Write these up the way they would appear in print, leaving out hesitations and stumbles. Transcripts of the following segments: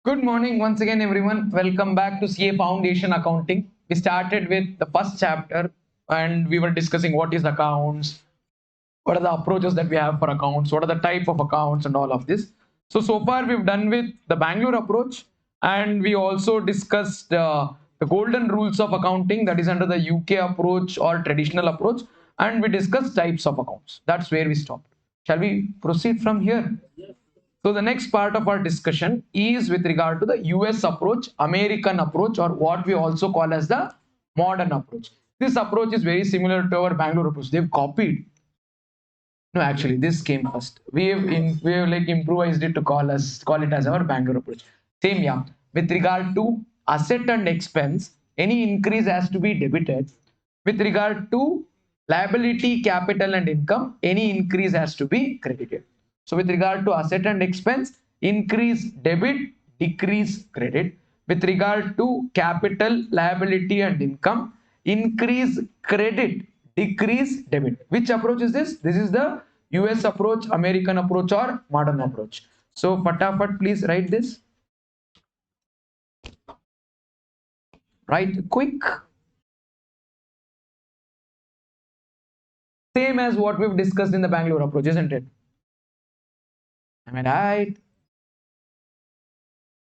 Good morning once again, everyone. Welcome back to CA Foundation Accounting. We started with the first chapter and we were discussing what is accounts, what are the approaches that we have for accounts, what are the type of accounts, and all of this. So far we've done with the Bangalore approach, and we also discussed the golden rules of accounting, that is under the UK approach or traditional approach, and we discussed types of accounts. That's where we stopped. Shall we proceed from here? So the next part of our discussion is with regard to the US approach, American approach, or what we also call as the modern approach. This approach is very similar to our Bangalore approach. They've copied. No, actually, this came first. We have like improvised it to call it as our Bangalore approach. Same, yeah. With regard to asset and expense, any increase has to be debited. With regard to liability, capital, and income, any increase has to be credited. So with regard to asset and expense, increase debit, decrease credit. With regard to capital, liability, and income, increase credit, decrease debit. Which approach is this? This is the US approach, American approach, or modern approach. So fatafat, please write this. Write quick. Same as what we've discussed in the Bangalore approach, isn't it? Am I right?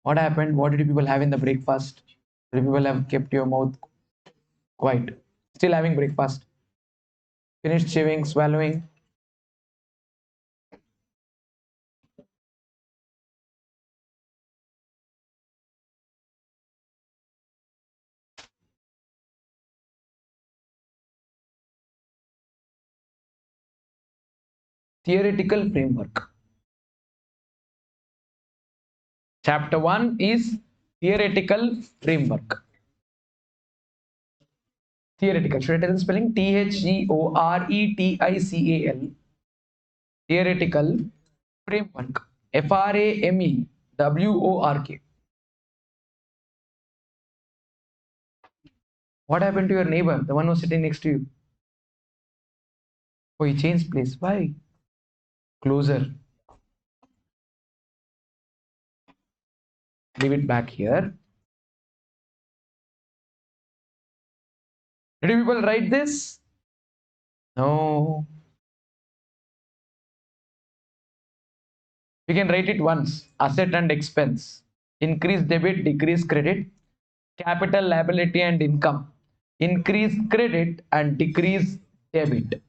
What happened? What did you people have in the breakfast? Did people have kept your mouth quiet? Still having breakfast? Finished chewing, swallowing? Theoretical framework. Chapter 1 is theoretical framework. Theoretical. Should I tell the spelling? Theoretical. Theoretical framework. Framework. What happened to your neighbor, the one who's sitting next to you? Oh, he changed place. Why? Closer. Leave it back here. Did you people write this? No. We can write it once. Asset and expense. Increase debit, decrease credit. Capital, liability, and income. Increase credit and decrease debit.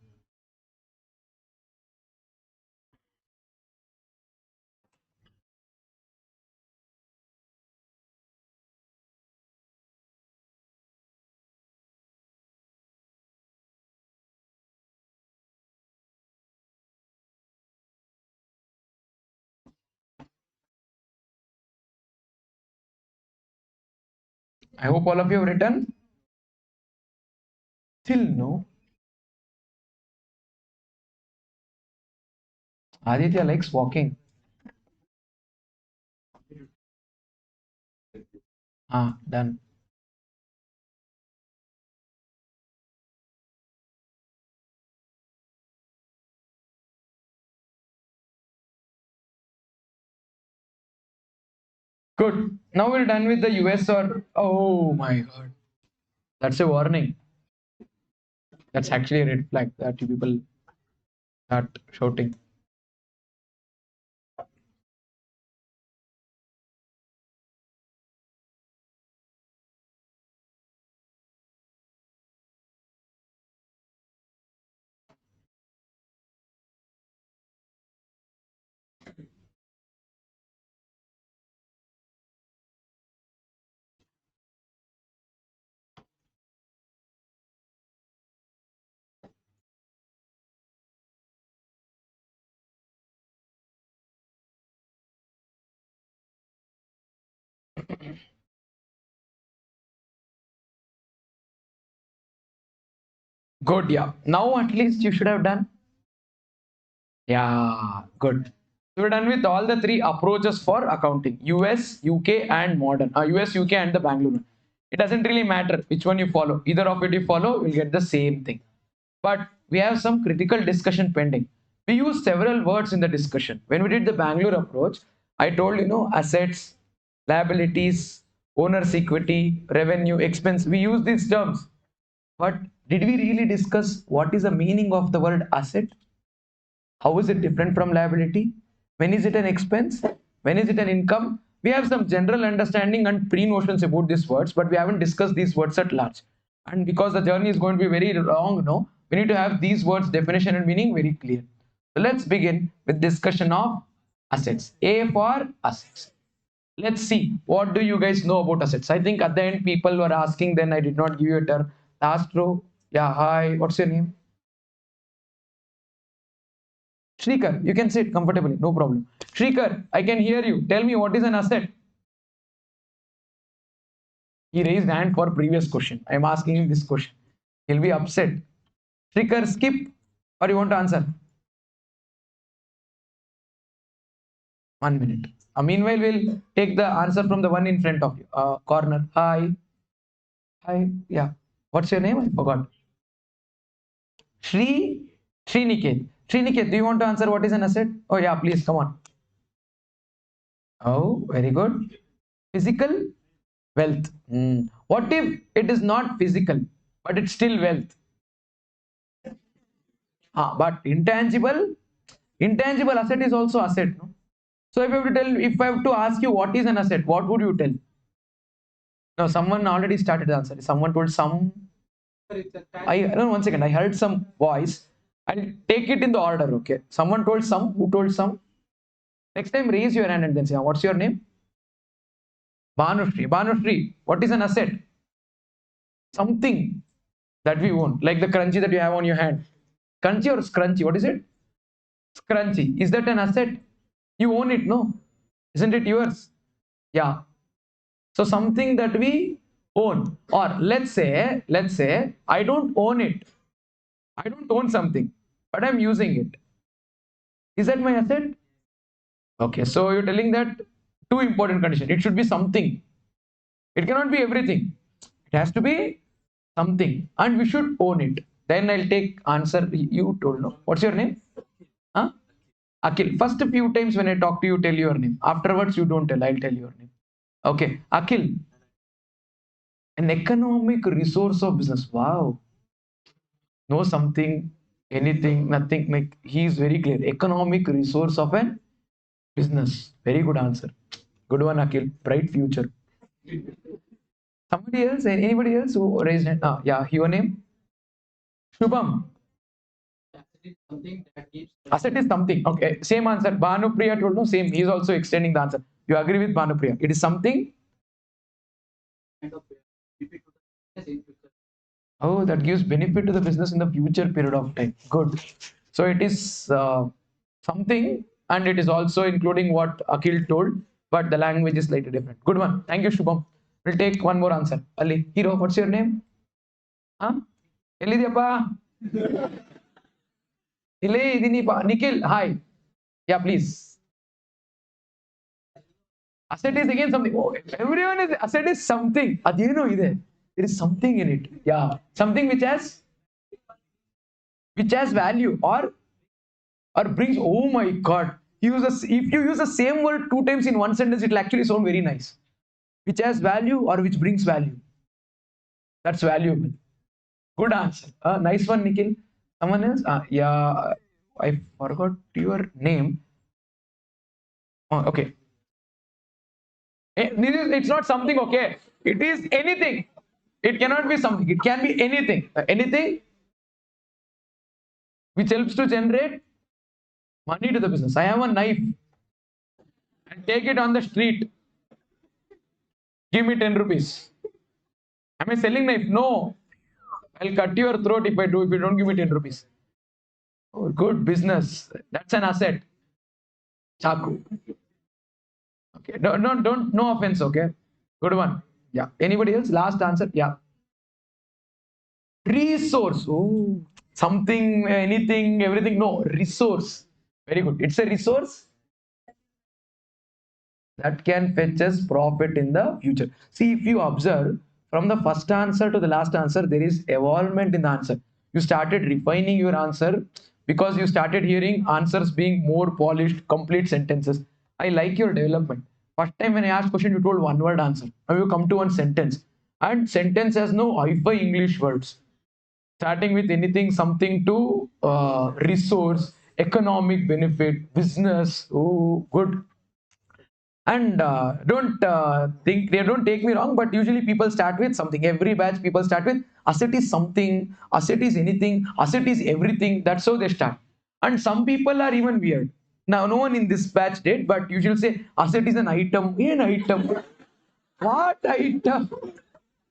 I hope all of you have written. Still no. Aditya likes walking. Done. Good. Now we're done with the US or oh my god. That's a warning. That's actually a red flag that you people start shouting. Good, yeah. Now at least you should have done. Yeah, good. So we're done with all the three approaches for accounting: US, UK, and modern. US, UK, and the Bangalore. It doesn't really matter which one you follow. Either of it you follow, you'll get the same thing. But we have some critical discussion pending. We use several words in the discussion. When we did the Bangalore approach, I told assets, liabilities, owner's equity, revenue, expense. We use these terms. But did we really discuss what is the meaning of the word asset? How is it different from liability? When is it an expense? When is it an income? We have some general understanding and pre-notions about these words, but we haven't discussed these words at large. And because the journey is going to be very long, no, we need to have these words definition and meaning very clear. So let's begin with discussion of assets. A for assets. Let's see, what do you guys know about assets? I think at the end people were asking, then I did not give you a term. Last row. Yeah, hi, what's your name? Shrikar, you can sit comfortably, no problem. Shrikar, I can hear you. Tell me, what is an asset? He raised hand for previous question. I am asking him this question. He'll be upset. Shrikar, skip, or you want to answer? 1 minute. Meanwhile, we'll take the answer from the one in front of you. Corner. Hi. Hi. Yeah. What's your name? I forgot. Sriniket. Sriniket, do you want to answer what is an asset? Oh yeah, please come on. Oh, very good. Physical wealth. What if it is not physical, but it's still wealth? But intangible asset is also asset. No? So if I have to ask you what is an asset, what would you tell? No, someone already started the answer. Someone told some. No, 1 second. I heard some voice. I'll take it in the order, okay? Someone told some. Who told some? Next time, raise your hand and then say, what's your name? Bhanushri. Bhanushri, what is an asset? Something that we own, like the crunchy that you have on your hand. Crunchy or scrunchy? What is it? Scrunchy. Is that an asset? You own it, no? Isn't it yours? Yeah. So something that we own, or let's say I don't own it. I don't own something, but I'm using it. Is that my asset? Okay, so you're telling that two important conditions. It should be something. It cannot be everything. It has to be something, and we should own it. Then I'll take answer. You told no. What's your name? Huh? Akhil. First few times when I talk to you, tell your name. Afterwards, you don't tell. I'll tell your name. Okay, Akhil. An economic resource of business. Wow. No something, anything, nothing. Like he is very clear. Economic resource of an business. Very good answer. Good one, Akhil. Bright future. Somebody else? Anybody else who raised hand? Yeah. Your name? Shubham. Asset is something. Okay. Same answer. Bhanupriya told no. Same. He is also extending the answer. You agree with Bhanupriya? It is something. Oh, that gives benefit to the business in the future period of time. Good. So it is something, and it is also including what Akhil told, but the language is slightly different. Good one. Thank you, Shubham. We'll take one more answer. Ali. Hero, what's your name? Huh? Nikhil, hi. Yeah, please. Asset is again something. Oh, everyone is asset is something. There is something in it. Yeah, something which has value or brings. Oh my God! If you use the same word two times in one sentence, it will actually sound very nice. Which has value or which brings value. That's valuable. Good answer. Nice one, Nikhil. Someone else? Yeah, I forgot your name. Oh, okay. It's not something, okay? It is anything. It cannot be something. It can be anything. Anything which helps to generate money to the business. I have a knife and take it on the street. Give me 10 rupees. Am I selling knife? No. I'll cut your throat if you don't give me 10 rupees. Oh, good business. That's an asset. Chaku. Okay. No offense, okay? Good one. Yeah. Anybody else? Last answer? Yeah. Resource. Oh, something, anything, everything. No, resource. Very good. It's a resource that can fetch us profit in the future. See, if you observe from the first answer to the last answer, there is evolvement in the answer. You started refining your answer because you started hearing answers being more polished, complete sentences. I like your development. First time when I asked question, you told one word answer. Now you come to one sentence. And sentence has no hi-fi English words. Starting with anything, something to resource, economic benefit, business. Oh, good. And don't take me wrong, but usually people start with something. Every batch people start with asset is something, asset is anything, asset is everything. That's how they start. And some people are even weird. Now no one in this batch did, but usually say asset is an item. An item. What item?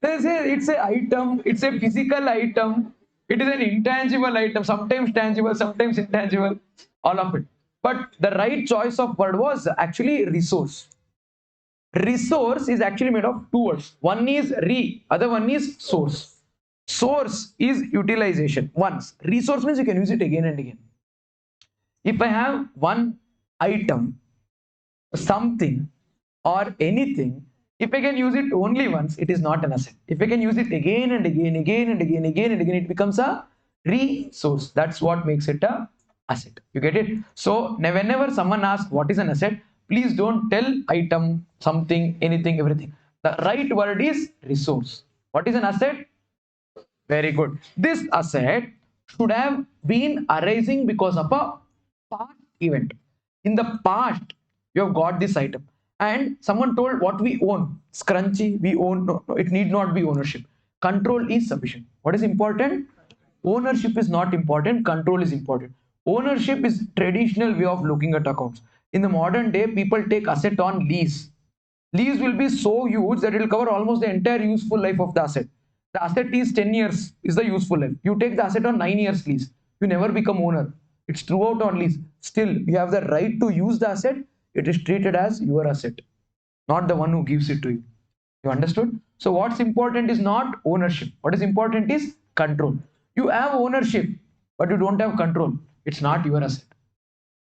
They say it's a item, it's a physical item, it is an intangible item, sometimes tangible, sometimes intangible, all of it. But the right choice of word was actually resource. Resource is actually made of two words. One is other one is source. Source is utilization. Once. Resource means you can use it again and again. If I have one item, something, or anything, if I can use it only once, it is not an asset. If I can use it again and again, it becomes a resource. That's what makes it a asset. You get it? So whenever someone asks what is an asset, please don't tell item, something, anything, everything. The right word is resource. What is an asset? Very good. This asset should have been arising because of a past event. In the past, you have got this item, and someone told what we own. Scrunchy, we own. No, no, it need not be ownership. Control is sufficient. What is important? Ownership is not important. Control is important. Ownership is traditional way of looking at accounts. In the modern day, people take asset on lease. Lease will be so huge that it will cover almost the entire useful life of the asset. The asset is 10 years is the useful life. You take the asset on 9 years lease. You never become owner. It's throughout on lease. Still, you have the right to use the asset. It is treated as your asset, not the one who gives it to you. You understood? So what's important is not ownership. What is important is control. You have ownership, but you don't have control. It's not your asset.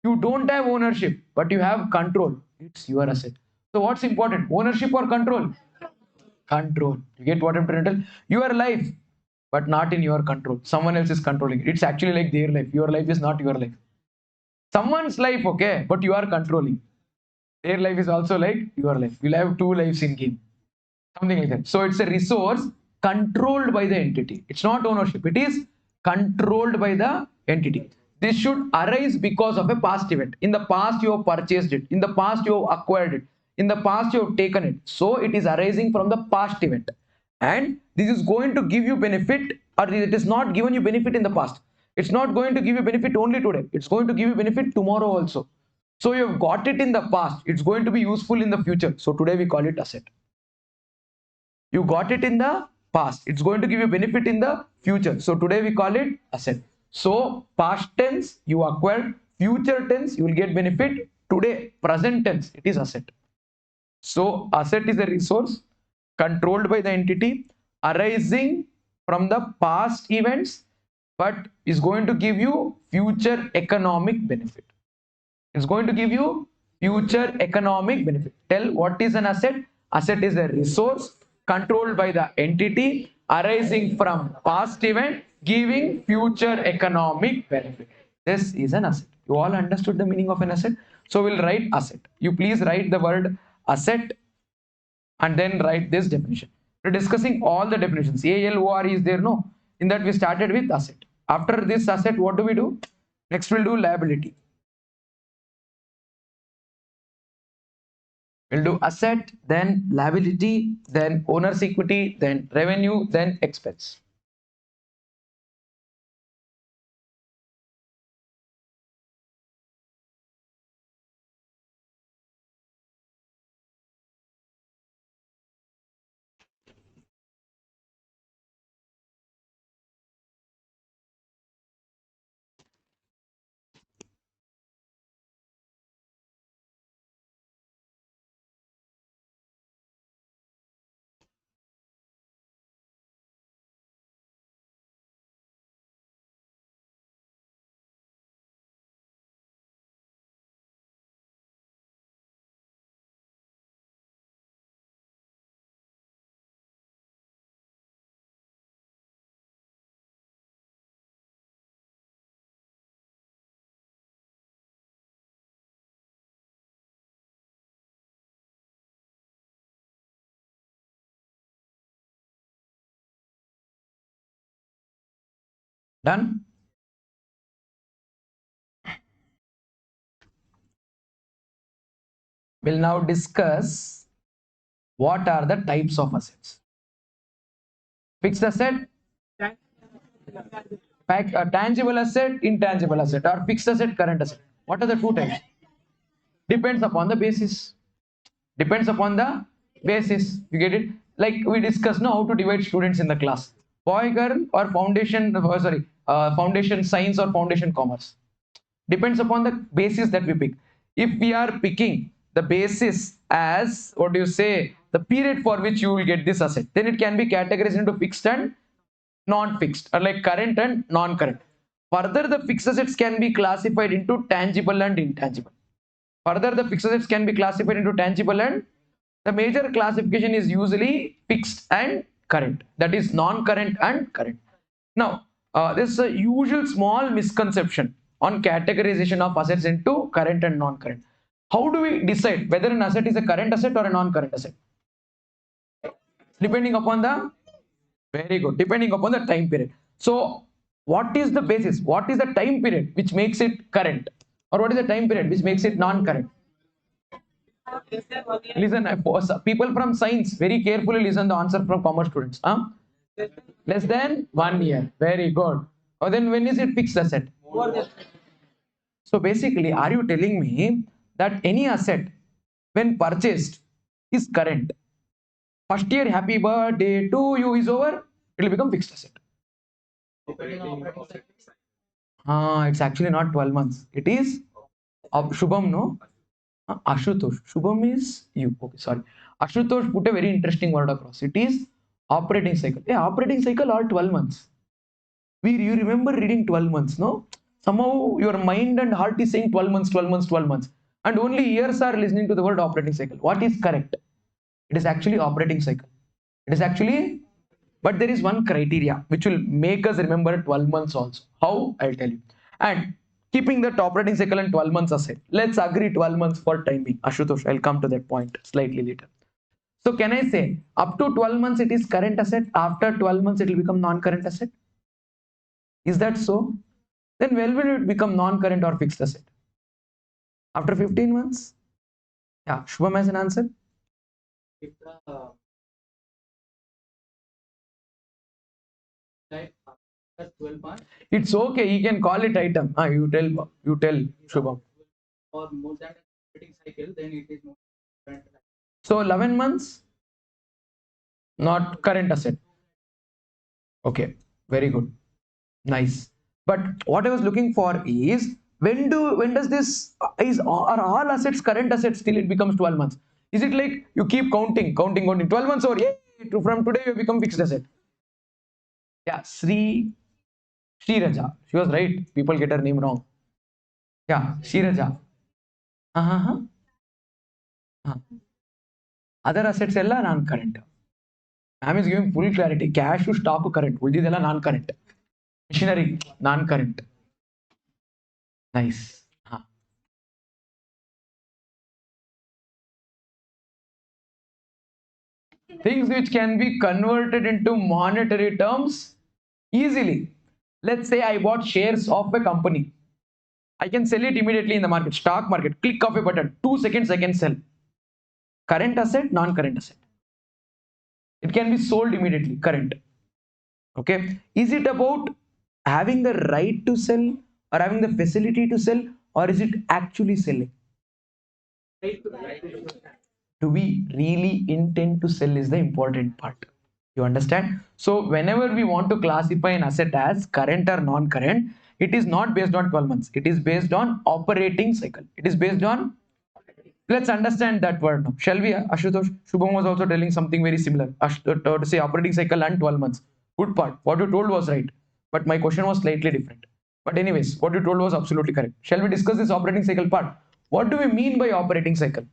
You don't have ownership, but you have control. It's your asset. So what's important? Ownership or control? Control. You get what I'm trying to tell? Your life, but not in your control. Someone else is controlling it. It's actually like their life. Your life is not your life. Someone's life, okay, but you are controlling. Their life is also like your life. You'll have two lives in game. Something like that. So it's a resource controlled by the entity. It's not ownership. It is controlled by the entity. This should arise because of a past event. In the past, you have purchased it. In the past, you have acquired it. In the past, you have taken it. So it is arising from the past event. And this is going to give you benefit, or it is not given you benefit in the past. It's not going to give you benefit only today. It's going to give you benefit tomorrow also. So you have got it in the past. It's going to be useful in the future. So today we call it asset. You got it in the past. It's going to give you benefit in the future. So today we call it asset. So past tense, you acquired. Future tense, you will get benefit. Today, present tense, it is asset. So asset is a resource controlled by the entity arising from the past events, but is going to give you future economic benefit. It's going to give you future economic benefit. Tell what is an asset? Asset is a resource controlled by the entity arising from past event giving future economic benefit. This is an asset. You all understood the meaning of an asset? So we'll write asset. You please write the word asset and then write this definition. We're discussing all the definitions. ALOR is there, no? In that we started with asset. After this asset, what do we do? Next we'll do liability. We'll do asset, then liability, then owner's equity, then revenue, then expense. Done? We'll now discuss what are the types of assets. Fixed asset, tangible asset, intangible asset, or fixed asset, current asset. What are the two types? Depends upon the basis. Depends upon the basis. You get it? Like we discussed now how to divide students in the class. Boy, girl, or foundation, foundation science or foundation commerce. Depends upon the basis that we pick. If we are picking the basis as, what do you say, the period for which you will get this asset, then it can be categorized into fixed and non-fixed, or like current and non-current. Further, the fixed assets can be classified into tangible and intangible. Further, the fixed assets can be classified into tangible, and the major classification is usually fixed and current. That is non-current and current. Now, there's a usual small misconception on categorization of assets into current and non-current. How do we decide whether an asset is a current asset or a non-current asset? Depending upon the, very good, depending upon the time period. So, what is the basis? What is the time period which makes it current? Or what is the time period which makes it non-current? Listen, people from science, very carefully listen the answer from commerce students. Less than 1 year. Very good. Or then when is it fixed asset? So basically, are you telling me that any asset when purchased is current? First year happy birthday to you is over, it will become fixed asset. It's actually not 12 months. It is Shubham, no? Ashutosh. Shubham is you. Okay, sorry. Ashutosh put a very interesting word across. It is operating cycle. Yeah, operating cycle are 12 months. You remember reading 12 months, no? Somehow your mind and heart is saying 12 months, 12 months, 12 months. And only ears are listening to the word operating cycle. What is correct? It is actually operating cycle. It is actually, but there is one criteria which will make us remember 12 months also. How? I'll tell you. And keeping that operating cycle and 12 months aside, let's agree 12 months for time being. Ashutosh, I'll come to that point slightly later. So can I say up to 12 months it is current asset, after 12 months it will become non-current asset? Is that so? Then when will it become non-current or fixed asset? After 15 months? Yeah, Shubham has an answer. If the after 12 months, it's okay. He can call it item. You tell Shubham. Or more than a operating cycle, then it is not current. So 11 months, not current asset. Okay, very good, nice. But what I was looking for is when does this are all assets current assets till it becomes 12 months? Is it like you keep counting 12 months, or yeah, from today you become fixed asset? Yeah, Sri Raja. She was right. People get her name wrong. Yeah, Sri Raja. Uh-huh. Other assets ella non-current. Ma'am is giving full clarity. Cash to stock current. Uldidella non-current. Machinery non-current. Nice. Things which can be converted into monetary terms easily. Let's say I bought shares of a company. I can sell it immediately in the market, stock market. Click of a button. 2 seconds I can sell. Current asset, non-current asset. It can be sold immediately. Current. Okay. Is it about having the right to sell or having the facility to sell, or is it actually selling? Do we really intend to sell is the important part. You understand? So whenever we want to classify an asset as current or non-current, it is not based on 12 months. It is based on operating cycle. It is based on, let's understand that word now. Shall we? Ashutosh, Shubham was also telling something very similar. To say operating cycle and 12 months. Good part. What you told was right. But my question was slightly different. But anyways, what you told was absolutely correct. Shall we discuss this operating cycle part? What do we mean by operating cycle?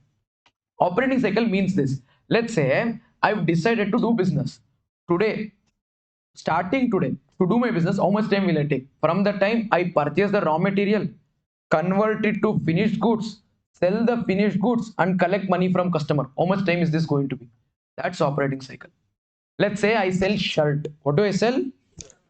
Operating cycle means this. Let's say I've decided to do business today. Starting today, to do my business, how much time will I take? From the time I purchase the raw material, convert it to finished goods, sell the finished goods, and collect money from customer. How much time is this going to be? That's operating cycle. Let's say I sell shirt. What do I sell?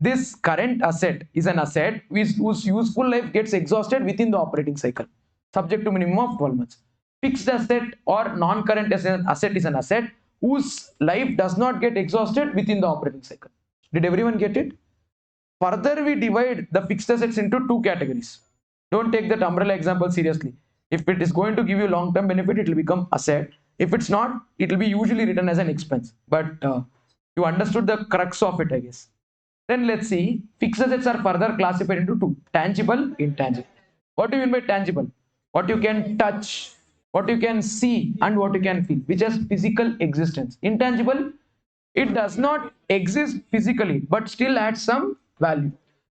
This current asset is an asset whose useful life gets exhausted within the operating cycle, subject to minimum of 12 months. Fixed asset or non-current asset is an asset whose life does not get exhausted within the operating cycle. Did everyone get it? Further, we divide the fixed assets into two categories. Don't take that umbrella example seriously. If it is going to give you long-term benefit, it will become asset. If it's not, it will be usually written as an expense. But you understood the crux of it, I guess. Then let's see, fixed assets are further classified into two, tangible, intangible. What do you mean by tangible? What you can touch, what you can see, and what you can feel, which has physical existence. Intangible, it does not exist physically, but still adds some value.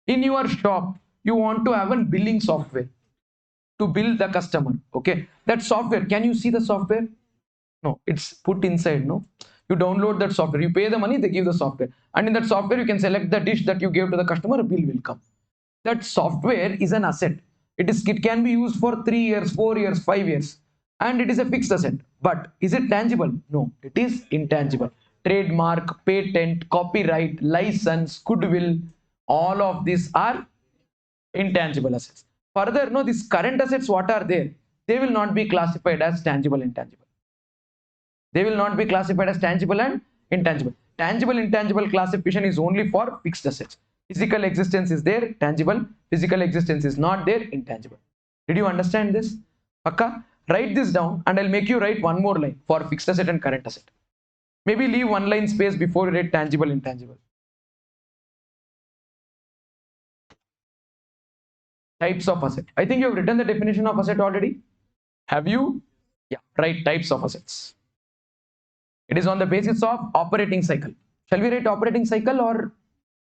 In your shop, you want to have a billing software to bill the customer. Okay, that software, can you see the software? No, it's put inside. No, you download that software, you pay the money, they give the software, and in that software you can select the dish that you gave to the customer, a bill will come. That software is an asset. It can be used for 3 years, 4 years, 5 years, and it is a fixed asset. But is it tangible? No, it is intangible. Trademark, patent, copyright, license, goodwill, all of these are intangible assets. Further, no, these current assets, what are there? They will not be classified as tangible, intangible. They will not be classified as tangible and intangible. Tangible, intangible classification is only for fixed assets. Physical existence is there, tangible. Physical existence is not there, intangible. Did you understand this? Akka, write this down and I'll make you write one more line for fixed asset and current asset. Maybe leave one line space before you write tangible, intangible. Types of asset. I think you have written the definition of asset already. Have you? Yeah, write types of assets. It is on the basis of operating cycle. Shall we write operating cycle or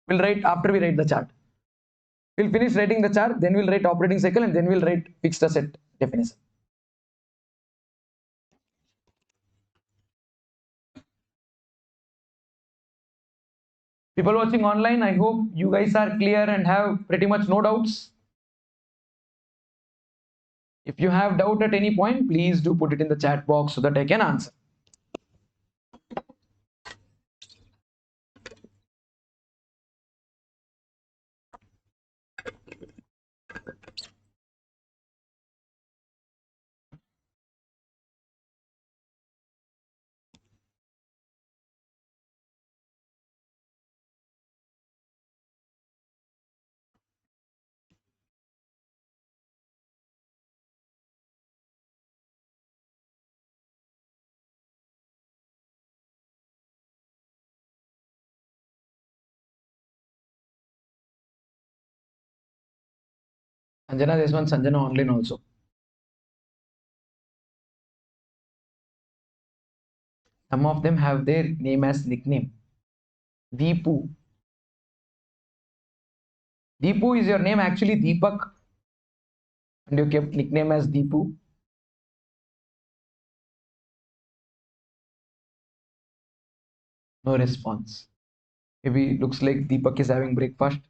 we'll write after we write the chart? We'll finish writing the chart, then we'll write operating cycle, and then we'll write fixed asset definition. People watching online, I hope you guys are clear and have pretty much no doubts. If you have doubt at any point, please do put it in the chat box so that I can answer. Sanjana, there's one Sanjana online also. Some of them have their name as nickname. Deepu. Deepu, is your name actually Deepak? And you kept nickname as Deepu? No response. Maybe looks like Deepak is having breakfast.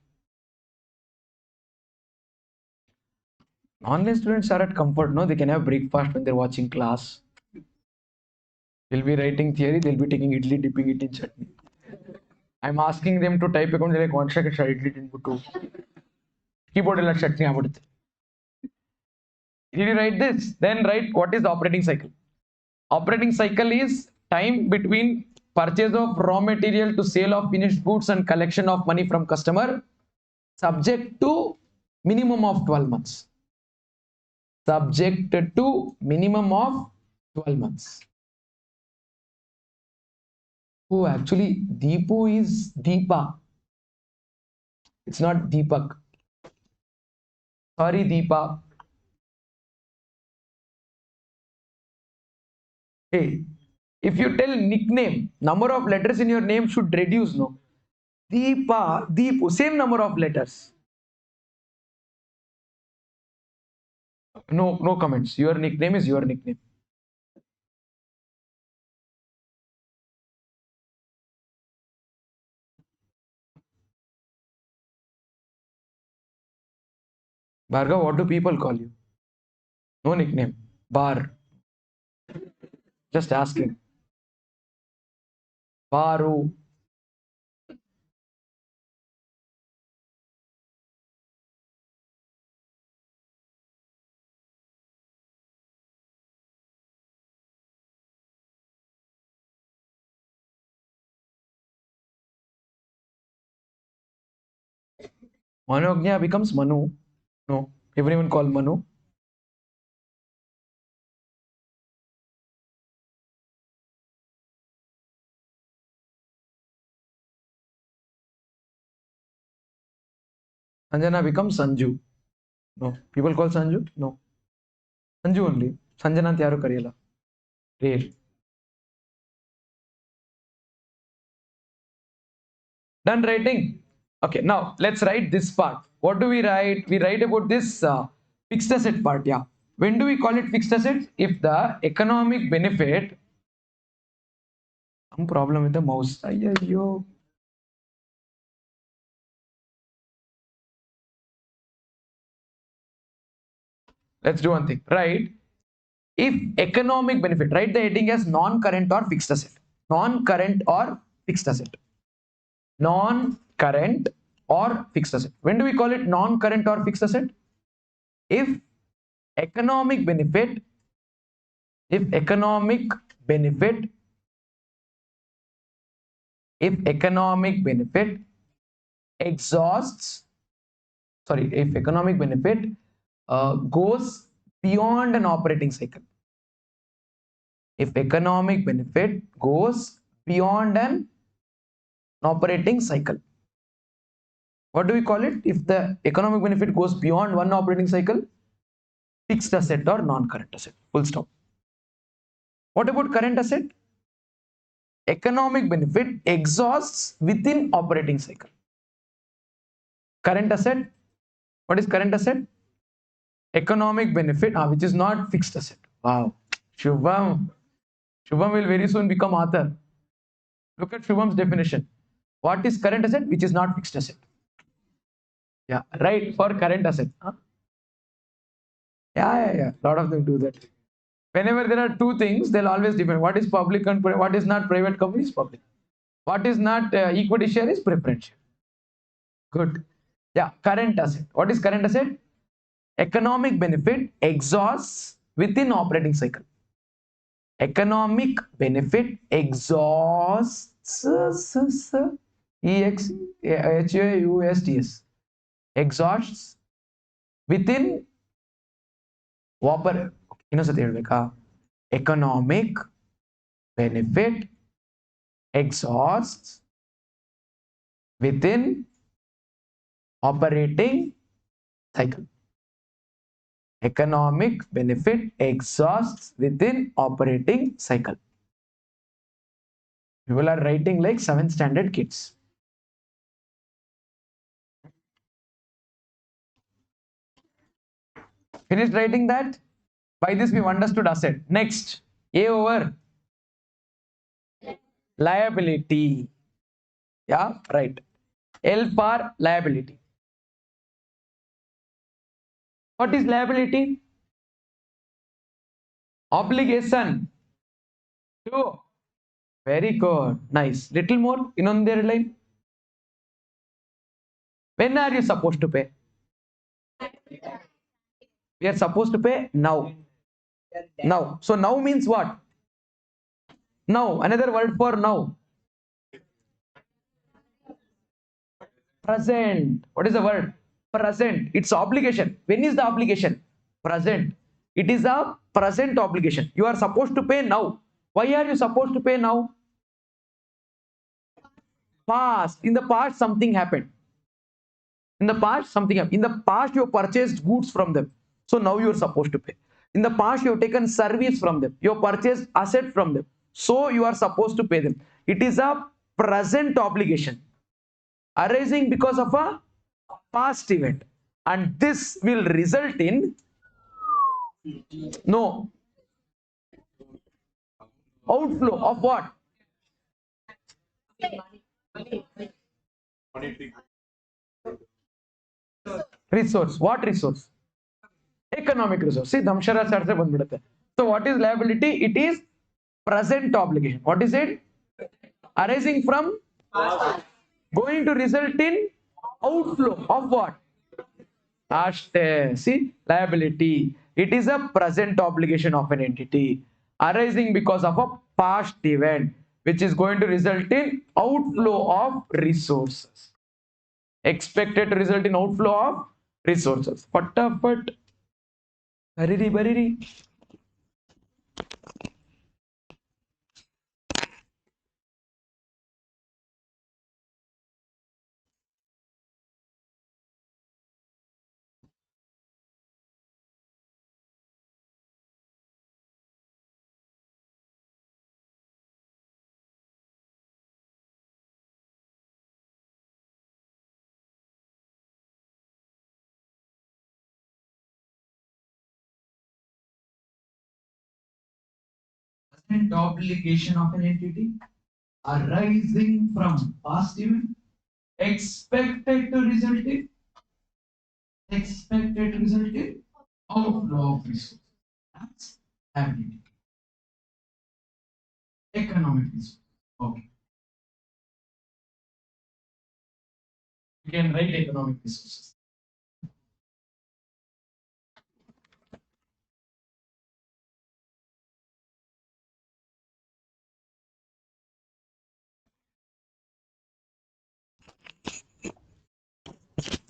Online students are at comfort, no? They can have breakfast when they're watching class. They'll be writing theory, they'll be taking idli, dipping it in chutney. I'm asking them to type account, they're like, one second, idli input. Keyboard ಎಲ್ಲ chutney ಆಗ್ಬಿಡುತ್ತೆ. Did you write this? Then write what is the operating cycle. Operating cycle is time between purchase of raw material to sale of finished goods and collection of money from customer, subject to minimum of 12 months. Subject to minimum of 12 months. Oh, actually, Deepu is Deepa. It's not Deepak. Sorry, Deepa. Hey, if you tell nickname, number of letters in your name should reduce, no? Deepa, Deepu, same number of letters. No, no comments. Your nickname is your nickname. Bhargav, what do people call you? No nickname. Bar. Just asking. Baru. Manognya becomes Manu. No, everyone call Manu. Sanjana becomes Sanju. No, people call Sanju. No, Sanju only. Sanjana ಅಂತ ಯಾರು ಕರೆಯಲ್ಲ. Rare. Done writing. Okay, now let's write this part. What do we write? We write about this fixed asset part. Yeah. When do we call it fixed asset? If the economic benefit. Some problem with the mouse. Ayyo. Let's do one thing. Right. If economic benefit, write the heading as non-current or fixed asset. Non-current or fixed asset. Non-current or fixed asset. When do we call it non-current or fixed asset? If economic benefit, if economic benefit exhausts, sorry, if economic benefit goes beyond an operating cycle. If economic benefit goes beyond an operating cycle. What do we call it? If the economic benefit goes beyond one operating cycle, fixed asset or non-current asset. Full stop. What about current asset? Economic benefit exhausts within operating cycle. Current asset. What is current asset? Economic benefit, which is not fixed asset. Wow. Shubham will very soon become author. Look at Shubham's definition. What is current asset? Which is not fixed asset. Yeah, right, for current asset. Huh? Yeah. A lot of them do that. Whenever there are two things, they'll always depend. What is public and what is not private company is public. What is not equity share is preferential. Good. Yeah, current asset. What is current asset? Economic benefit exhausts within operating cycle. Economic benefit exhausts exhausts within economic benefit exhausts within operating cycle. Economic benefit exhausts within operating cycle. People are writing like 7th standard kids. Finished writing that? By this we've understood asset. Next, A over liability. Yeah, right. L for liability. What is liability? Obligation to. Very good. Nice. Little more in on their line. When are you supposed to pay? We are supposed to pay now. Now. So now means what? Now. Another word for now. Present. What is the word? Present. It's obligation. When is the obligation? Present. It is a present obligation. You are supposed to pay now. Why are you supposed to pay now? Past. In the past, something happened. In the past, something happened. In the past, you purchased goods from them. So now you are supposed to pay. In the past, you have taken service from them. You have purchased asset from them. So you are supposed to pay them. It is a present obligation arising because of a past event. And this will result in no outflow of what? Resource. What resource? Economic resource. See, Damshara sir se bandbidutte. So what is liability? It is present obligation. What is it? Arising from going to result in outflow of what? Past. See, liability. It is a present obligation of an entity arising because of a past event, which is going to result in outflow of resources. expected to result in outflow of resources. Fatapat. Bariri. Obligation of an entity arising from past event expected to result in outflow of resources. That's ability. Economic resources. Okay. You can write economic resources.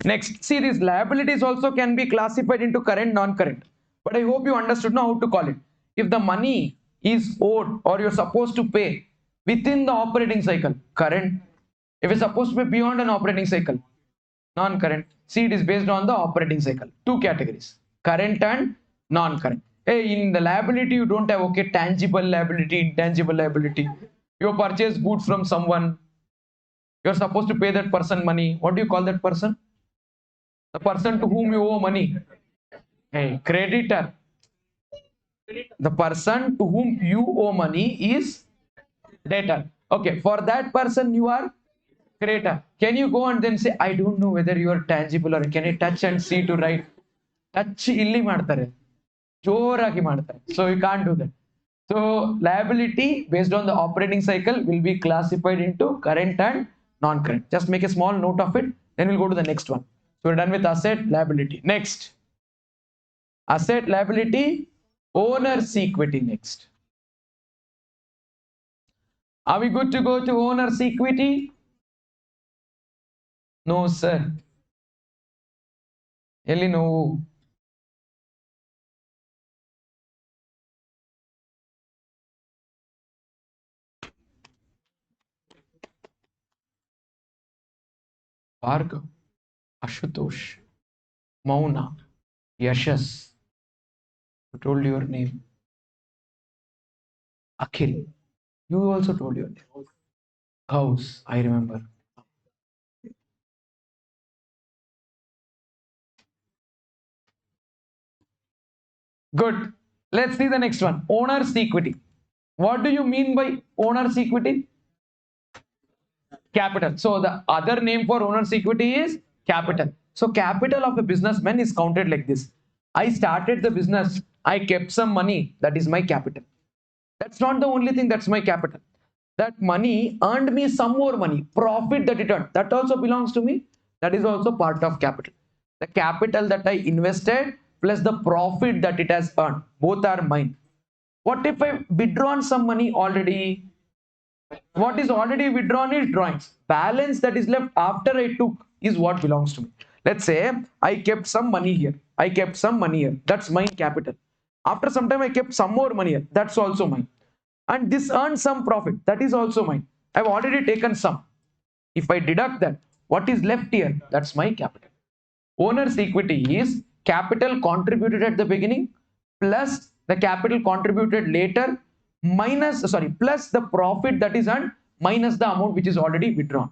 Next, see, these liabilities also can be classified into current, non-current. But I hope you understood now how to call it. If the money is owed or you're supposed to pay within the operating cycle, current. If it's supposed to be beyond an operating cycle, non-current. See, it is based on the operating cycle. Two categories, current and non-current. Hey, in the liability, you don't have, okay, tangible liability, intangible liability. You purchase goods from someone. You're supposed to pay that person money. What do you call that person? The person to whom you owe money. Hey, creditor. The person to whom you owe money is debtor. Okay, for that person you are creditor. Can you go and then say, I don't know whether you are tangible or can I touch and see to write? Touch illi ಮಾಡ್ತಾರೆ ಜೋರಾಗಿ ಮಾಡ್ತಾರೆ. So you can't do that. So liability based on the operating cycle will be classified into current and non-current. Just make a small note of it. Then we'll go to the next one. So we're done with asset liability. Next, asset liability, owner's equity. Next, are we good to go to owner's equity? No, sir. Elli no. Bhargav, Ashutosh, Mauna, Yashas. Who told your name? Akhil. You also told your name. House, I remember. Good. Let's see the next one. Owner's equity. What do you mean by owner's equity? Capital. So the other name for owner's equity is capital. So capital of a businessman is counted like this. I started the business. I kept some money. That is my capital. That's not the only thing that's my capital. That money earned me some more money. Profit that it earned. That also belongs to me. That is also part of capital. The capital that I invested plus the profit that it has earned. Both are mine. What if I withdrawn some money already? What is already withdrawn is drawings. Balance that is left after I took is what belongs to me. Let's say I kept some money here. I kept some money here. That's my capital. After some time, I kept some more money here. That's also mine. And this earned some profit. That is also mine. I've already taken some. If I deduct that, what is left here? That's my capital. Owner's equity is capital contributed at the beginning plus the capital contributed later plus the profit that is earned minus the amount which is already withdrawn.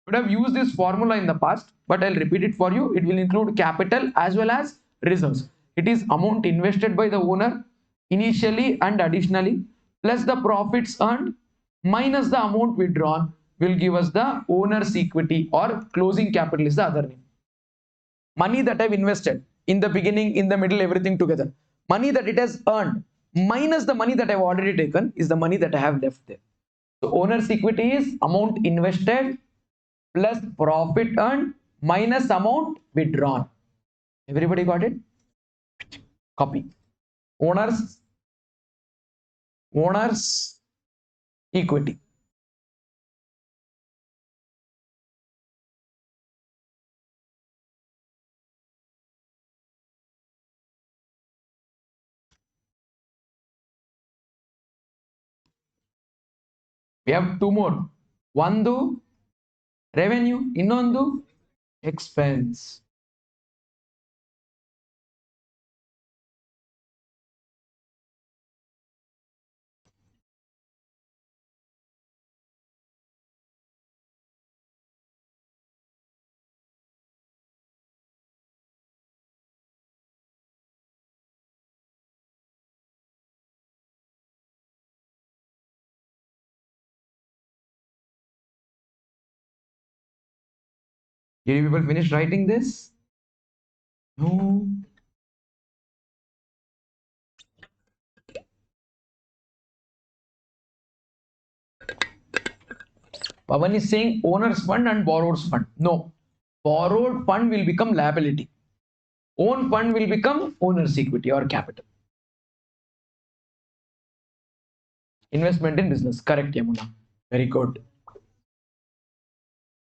Would have used this formula in the past, but I'll repeat it for you. It will include capital as well as reserves. It is amount invested by the owner initially and additionally plus the profits earned minus the amount withdrawn will give us the owner's equity, or closing capital is the other name. Money that I've invested in the beginning, in the middle, everything together. Money that it has earned minus the money that I've already taken is the money that I have left there. So owner's equity is amount invested plus profit earned minus amount withdrawn. Everybody got it? Copy. Owner's equity. We have two more. One revenue, innondu expense. Did you people finish writing this? No. Pavan is saying owner's fund and borrower's fund. No. Borrowed fund will become liability. Own fund will become owner's equity or capital. Investment in business. Correct, Yamuna. Very good.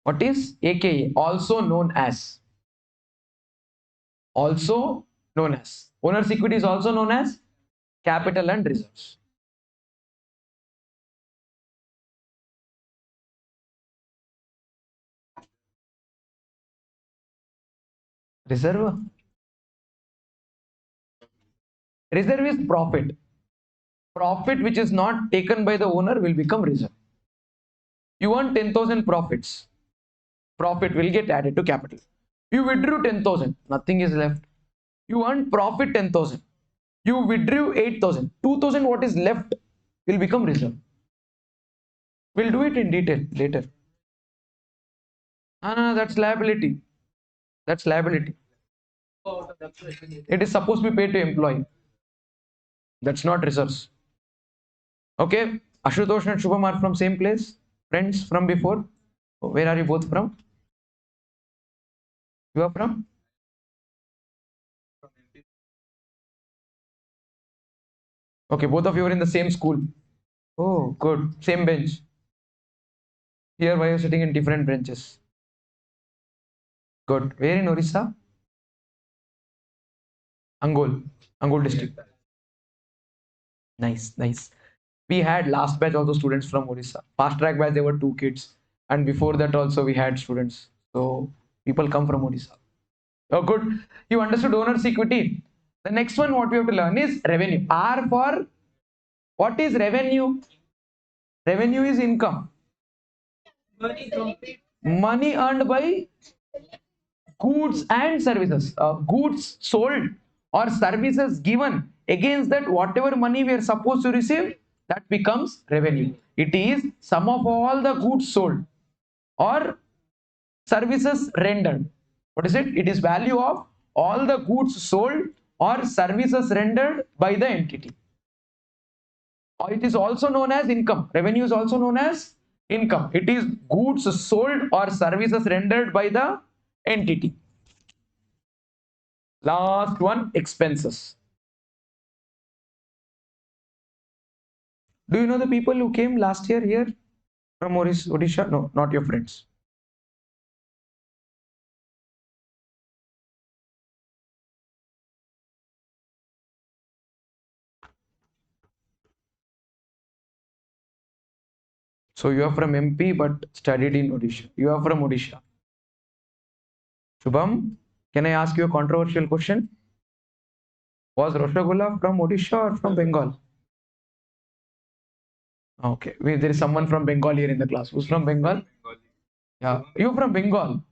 What is AKA? Also known as. Also known as. Owner's equity is also known as capital and reserves. Reserve. Reserve is profit. Profit which is not taken by the owner will become reserve. You want 10,000 profits. Profit will get added to capital. You withdrew 10,000. Nothing is left. You want profit 10,000. You withdrew 8,000. 2,000 what is left will become reserve. We'll do it in detail later. No, that's liability. That's liability. It is supposed to be paid to employee. That's not reserves. Okay. Ashutosh and Shubham are from same place. Friends from before. Where are you both from? You are from? Okay, both of you are in the same school. Oh, good. Same bench. Here, why are you sitting in different benches? Good. Where in Orissa? Angol. Angol district. Nice, nice. We had last batch also students from Orissa. Fast track batch, there were two kids. And before that also we had students. So people come from Orissa. Oh, good. You understood owner's equity. The next one what we have to learn is revenue. R for what is revenue? Revenue is income. Money earned by goods and services. Goods sold or services given, against that whatever money we are supposed to receive, that becomes revenue. It is sum of all the goods sold or services rendered. What is it? It is value of all the goods sold or services rendered by the entity. Or it is also known as income. Revenue is also known as income. It is goods sold or services rendered by the entity. Last one, expenses. Do you know the people who came last year here from Odisha? No, not your friends. So you are from MP but studied in Odisha. You are from Odisha. Shubham, can I ask you a controversial question? Was Rasgulla from Odisha or from Bengal? Okay, there is someone from Bengal here in the class. Who's from Bengal? Yeah, you from Bengal.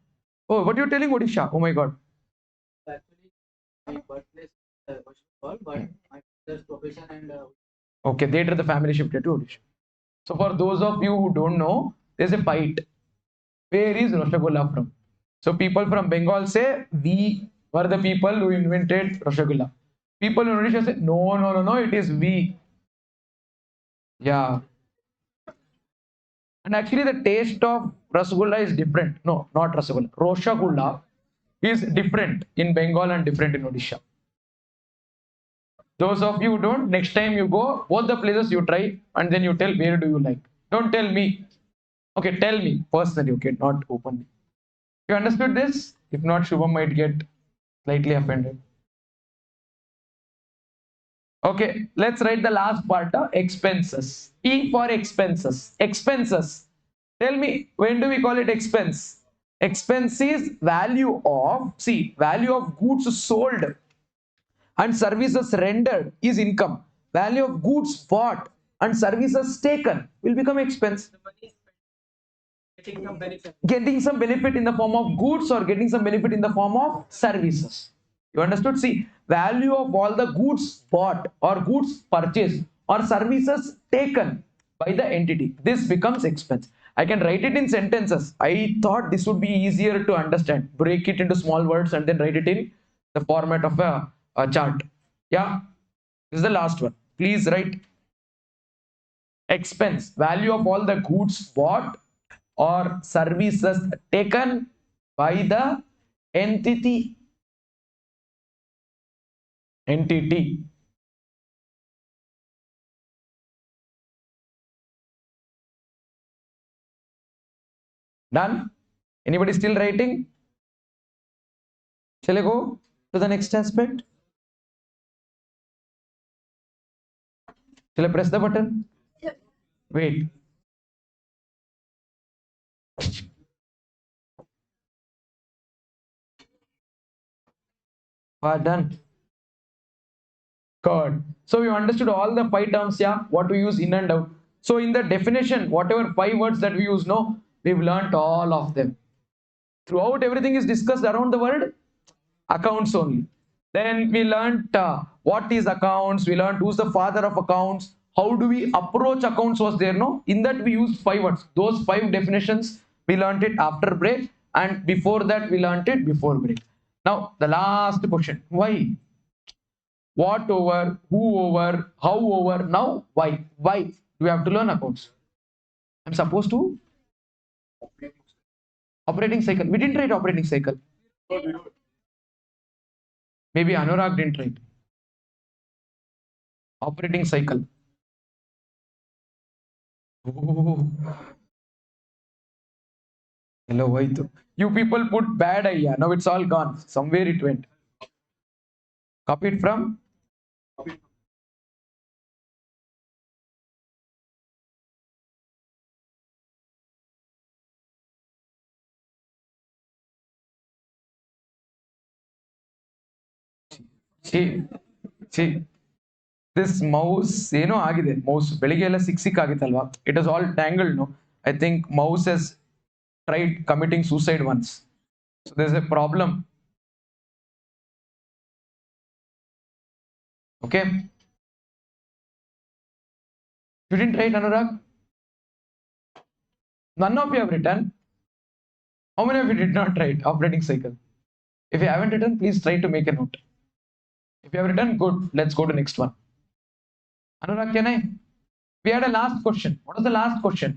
Oh, what you're telling Odisha? Oh my God. Okay, later the family shifted to Odisha. So for those of you who don't know, there's a fight. Where is Rasgulla from? So people from Bengal say we were the people who invented Rasgulla. People in Odisha say no, no, no, no, it is we. Yeah. And actually the taste of Rasgulla is different. No, not Rasgulla. Roshagulla is different in Bengal and different in Odisha. Those of you who don't, next time you go, both the places you try and then you tell where do you like. Don't tell me. Okay, tell me personally, okay, not openly. You understood this? If not, Shubham might get slightly offended. Okay, let's write the last part, expenses. E for expenses. Expenses. Tell me, when do we call it expense? Expense is value of, see, value of goods sold and services rendered is income. Value of goods bought and services taken will become expense. Getting some benefit in the form of goods or getting some benefit in the form of services. You understood? See, value of all the goods bought or goods purchased or services taken by the entity. This becomes expense. I can write it in sentences. I thought this would be easier to understand. Break it into small words and then write it in the format of a chart. Yeah, this is the last one. Please write expense, value of all the goods bought or services taken by the entity. Done? Anybody still writing? Shall I go to the next aspect? Shall I press the button? Wait. Done. Good. So we understood all the 5 terms, yeah, what we use in and out. So in the definition, whatever 5 words that we use, no, we've learnt all of them. Throughout, everything is discussed around the word accounts only. Then we learnt what is accounts. We learnt who's the father of accounts. How do we approach accounts was there, no? In that we used 5 words. Those 5 definitions we learnt it after break, and before that we learnt it before break. Now the last question: why? What over? Who over? How over? Now why? Why do we have to learn accounts? I'm supposed to operating cycle. We didn't write operating cycle. Maybe Anurag didn't write operating cycle. Oh. Hello, Vaitu. You people put bad idea. Now it's all gone. Somewhere it went. Copied from? See, see, this mouse, agide. Mouse, ಬೆಳಿಗ್ಗೆ ಎಲ್ಲ ಸಿಕ್ ಆಗಿತ್ತಲ್ವಾ? It is all tangled, no? I think mouse has tried committing suicide once. So there's a problem. Okay. You didn't write, Anurag? None of you have written. How many of you did not write operating cycle? If you haven't written, please try to make a note. If you have written, good. Let's go to next one. Anurag, can I? We had a last question. What was the last question?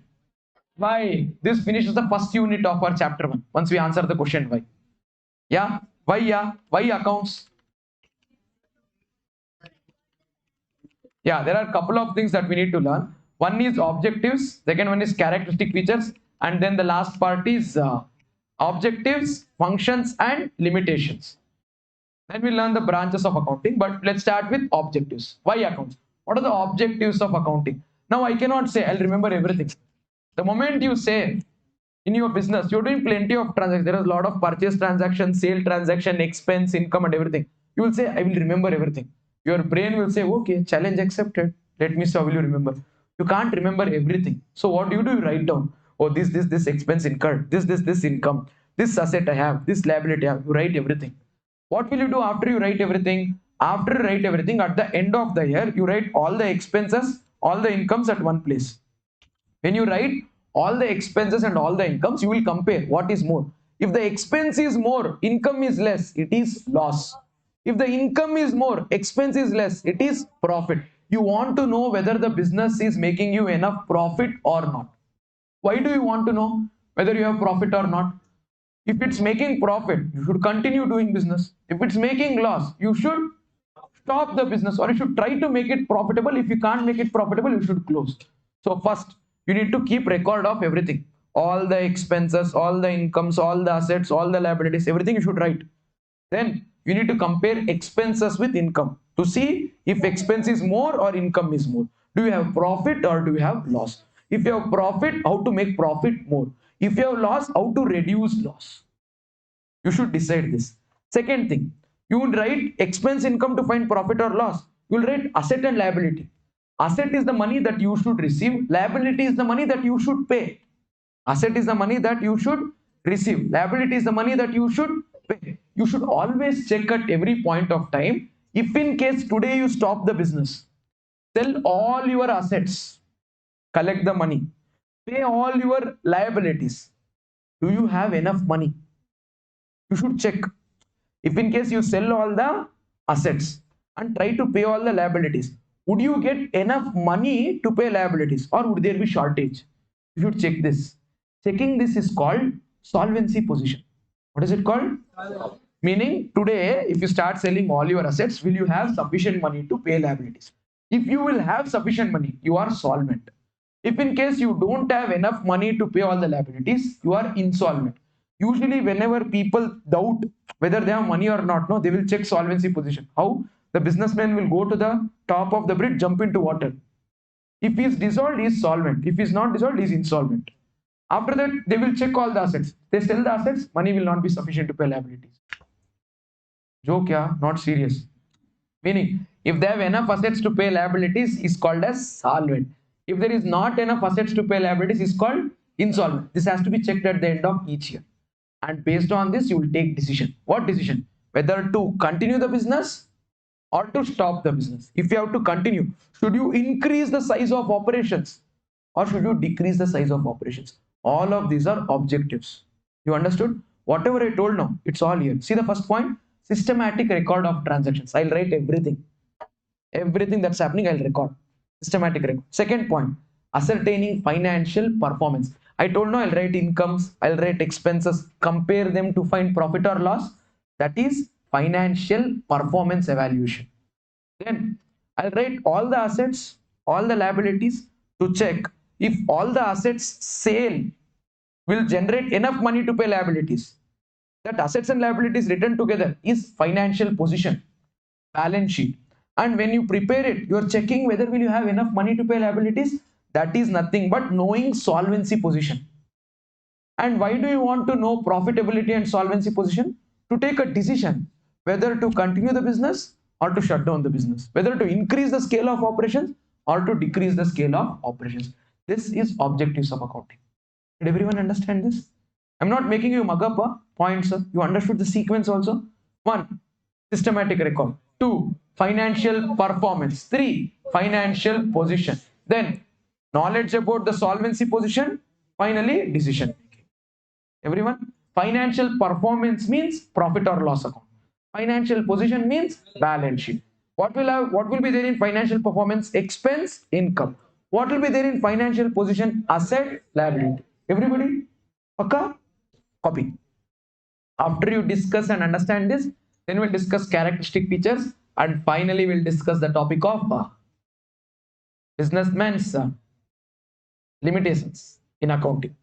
Why? This finishes the first unit of our chapter 1. Once we answer the question why. Yeah? Why? Yeah? Why accounts? Yeah, there are a couple of things that we need to learn. One is objectives. Second one is characteristic features. And then the last part is objectives, functions, and limitations. Then we learn the branches of accounting, but let's start with objectives. Why accounts? What are the objectives of accounting? Now I cannot say I'll remember everything. The moment you say in your business, you're doing plenty of transactions. There is a lot of purchase transaction, sale transaction, expense, income, and everything. You will say, I will remember everything. Your brain will say, okay, challenge accepted. Let me see how will you remember. You can't remember everything. So what do? You write down. Oh, this expense incurred. This income. This asset I have. This liability I have. You write everything. What will you do after you write everything? After you write everything, at the end of the year, you write all the expenses, all the incomes at one place. When you write all the expenses and all the incomes, you will compare what is more. If the expense is more, income is less, it is loss. If the income is more, expense is less, it is profit. You want to know whether the business is making you enough profit or not. Why do you want to know whether you have profit or not? If it's making profit, you should continue doing business. If it's making loss, you should stop the business, or you should try to make it profitable. If you can't make it profitable, you should close. So first, you need to keep record of everything. All the expenses, all the incomes, all the assets, all the liabilities, everything you should write. Then you need to compare expenses with income to see if expense is more or income is more. Do you have profit or do you have loss? If you have profit, how to make profit more? If you have loss, how to reduce loss? You should decide this. Second thing, you would write expense income to find profit or loss. You will write asset and liability. Asset is the money that you should receive. Liability is the money that you should pay. Asset is the money that you should receive. Liability is the money that you should pay. You should always check at every point of time. If in case today you stop the business, sell all your assets, collect the money, pay all your liabilities. Do you have enough money? You should check. If in case you sell all the assets and try to pay all the liabilities, would you get enough money to pay liabilities or would there be shortage? You should check this. Checking this is called solvency position. What is it called? Meaning today, if you start selling all your assets, will you have sufficient money to pay liabilities? If you will have sufficient money, you are solvent. If in case you don't have enough money to pay all the liabilities, you are insolvent. Usually, whenever people doubt whether they have money or not, no, they will check solvency position. How? The businessman will go to the top of the bridge, jump into water. If he is dissolved, he is solvent. If he is not dissolved, he is insolvent. After that, they will check all the assets. They sell the assets, money will not be sufficient to pay liabilities. Joke, yeah, not serious. Meaning, if they have enough assets to pay liabilities, is called as solvent. If there is not enough assets to pay liabilities, is called insolvent. This has to be checked at the end of each year. And based on this, you will take decision. What decision? Whether to continue the business or to stop the business. If you have to continue, should you increase the size of operations or should you decrease the size of operations? All of these are objectives. You understood? Whatever I told now, it's all here. See the first point, systematic record of transactions. I'll write everything that's happening, I'll record. Systematic record. Second point, ascertaining financial performance. I told now I'll write incomes, I'll write expenses, compare them to find profit or loss. That is financial performance evaluation. Then I'll write all the assets, all the liabilities to check if all the assets sale will generate enough money to pay liabilities. That assets and liabilities written together is financial position, balance sheet. And when you prepare it, you are checking whether will you have enough money to pay liabilities. That is nothing but knowing solvency position. And why do you want to know profitability and solvency position? To take a decision whether to continue the business or to shut down the business, whether to increase the scale of operations or to decrease the scale of operations. This is objectives of accounting. Did everyone understand this? I'm not making you mug up points. You understood the sequence also? 1. Systematic record. 2. Financial performance. 3. Financial position. Then knowledge about the solvency position. Finally, decision making. Everyone? Financial performance means profit or loss account. Financial position means balance sheet. What will be there in financial performance? Expense, income. What will be there in financial position? Asset, liability. Everybody? Okay? Copy. After you discuss and understand this, then we'll discuss characteristic features and finally we'll discuss the topic of businessman's limitations in accounting.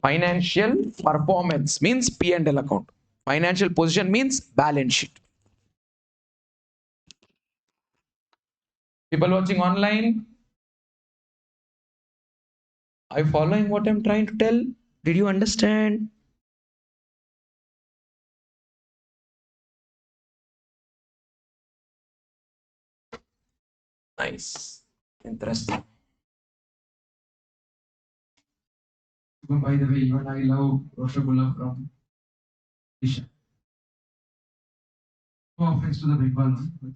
Financial performance means P&L account. Financial position means balance sheet. People watching online, are you following what I'm trying to tell? Did you understand? Nice. Interesting. By the way, even I love Roshagulla from Isha. No offense to the Bengal one.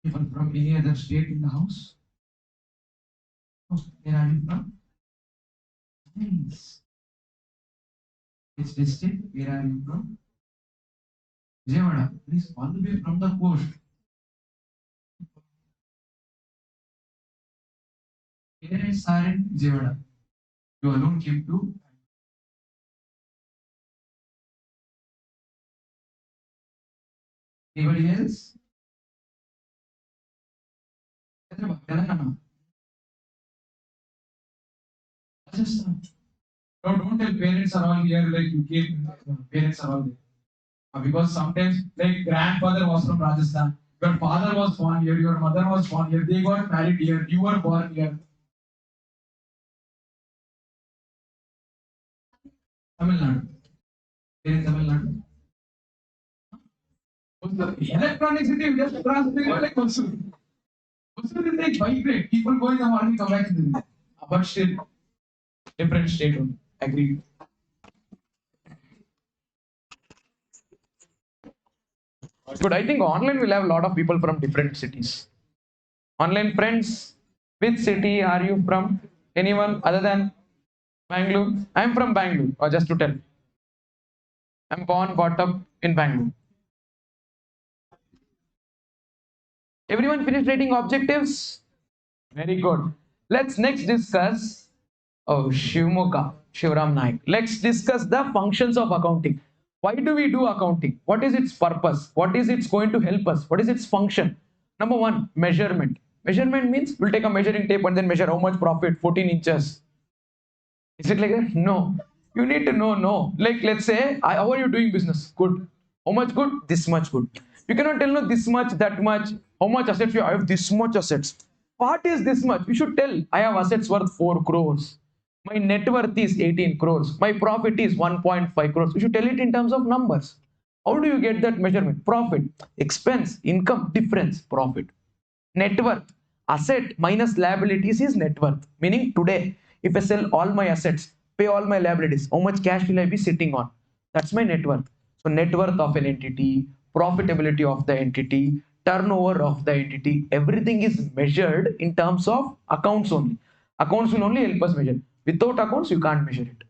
But people from any other state in the house? Oh, where are you from? Nice. Which district? Where are you from? Vijayawada. Please, all the way from the coast. Parents are in Vijayawada. You alone came to Anybody else? Telangana. Rajasthan. No, don't tell parents are all here like you came. Parents are all there. Because sometimes, like grandfather was from Rajasthan, your father was born here, your mother was born here, they got married here, you were born here. Tamil Nadu. In Tamil Nadu. Electronic city, just cross the river like Hosur. Hosur is like vibrate. People go in the morning, come back in the evening. But still, different state only. Agree. Good. I think online will have a lot of people from different cities. Online friends, which city are you from? Anyone other than Bangalore? I'm from Bangalore, or just to tell. I'm born, brought up in Bangalore. Everyone finished writing objectives? Very good. Let's next discuss. Oh, Shivram Naik. Let's discuss the functions of accounting. Why do we do accounting? What is its purpose? What is it going to help us? What is its function? Number one, measurement. Measurement means we'll take a measuring tape and then measure how much profit, 14 inches. Is it like that? No. You need to know, no. Like, let's say, how are you doing business? Good. How much good? This much good. You cannot tell, no, this much, that much. How much assets you have? I have this much assets. What is this much? You should tell, I have assets worth 4 crores. My net worth is 18 crores. My profit is 1.5 crores. You should tell it in terms of numbers. How do you get that measurement? Profit, expense, income, difference, profit. Net worth, asset minus liabilities is net worth. Meaning today, if I sell all my assets, pay all my liabilities, how much cash will I be sitting on? That's my net worth. So net worth of an entity, profitability of the entity, turnover of the entity, everything is measured in terms of accounts only. Accounts will only help us measure. Without accounts, you can't measure it.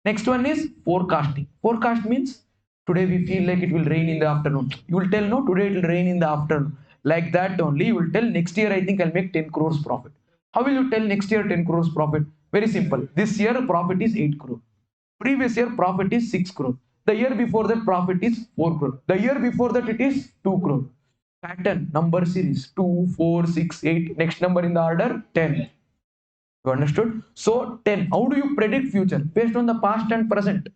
Next one is forecasting. Forecast means today we feel like it will rain in the afternoon. You will tell, no, today it will rain in the afternoon. Like that only, you will tell next year I think I'll make 10 crores profit. How will you tell next year 10 crores profit? Very simple. This year profit is 8 crore. Previous year profit is 6 crore. The year before that profit is 4 crore. The year before that it is 2 crore. Pattern, number series 2, 4, 6, 8. Next number in the order 10. You understood? So 10. How do you predict future? Based on the past and present.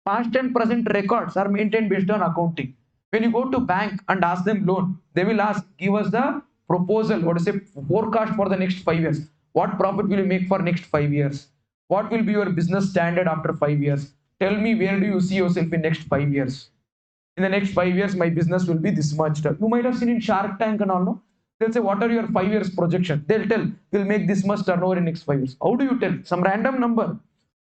Past and present records are maintained based on accounting. When you go to bank and ask them loan, they will ask, give us the proposal, what is a forecast for the next 5 years. What profit will you make for next 5 years? What will be your business standard after 5 years? Tell me, where do you see yourself in next 5 years? In the next 5 years, my business will be this much. You might have seen in Shark Tank and all, no? They'll say, what are your 5 years projection? They'll tell, we'll make this much turnover in next 5 years. How do you tell? Some random number.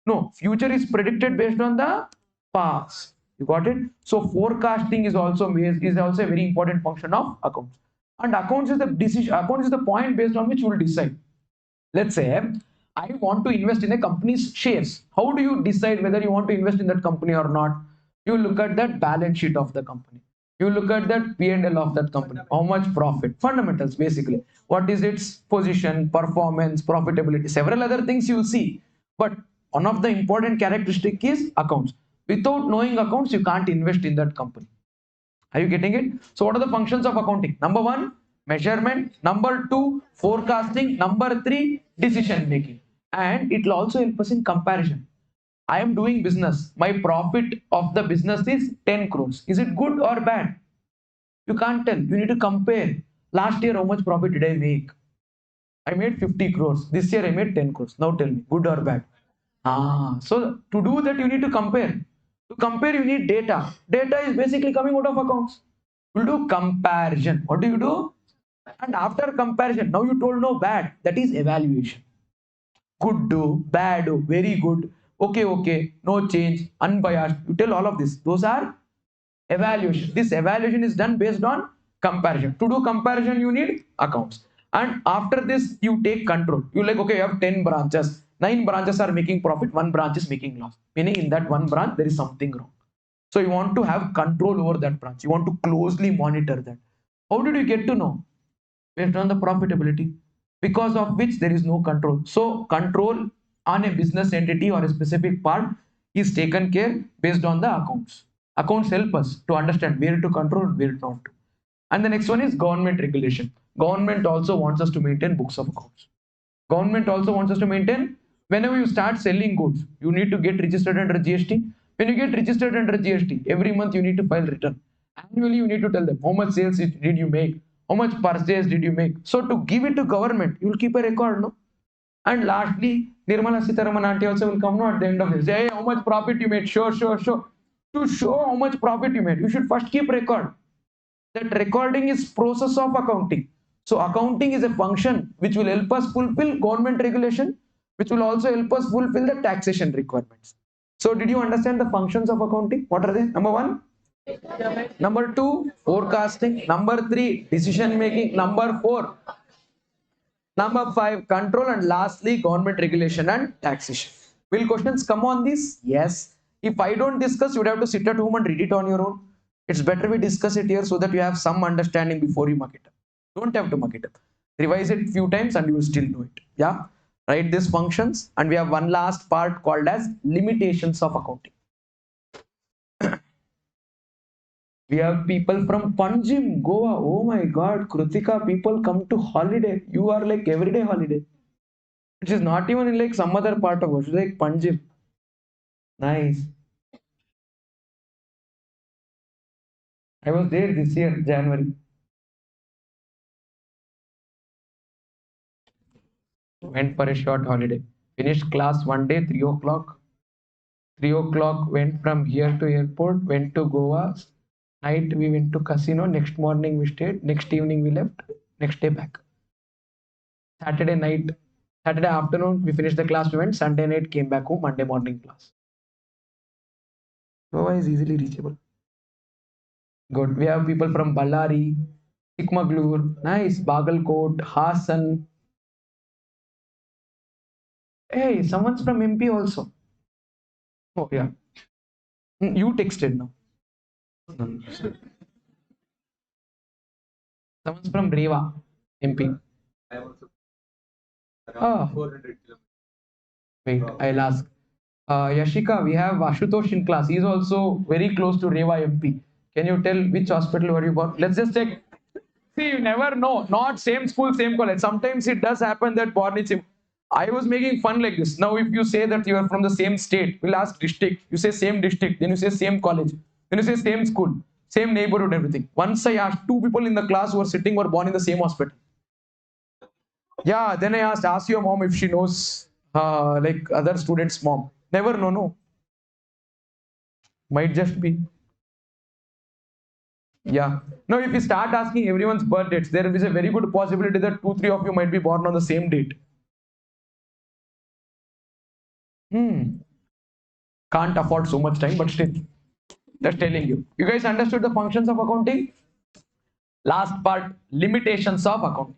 No, future is predicted based on the past. You got it? So forecasting is also a very important function of accounts. And accounts is the decision. Accounts is the point based on which you will decide. Let's say I want to invest in a company's shares. How do you decide whether you want to invest in that company or not? You look at that balance sheet of the company. You look at that P&L of that company. How much profit? Fundamentals basically. What is its position, performance, profitability? Several other things you will see. But one of the important characteristic is accounts. Without knowing accounts, you can't invest in that company. Are you getting it? So what are the functions of accounting? Number one, measurement. Number two, forecasting. Number three, decision making. And it will also help us in comparison. I am doing business. My profit of the business is 10 crores. Is it good or bad? You can't tell. You need to compare. Last year, how much profit did I make? I made 50 crores. This year, I made 10 crores. Now tell me, good or bad? So to do that, you need to compare. To compare, you need data. Data is basically coming out of accounts. You'll do comparison. What do you do? And after comparison, now you told no bad. That is evaluation. Good do, bad do, very good, okay, no change, unbiased. You tell all of this. Those are evaluation. This evaluation is done based on comparison. To do comparison, you need accounts. And after this, you take control. You like, okay, you have 10 branches. 9 branches are making profit, 1 branch is making loss. Meaning in that 1 branch, there is something wrong. So you want to have control over that branch. You want to closely monitor that. How did you get to know? Based on the profitability, because of which there is no control. So control on a business entity or a specific part is taken care based on the accounts. Accounts help us to understand where to control and where not to. And the next one is government regulation. Government also wants us to maintain books of accounts. Government also wants us to maintain, whenever you start selling goods, you need to get registered under GST. When you get registered under GST, every month you need to file return. Annually, you need to tell them how much sales did you make, how much purchase did you make. So to give it to government, you will keep a record, no? And lastly, Nirmala Sitharaman auntie also will come no, at the end of this. Say, hey, how much profit you made? Sure, sure, sure. To show how much profit you made, you should first keep record. That recording is process of accounting. So accounting is a function which will help us fulfill government regulation, which will also help us fulfill the taxation requirements. So did you understand the functions of accounting? What are they? Number one, number two, forecasting. Number three, decision making. Number four, number five, control. And lastly, government regulation and taxation. Will questions come on this? Yes. If I don't discuss, you would have to sit at home and read it on your own. It's better we discuss it here so that you have some understanding before you muck it up. Don't have to muck it up. Revise it a few times and you will still know it. Yeah. Write these functions. And we have one last part called as limitations of accounting. We have people from Panjim, Goa. Oh my God, Krutika, people come to holiday. You are like everyday holiday. It is not even in like some other part of it. It's like Panjim. Nice. I was there this year, January. Went for a short holiday. Finished class one day, 3 o'clock. 3 o'clock went from here to airport, went to Goa. Night we went to casino. Next morning we stayed. Next evening we left. Next day back. Saturday night, Saturday afternoon we finished the class. We went. Sunday night came back home. Monday morning class. Goa is easily reachable. Good. We have people from Ballari, Chikmagalur, nice, Bagalkot, Hassan. Hey, someone's from MP also. Oh, yeah. You texted now. No. Someone's from Reva, MP. Ah. Wait, I'll ask. Yashika, we have Ashutosh in class. He's also very close to Reva MP. Can you tell which hospital were you born? Let's just check. See, you never know. Not same school, same college. Sometimes it does happen that born is. I was making fun like this. Now, if you say that you are from the same state, we'll ask district. You say same district, then you say same college, then you say same school, same neighborhood, everything. Once I asked two people in the class who were sitting were born in the same hospital. Yeah, then I ask your mom if she knows like other students' mom. Never know, no. Might just be. Yeah. Now, if you start asking everyone's birth dates, there is a very good possibility that 2-3 of you might be born on the same date. Can't afford so much time, but still, just telling you. You guys understood the functions of accounting? Last part, limitations of accounting.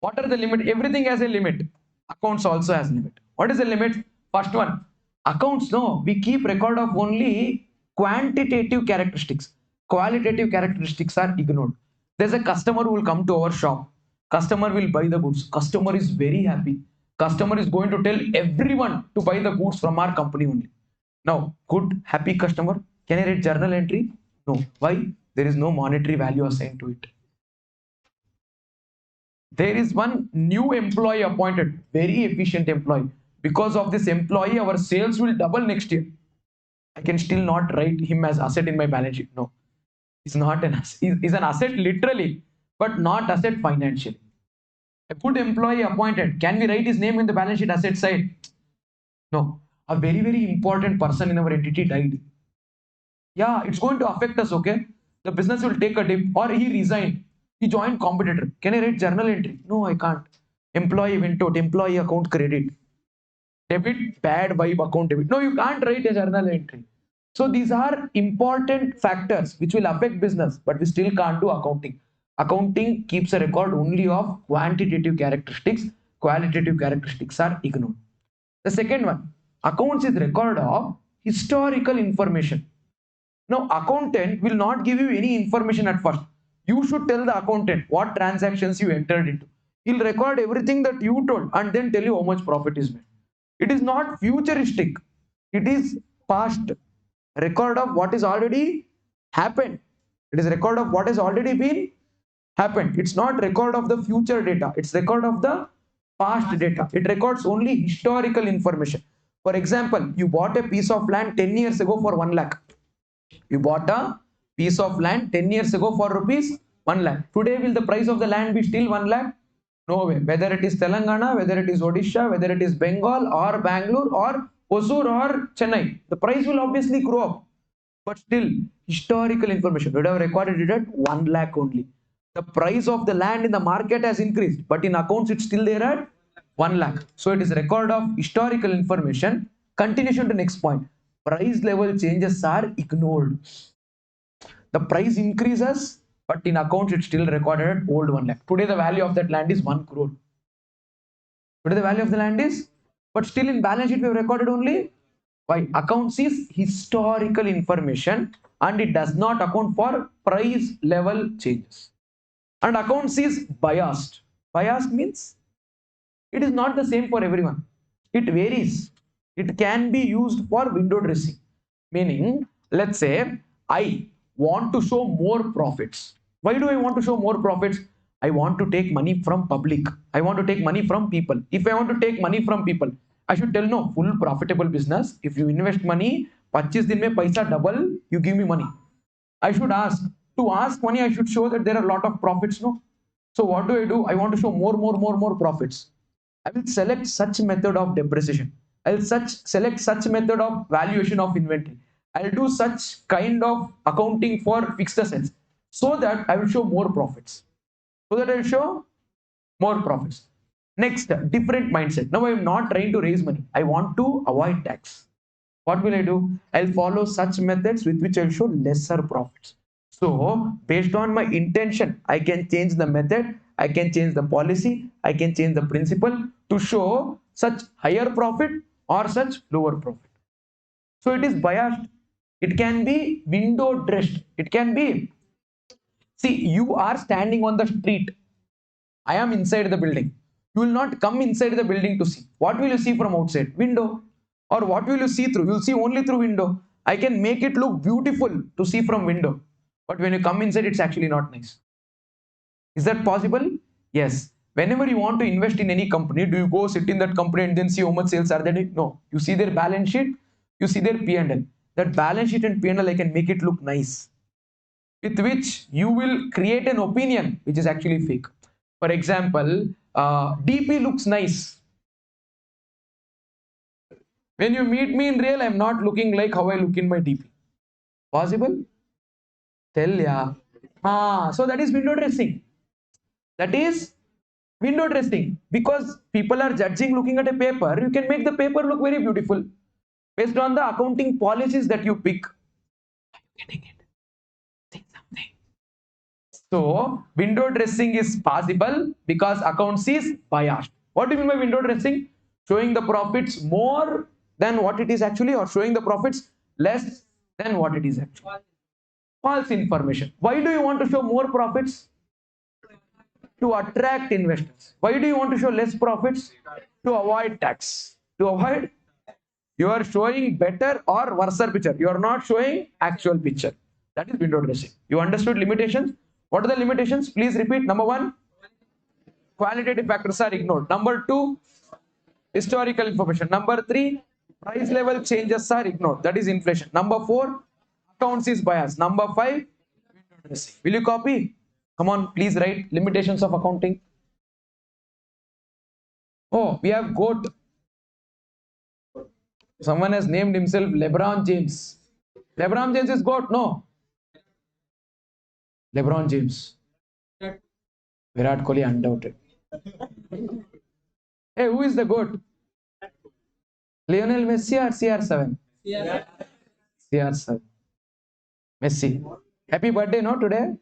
What are the limit? Everything has a limit. Accounts also has limit. What is the limit? First one, accounts, no, we keep record of only quantitative characteristics. Qualitative characteristics are ignored. There's a customer who will come to our shop. Customer will buy the goods. Customer is very happy. Customer is going to tell everyone to buy the goods from our company only. Now, good, happy customer. Can I read journal entry? No. Why? There is no monetary value assigned to it. There is one new employee appointed, very efficient employee. Because of this employee, our sales will double next year. I can still not write him as asset in my balance sheet. No, he's not an asset. He's an asset literally, but not asset financially. A good employee appointed. Can we write his name in the balance sheet asset side? No. A very, very important person in our entity died. Yeah, it's going to affect us, okay? The business will take a dip, or he resigned. He joined competitor. Can I write journal entry? No, I can't. Employee went out, employee account credit. Debit, bad vibe account debit. No, you can't write a journal entry. So these are important factors which will affect business, but we still can't do accounting. Accounting keeps a record only of quantitative characteristics. Qualitative characteristics are ignored. The second one, accounts is record of historical information. Now, accountant will not give you any information at first. You should tell the accountant what transactions you entered into. He'll record everything that you told and then tell you how much profit is made. It is not futuristic. It is past record of what is already happened. It is record of what has already been happened. It's not record of the future data. It's record of the past data. It records only historical information. For example, you bought a piece of land 10 years ago for 1 lakh. You bought a piece of land 10 years ago for rupees 1 lakh. Today, will the price of the land be still 1 lakh? No way. Whether it is Telangana, whether it is Odisha, whether it is Bengal or Bangalore or Hosur or Chennai, the price will obviously grow up. But still, historical information would have recorded it at 1 lakh only. The price of the land in the market has increased, but in accounts it's still there at 1 lakh. So it is record of historical information. Continuation to next point. Price level changes are ignored. The price increases, but in accounts it's still recorded at old 1 lakh. Today the value of that land is 1 crore. Today the value of the land is, but still in balance sheet we have recorded only. Why? Accounts is historical information and it does not account for price level changes. And accounts is biased. Biased means it is not the same for everyone. It varies. It can be used for window dressing. Meaning, let's say I want to show more profits. Why do I want to show more profits? I want to take money from public. I want to take money from people. If I want to take money from people, I should tell no, full profitable business. If you invest money, 25 din mein paisa double, you give me money. I should ask. To ask money, I should show that there are a lot of profits. No. So what do? I want to show more profits. I will select such method of depreciation. I will select such method of valuation of inventory. I will do such kind of accounting for fixed assets so that I will show more profits. So that I will show more profits. Next, different mindset. Now I am not trying to raise money. I want to avoid tax. What will I do? I'll follow such methods with which I'll show lesser profits. So based on my intention, I can change the method, I can change the policy, I can change the principle to show such higher profit or such lower profit. So it is biased. It can be window dressed. It can be, see, you are standing on the street. I am inside the building. You will not come inside the building to see. What will you see from outside? Window. Or what will you see through? You will see only through window. I can make it look beautiful to see from window. But when you come inside, it's actually not nice. Is that possible? Yes. Whenever you want to invest in any company, do you go sit in that company and then see how much sales are there? No. You see their balance sheet, you see their P&L. That balance sheet and P&L, I can make it look nice. With which you will create an opinion which is actually fake. For example, DP looks nice. When you meet me in real, I'm not looking like how I look in my DP. Possible? Tell ya. So that is window dressing. That is window dressing. Because people are judging looking at a paper, you can make the paper look very beautiful based on the accounting policies that you pick. Are you getting it? Say something. So window dressing is possible because accounts is biased. What do you mean by window dressing? Showing the profits more than what it is actually, or showing the profits less than what it is actually. False information. Why do you want to show more profits? To attract investors. Why do you want to show less profits? To avoid tax. To avoid, you are showing better or worse picture. You are not showing actual picture. That is window dressing. You understood limitations? What are the limitations? Please repeat. Number 1, qualitative factors are ignored. Number 2, historical information. Number 3, price level changes are ignored. That is inflation. Number 4, accounts is bias. Number 5, window dressing. Will you copy? Come on, please write limitations of accounting. Oh, we have GOAT. Someone has named himself LeBron James. LeBron James is GOAT, no? LeBron James. Virat Kohli, undoubted. Hey, who is the GOAT? Lionel Messi or CR7? CR7. Messi. Happy birthday, no, today?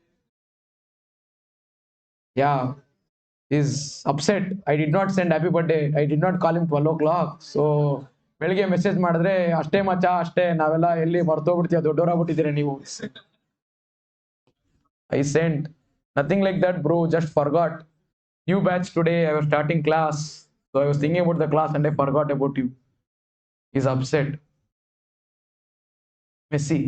Yeah. He's upset. I did not send happy birthday. I did not call him 12 o'clock. So, ಬೆಳಿಗ್ಗೆ message ಮಾಡಿದ್ರೆ ಅಷ್ಟೇ ಮಚ್ಚ ಅಷ್ಟೇ ನಾವೆಲ್ಲ ಎಲ್ಲಿ ಮರ್ತೋಗ್ಬಿಡ್ತೀಯ ದೊಡ್ಡವರಾಗ್ಬಿಟ್ಟಿದ್ದೀರ ನೀವು. I sent nothing like that, bro. Just forgot. New batch today. I was starting class, so I was thinking about the class and I forgot about you. He's upset. Messi.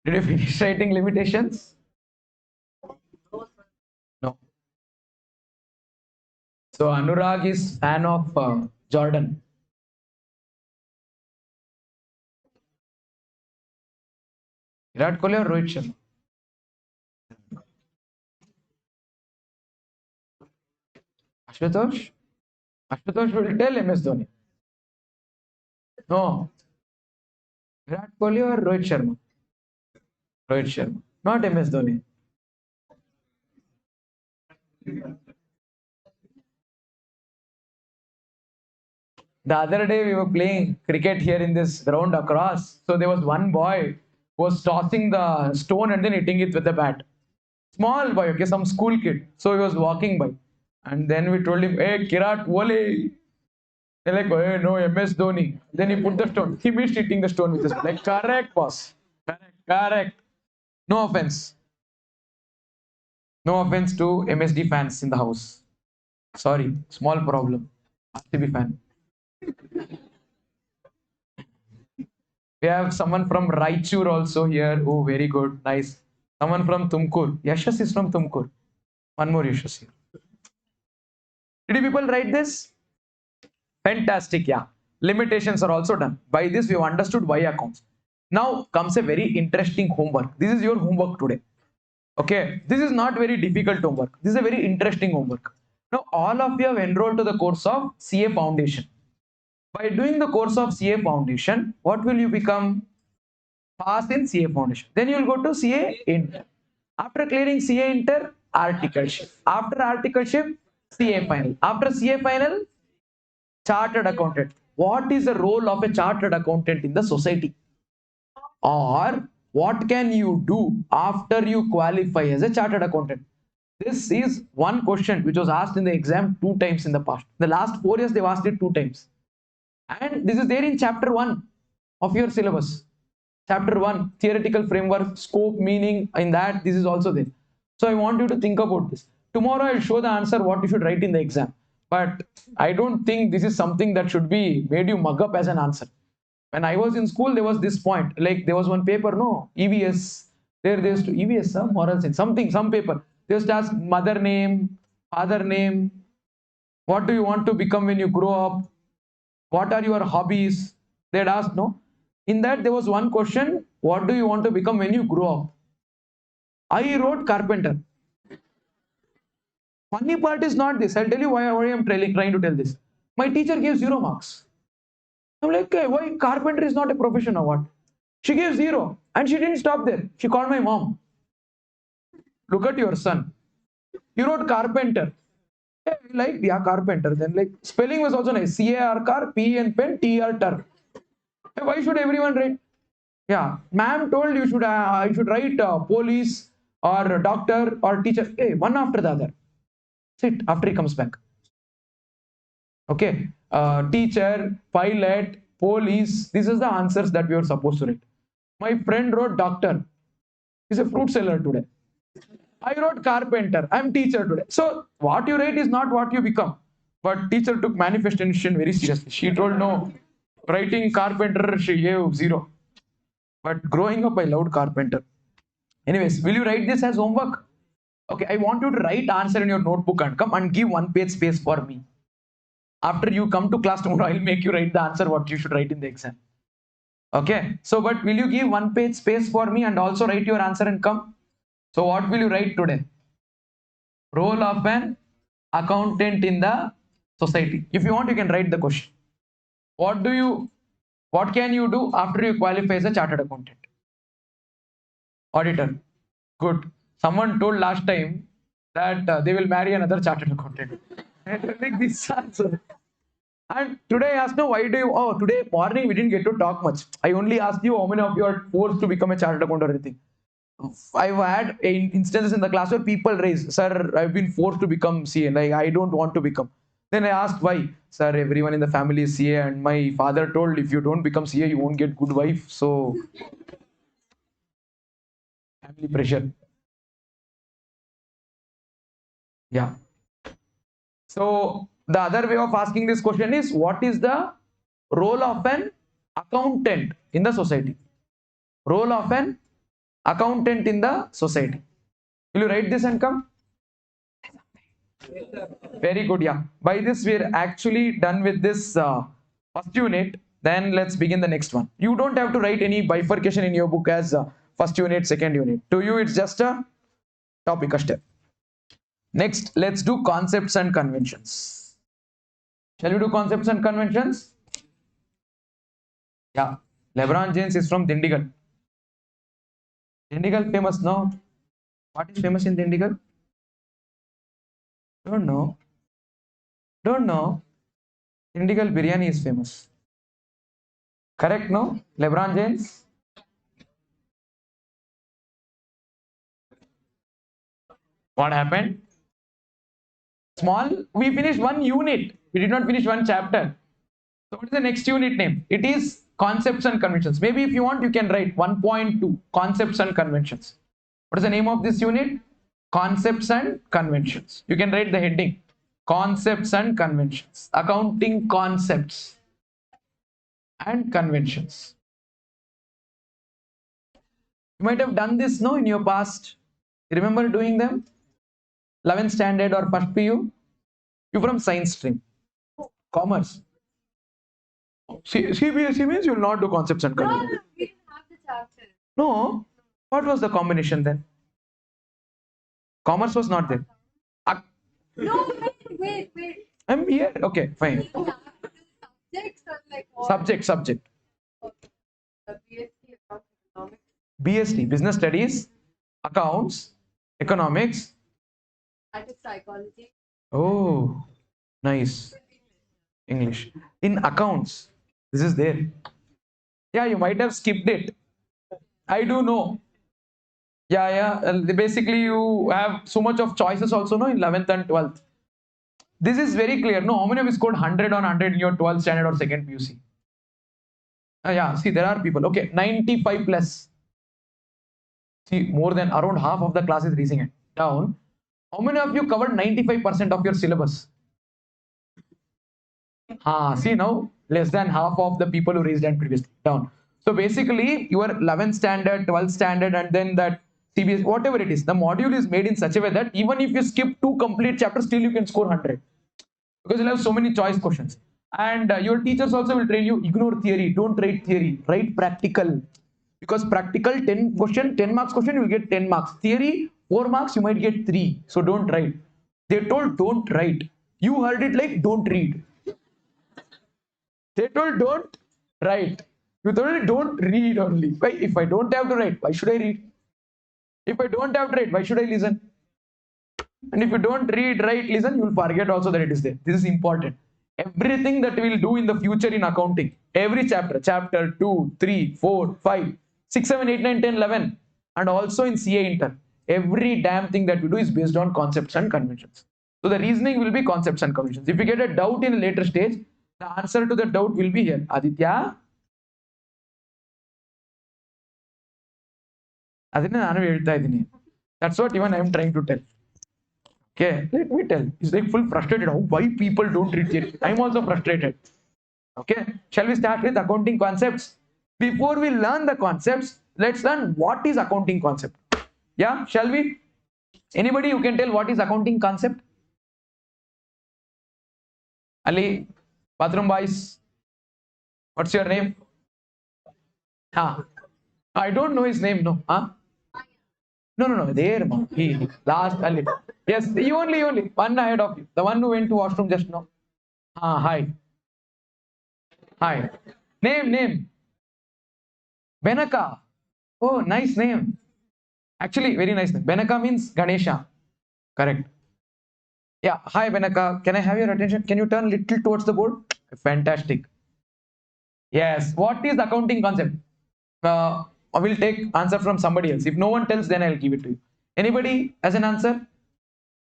Did you finish writing limitations? No. So Anurag is fan of Jordan. Virat Kohli or Rohit Sharma? Ashutosh? Ashutosh will tell MS Dhoni. No. Virat Kohli or Rohit Sharma? Rohit Sharma. Not MS Dhoni. The other day we were playing cricket here in this ground across. So there was one boy who was tossing the stone and then hitting it with a bat. Small boy, okay, some school kid. So he was walking by. And then we told him, hey, Kirat, wole. They're like, hey, no, MS Dhoni. Then he put the stone. He missed hitting the stone with his like, correct, boss. Correct, correct. No offense. No offense to MSD fans in the house. Sorry, small problem. RCB fan. We have someone from Raichur also here. Oh, very good. Nice. Someone from Tumkur. Yeshas is from Tumkur. One more Yeshas here. Did you people write this? Fantastic. Yeah. Limitations are also done. By this, we have understood why accounts. Now comes a very interesting homework. This is your homework today. Okay. This is not very difficult homework. This is a very interesting homework. Now, all of you have enrolled to the course of CA Foundation. By doing the course of CA Foundation, what will you become? Pass in CA Foundation. Then you will go to CA Inter. After clearing CA Inter, articleship. After articleship, CA Final. After CA Final, Chartered Accountant. What is the role of a Chartered Accountant in the society? Or what can you do after you qualify as a Chartered Accountant? This is one question which was asked in the exam 2 times in the past. The last 4 years, they've asked it 2 times. And this is there in chapter 1 of your syllabus. Chapter 1, theoretical framework, scope, meaning, in that this is also there. So I want you to think about this. Tomorrow I'll show the answer what you should write in the exam. But I don't think this is something that should be made you mug up as an answer. When I was in school, there was this point. Like there was one paper, no, EVS. There used to EVS, moral sense, something, some paper. They used to ask mother name, father name, what do you want to become when you grow up? What are your hobbies? They'd ask, no. In that, there was one question, what do you want to become when you grow up? I wrote carpenter. Funny part is not this. I'll tell you why I'm trying to tell this. My teacher gave 0 marks. I'm like, okay, why carpenter is not a profession or what? She gave 0. And she didn't stop there. She called my mom. Look at your son. He wrote carpenter. Hey, like, yeah, carpenter. Then like spelling was also nice. CAR car, P and pen, TR ter. Hey, why should everyone write? Yeah, ma'am told you should write police or doctor or teacher. Hey, one after the other. Sit after he comes back. Okay, teacher, pilot, police. This is the answers that we were supposed to write. My friend wrote doctor. He's a fruit seller today. I wrote carpenter. I'm teacher today. So what you write is not what you become. But teacher took manifestation very seriously. She told no. Writing carpenter, she gave 0. But growing up, I loved carpenter. Anyways, will you write this as homework? Okay, I want you to write answer in your notebook and come and give 1 page space for me. After you come to class tomorrow, I'll make you write the answer what you should write in the exam. Okay, so but will you give 1 page space for me and also write your answer and come? So what will you write today? Role of an accountant in the society. If you want, you can write the question. What can you do after you qualify as a chartered accountant? Auditor. Good. Someone told last time that they will marry another chartered accountant. Like this answer. And today I asked, no, why do you? Oh, today morning we didn't get to talk much. I only asked you how many of you are forced to become a chartered accountant or anything. I've had instances in the class where people raise, sir, I've been forced to become CA. Like I don't want to become. Then I asked why. Sir, everyone in the family is CA, and my father told if you don't become CA, you won't get good wife. So family pressure. Yeah. So the other way of asking this question is, what is the role of an accountant in the society? Role of an Accountant in the society. Will you write this and come? Very good, yeah. By this, we're actually done with this first unit. Then let's begin the next one. You don't have to write any bifurcation in your book as first unit, second unit. To you, it's just a topic, a step. Next, let's do concepts and conventions. Shall we do concepts and conventions? Yeah. LeBron James is from Dindigal. Dindigal famous, no? What is famous in Dindigal? Don't know. Don't know. Dindigal biryani is famous. Correct, no? LeBron James? What happened? Small, we finished one unit. We did not finish one chapter. So what is the next unit name? It is concepts and conventions. Maybe if you want, you can write 1.2 concepts and conventions. What is the name of this unit? Concepts and conventions. You can write the heading. Concepts and conventions. Accounting concepts and conventions. You might have done this, no, in your past. You remember doing them? 11th standard or first PU? You from science stream. Commerce. CBSE means you will not do concepts and conventions. No, we didn't have the chapter. No. What was the combination then? Commerce was not there. No, wait. I'm here. Okay, fine. Subjects are like what? Subject. The BSc accounts economics. BST, business studies, accounts, economics. That is psychology. Oh, nice. English. In accounts, this is there. Yeah, you might have skipped it. I do know. Yeah. Basically, you have so much of choices also, no, in 11th and 12th. This is very clear. No, how many of you scored 100 on 100 in your 12th standard or second PUC? Yeah, see, there are people. Okay, 95 plus. See, more than around half of the class is reaching it down. How many of you covered 95% of your syllabus? See now, less than half of the people who raised hand previously down. So basically, your 11th standard, 12th standard, and then that CBS, whatever it is, the module is made in such a way that even if you skip 2 complete chapters, still you can score 100 because you'll have so many choice questions. And your teachers also will train you, ignore theory, don't write theory, write practical. Because practical 10 question, 10 marks question, you will get 10 marks. Theory, 4 marks, you might get 3. So don't write. They told don't write. You heard it like don't read. They told don't write. You told it don't read only. Why? If I don't have to write, why should I read? If I don't have to write, why should I listen? And if you don't read, write, listen, you will forget also that it is there. This is important. Everything that we will do in the future in accounting, every chapter 2, 3, 4, 5, 6, 7, 8, 9, 10, 11, and also in CA intern, every damn thing that we do is based on concepts and conventions. So the reasoning will be concepts and conventions. If you get a doubt in a later stage, the answer to the doubt will be here. Aditya, that's what even I am trying to tell. Okay, let me tell. It's like full frustrated. Why people don't read theory? I'm also frustrated. Okay, shall we start with accounting concepts? Before we learn the concepts, let's learn what is accounting concept. Yeah, shall we? Anybody who can tell what is accounting concept? Ali, bathroom boys. What's your name? I don't know his name. No. No. There, ma. He last Ali. Yes, you only one ahead of you. The one who went to washroom just now. Hi. Name. Benaka. Oh, nice name. Actually, very nice name. Benaka means Ganesha. Correct. Yeah. Hi, Benaka. Can I have your attention? Can you turn little towards the board? Fantastic. Yes. What is accounting concept? I will take answer from somebody else. If no one tells, then I'll give it to you. Anybody as an answer?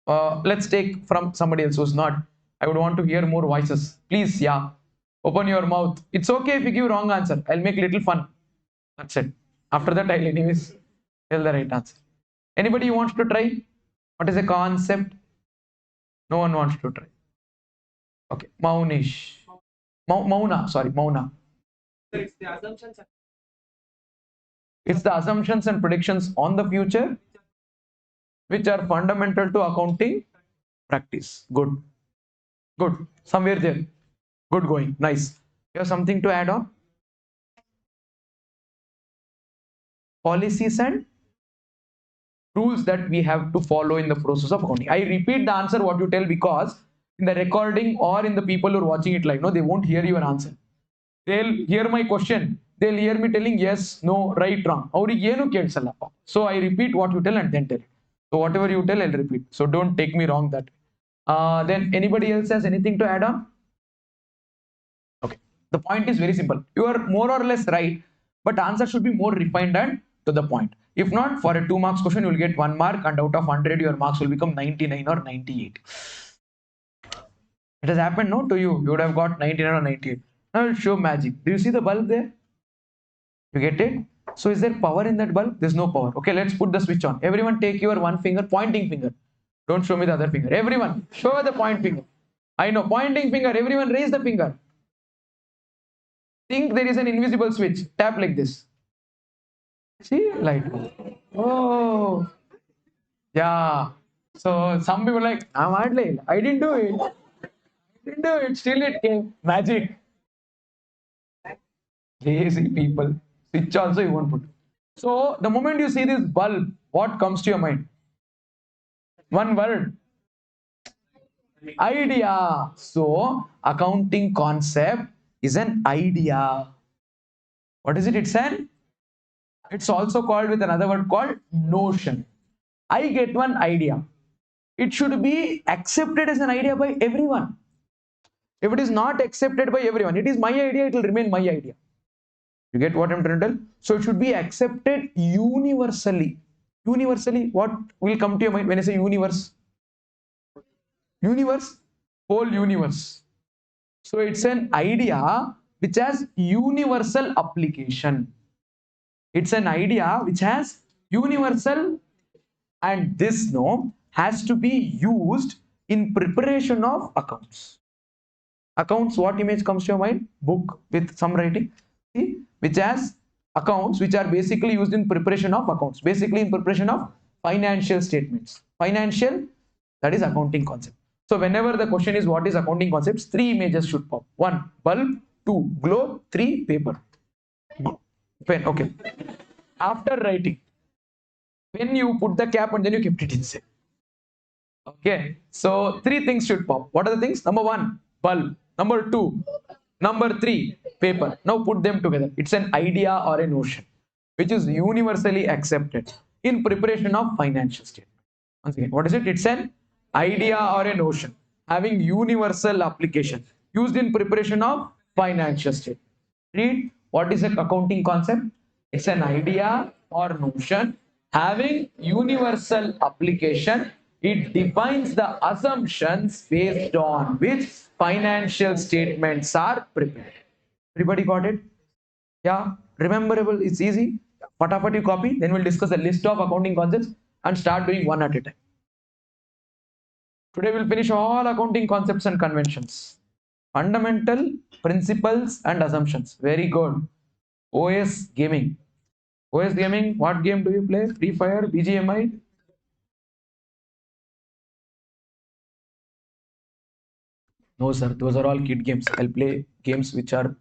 Let's take from somebody else who's not. I would want to hear more voices. Please, yeah. Open your mouth. It's okay if you give wrong answer. I'll make little fun. That's it. After that, I'll anyways tell the right answer. Anybody wants to try? What is a concept? No one wants to try. Okay. Maunish. Mauna. Sorry, Mauna. It's the assumptions. It's the assumptions and predictions on the future which are fundamental to accounting practice. Good. Good. Somewhere there. Good going. Nice. You have something to add on? Policies and rules that we have to follow in the process of accounting. I repeat the answer what you tell because in the recording or in the people who are watching it live, no, they won't hear your answer. They'll hear my question. They'll hear me telling yes, no, right, wrong. So I repeat what you tell and then tell it. So whatever you tell, I'll repeat. So don't take me wrong that. Then anybody else has anything to add on? Okay. The point is very simple. You are more or less right, but answer should be more refined and to the point. If not, for a 2 marks question, you will get 1 mark, and out of 100, your marks will become 99 or 98. It has happened, no, to you. You would have got 99 or 98. Now I'll show magic. Do you see the bulb there? You get it? So is there power in that bulb? There's no power. Okay, let's put the switch on. Everyone take your one finger, pointing finger. Don't show me the other finger. Everyone, show the point finger. I know, pointing finger. Everyone raise the finger. Think there is an invisible switch. Tap like this. See? Light. Oh. Yeah. So some people are like, I didn't do it. I didn't do it. Still it came. Magic. Lazy people. Switch also you won't put. So the moment you see this bulb, what comes to your mind? One word. Idea. So accounting concept is an idea. What is it? It's also called with another word called notion. I get one idea. It should be accepted as an idea by everyone. If it is not accepted by everyone, it is my idea, it will remain my idea. You get what I'm trying to tell? So it should be accepted universally. Universally, what will come to your mind when I say universe? Universe, whole universe. So it's an idea which has universal application. It's an idea which has universal, and this no has to be used in preparation of accounts. Accounts, what image comes to your mind? Book with some writing. See, which has accounts which are basically used in preparation of accounts, basically in preparation of financial statements. Financial, that is accounting concept. So whenever the question is what is accounting concepts, 3 images should pop. 1, bulb. 2, globe. 3, paper. Pen. Okay. After writing, when you put the cap and then you kept it inside. Okay. So 3 things should pop. What are the things? Number 1, bulb. Number 2, number 3, paper. Now put them together. It's an idea or a notion which is universally accepted in preparation of financial statement. Once again, what is it? It's an idea or a notion having universal application used in preparation of financial statement. Read, what is an accounting concept? It's an idea or notion having universal application. It defines the assumptions based on which financial statements are prepared. Everybody got it? Yeah, rememberable. It's easy. Fatafat you copy. Then we'll discuss a list of accounting concepts and start doing one at a time. Today we'll finish all accounting concepts and conventions. Fundamental principles and assumptions. Very good. OS gaming. OS gaming, what game do you play? Free Fire, BGMI? No, sir. Those are all kid games. I'll play games which are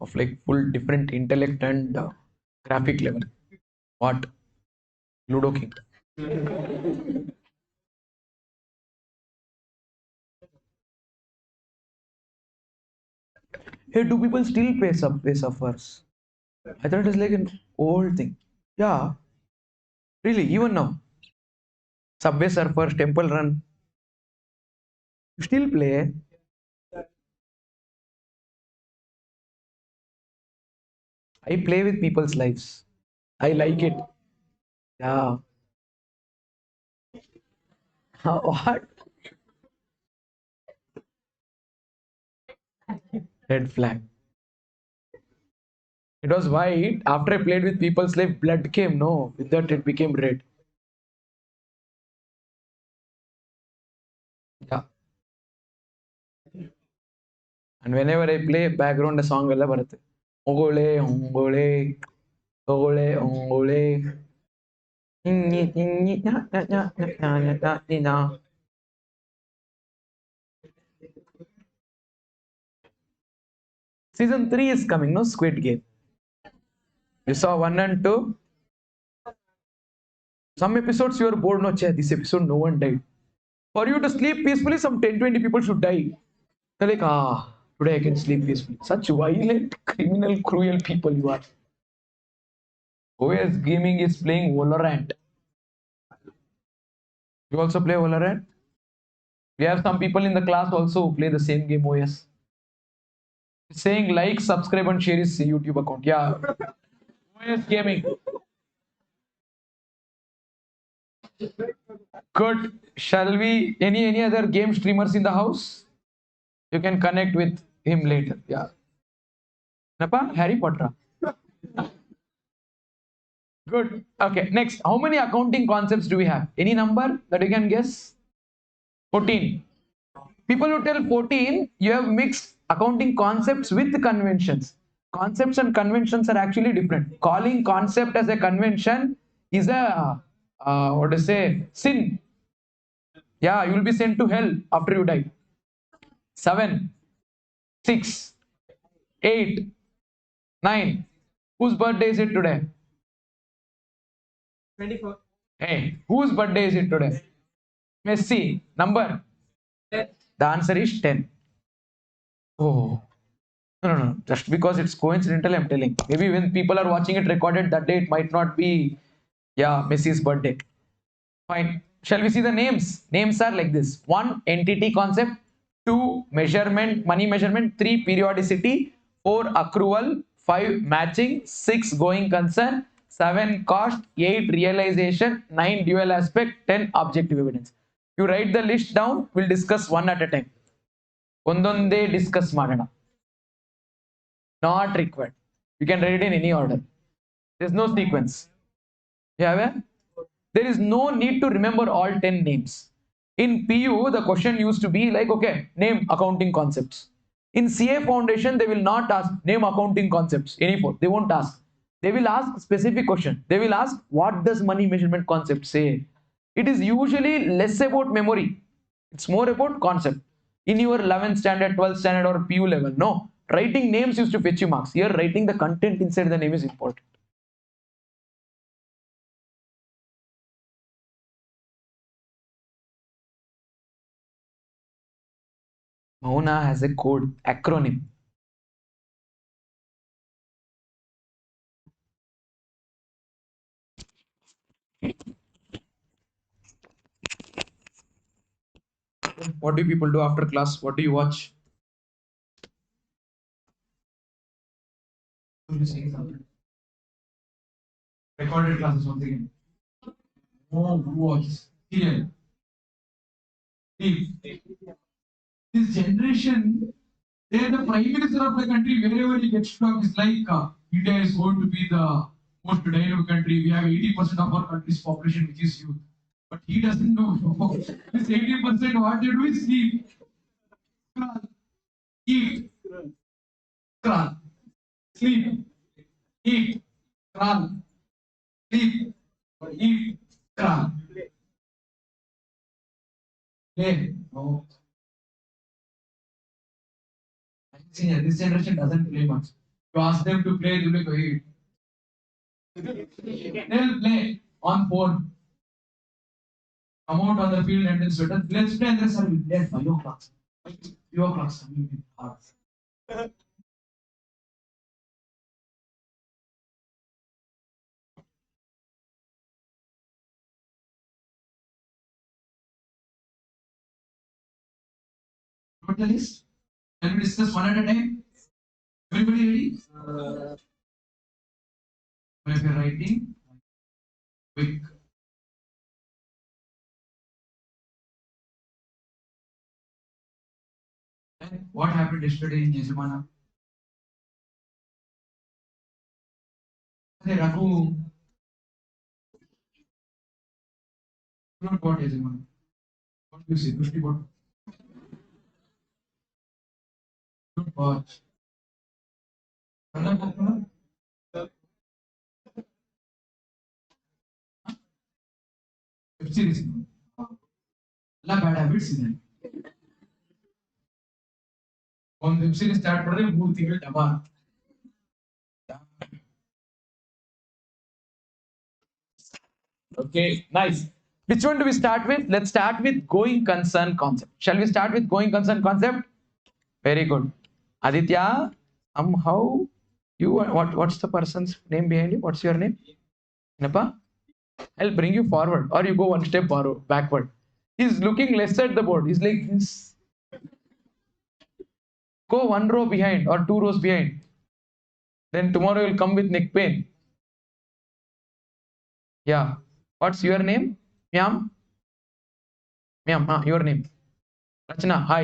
of like full different intellect and graphic level. What? Ludo King. Hey, do people still pay Subway Surfers? I thought it was like an old thing. Yeah, really, even now. Subway Surfers, Temple Run. You still play? I play with people's lives. I like it. Yeah. What? Red flag. It was white. After I played with people's life, blood came. No, with that it became red. Yeah. And whenever I play background a song, ಎಲ್ಲ ಬರುತ್ತೆ. Ongole, ongole. Ole, ole. Season 3 is coming, no? Squid Game. You saw 1 and 2. Some episodes you are bored, no? Che, this episode no one died. For you to sleep peacefully, some 10-20 people should die. They're like, today I can sleep peacefully. Such violent, criminal, cruel people you are. OS Gaming is playing Valorant. You also play Valorant? We have some people in the class also who play the same game OS. Saying like, subscribe and share his YouTube account. Yeah. OS Gaming. Good. Shall we? Any other game streamers in the house? You can connect with him later. Yeah. Napa? Harry Potter. Good. Okay. Next. How many accounting concepts do we have? Any number that you can guess? 14. People who tell 14, you have mixed accounting concepts with conventions. Concepts and conventions are actually different. Calling concept as a convention is a what to say, sin. Yeah, you will be sent to hell after you die. 7, 6, 8, 9. Whose birthday is it today? 24. Hey, whose birthday is it today? Messi. Number? 10. The answer is 10. Oh. No. Just because it's coincidental, I'm telling. Maybe when people are watching it recorded that day, it might not be, yeah, Messi's birthday. Fine. Shall we see the names? Names are like this: 1, entity concept; 2, measurement, money measurement; 3, periodicity; 4, accrual; 5, matching; 6, going concern; 7, cost; 8, realization; 9, dual aspect; 10, objective evidence. You write the list down. We'll discuss one at a time. ಒಂದೊಂದೇ discuss ಮಾಡೋಣ. Not required. You can write it in any order. There's no sequence. Yeah, there is no need to remember all 10 names. In PU, the question used to be like, okay, name accounting concepts. In CA Foundation, they will not ask name accounting concepts. Any four. They won't ask. They will ask specific question. They will ask, what does money measurement concept say? It is usually less about memory. It's more about concept. In your 11th standard, 12th standard, or PU level, no. Writing names used to fetch you marks. Here, writing the content inside the name is important. Mauna has a code acronym. What do people do after class? What do you watch? Recorded classes once again. Oh, who watches? Serial. This generation, they're the prime minister of the country. Wherever he gets to talk, is like India is going to be the most dynamic country. We have 80% of our country's population, which is youth. But he doesn't know. This 80% what they do is sleep, eat, crawl, sleep, eat, crawl, sleep, eat, crawl, play. No. See, this generation doesn't play much. You ask them to play, they'll be like, hey. They'll play on phone. Come out on the field and then sweat. Let's play and then sir, we'll play at 5 o'clock. 5 o'clock, sir, we'll be hard. Note the list. Can we discuss one at a time? Everybody ready? If you're writing, quick. And what happened yesterday in Yajamana? Hey, Raghu. Not what Yajamana. What do you say? Dushti what? Don't watch. Web series ಎಲ್ಲ bad habits ಇದೆ. ಒಂದು web series start ಮಾಡಿದ್ರೆ 3 ತಿಂಗಳು ಡಬಾ. Okay, nice. Which one do we start with? Let's start with going concern concept. Shall we start with going concern concept? Very good. Aditya, somehow you what's the person's name behind you? What's your name? Napa? I'll bring you forward, or you go one step backward. He's looking less at the board. He's like this. Go 1 row behind or 2 rows behind. Then tomorrow you'll come with neck pain. Yeah. What's your name? Myam? Myam, your name. Rachna, hi.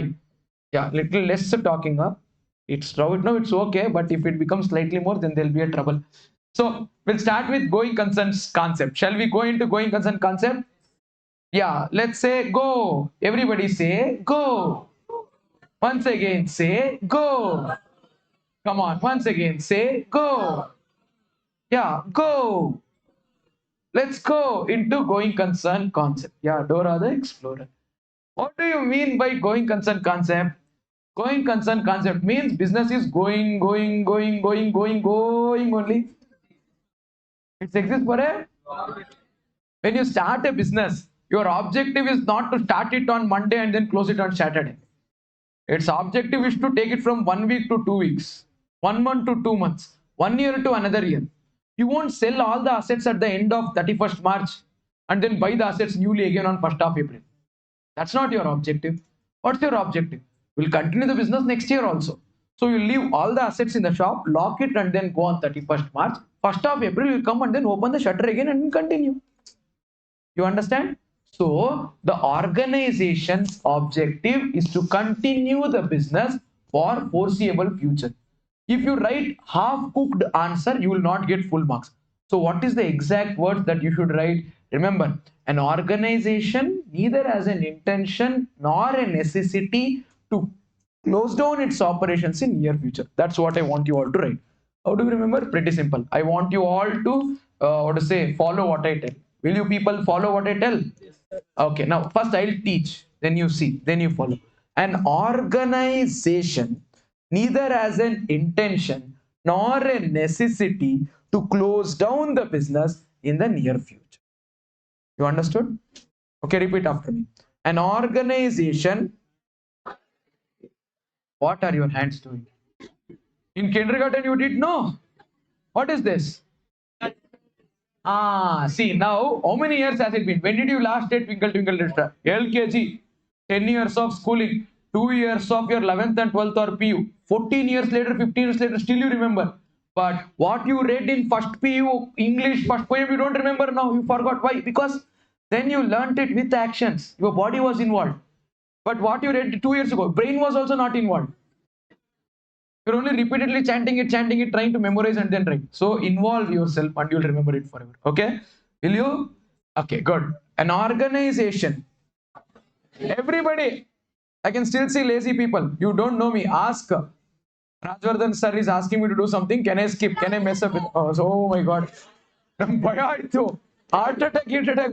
Yeah, little less talking, huh? It's okay, but if it becomes slightly more, then there'll be a trouble. So we'll start with going concerns concept. Shall we go into going concern concept? Yeah, let's say go. Everybody say go. Once again say go. Come on, once again say go. Yeah, go. Let's go into going concern concept. Yeah, Dora the Explorer. What do you mean by going concern concept? Going concern concept means business is going only. It exists for a. When you start a business, your objective is not to start it on Monday and then close it on Saturday. Its objective is to take it from 1 week to 2 weeks, 1 month to 2 months, 1 year to another year. You won't sell all the assets at the end of 31st March and then buy the assets newly again on 1st of April. That's not your objective. What's your objective? We'll continue the business next year also. So you leave all the assets in the shop, lock it, and then go on 31st March. 1st of April, you come and then open the shutter again and continue. You understand? So the organization's objective is to continue the business for foreseeable future. If you write half-cooked answer, you will not get full marks. So what is the exact words that you should write? Remember, an organization neither has an intention nor a necessity to close down its operations in near future. That's what I want you all to write. How do you remember? Pretty simple. I want you all to follow what I tell. Will you people follow what I tell? Okay, now first I'll teach, then you see, then you follow. An organization neither has an intention nor a necessity to close down the business in the near future. You understood? Okay, repeat after me. An organization. What are your hands doing? In kindergarten you did know. What is this? See now, how many years has it been? When did you last say Twinkle Twinkle Little Star? LKG, 10 years of schooling, 2 years of your 11th and 12th or PU, 14 years later, 15 years later, still you remember. But what you read in first PU, English, first poem, you don't remember now. You forgot. Why? Because then you learnt it with actions. Your body was involved. But what you read 2 years ago, brain was also not involved. You're only repeatedly chanting it, trying to memorize and then write. So involve yourself and you'll remember it forever. Okay? Will you? Okay, good. An organization. Everybody, I can still see lazy people. You don't know me. Ask. Rajavardan sir is asking me to do something. Can I skip? Can I mess up with? Oh my God. Heart attack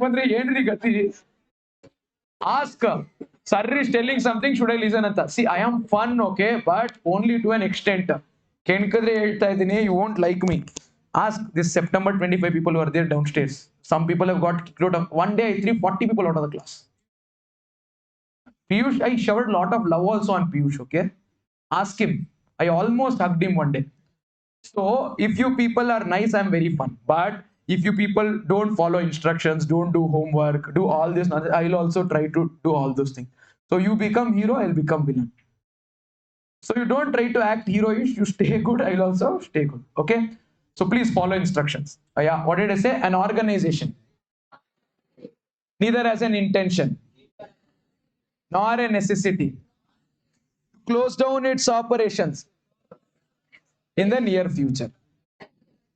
bandre yenri gati. Ask. Sir is telling something. Should I listen? See, I am fun, okay, but only to an extent. You won't like me. Ask this September 25 people who are there downstairs. Some people have got kicked out of. One day I threw 40 people out of the class. Piyush, I showered a lot of love also on Piyush, okay? Ask him. I almost hugged him one day. So if you people are nice, I'm very fun. But if you people don't follow instructions, don't do homework, do all this, I'll also try to do all those things. So you become hero, I'll become villain. So you don't try to act heroish, you stay good, I'll also stay good. Okay? So please follow instructions. Yeah, what did I say? An organization neither has an intention nor a necessity to close down its operations in the near future.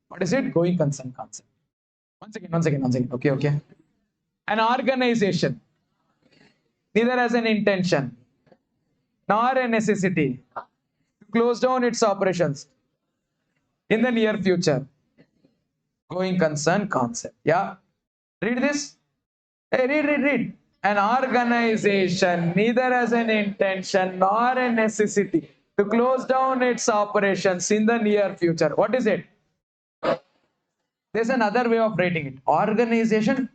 What is it? Going concern concept. Once again. Okay. An organization neither has an intention nor a necessity to close down its operations in the near future. Going concern concept. Yeah. Read this. Hey, read. An organization neither has an intention nor a necessity to close down its operations in the near future. What is it? There's another way of writing it. Organization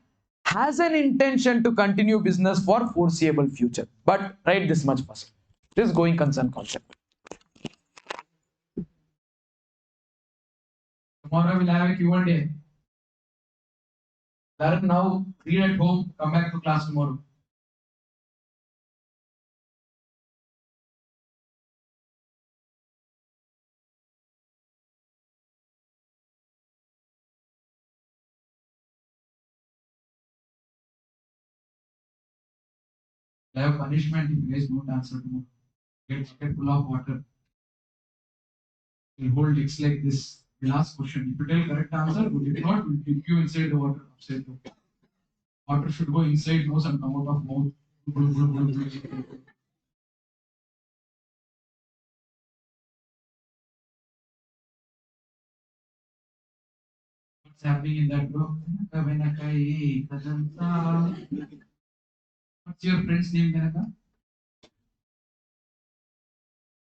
has an intention to continue business for foreseeable future. But write this much first. This going concern concept. Tomorrow we'll have a Q&A. Learn now, read at home, come back to class tomorrow. I have punishment if you guys don't answer tomorrow. Get bucket full of water. We'll hold legs like this. We'll ask question. If you tell correct answer, good. If not, we'll dip you inside the water. Upside down. Water should go inside nose and come out of mouth. What's happening in that group? What's your friend's name, Venaka?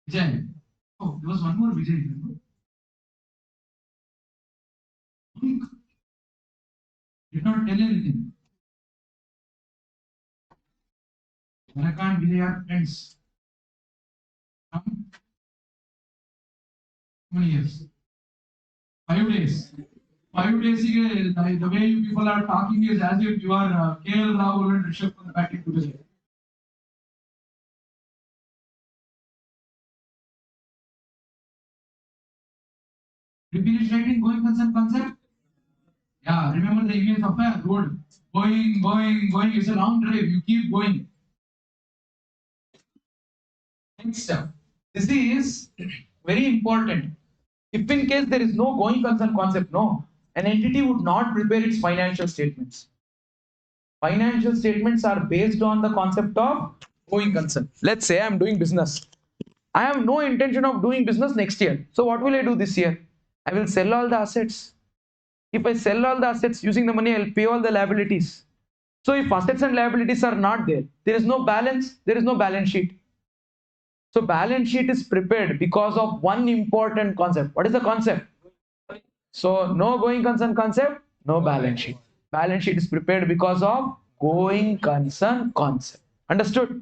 Vijay. Oh, there was one more Vijay. Remember? Did not tell anything. Venaka and Vijay are friends. How many years? 5 days. 5 days the way you people are talking is as if you are KL Rahul and Rishabh from the batting together. Did you finish writing going concern concept? Yeah, remember the image of a road. Going. It's a long drive. You keep going. Next step. This is very important. If in case there is no going concern concept, no, an entity would not prepare its financial statements. Financial statements are based on the concept of going concern. Let's say I'm doing business. I have no intention of doing business next year. So what will I do this year? I will sell all the assets. If I sell all the assets, using the money, I'll pay all the liabilities. So if assets and liabilities are not there, there is no balance, there is no balance sheet. So balance sheet is prepared because of one important concept. What is the concept? So no going concern concept, no balance sheet. Balance sheet is prepared because of going concern concept. Understood?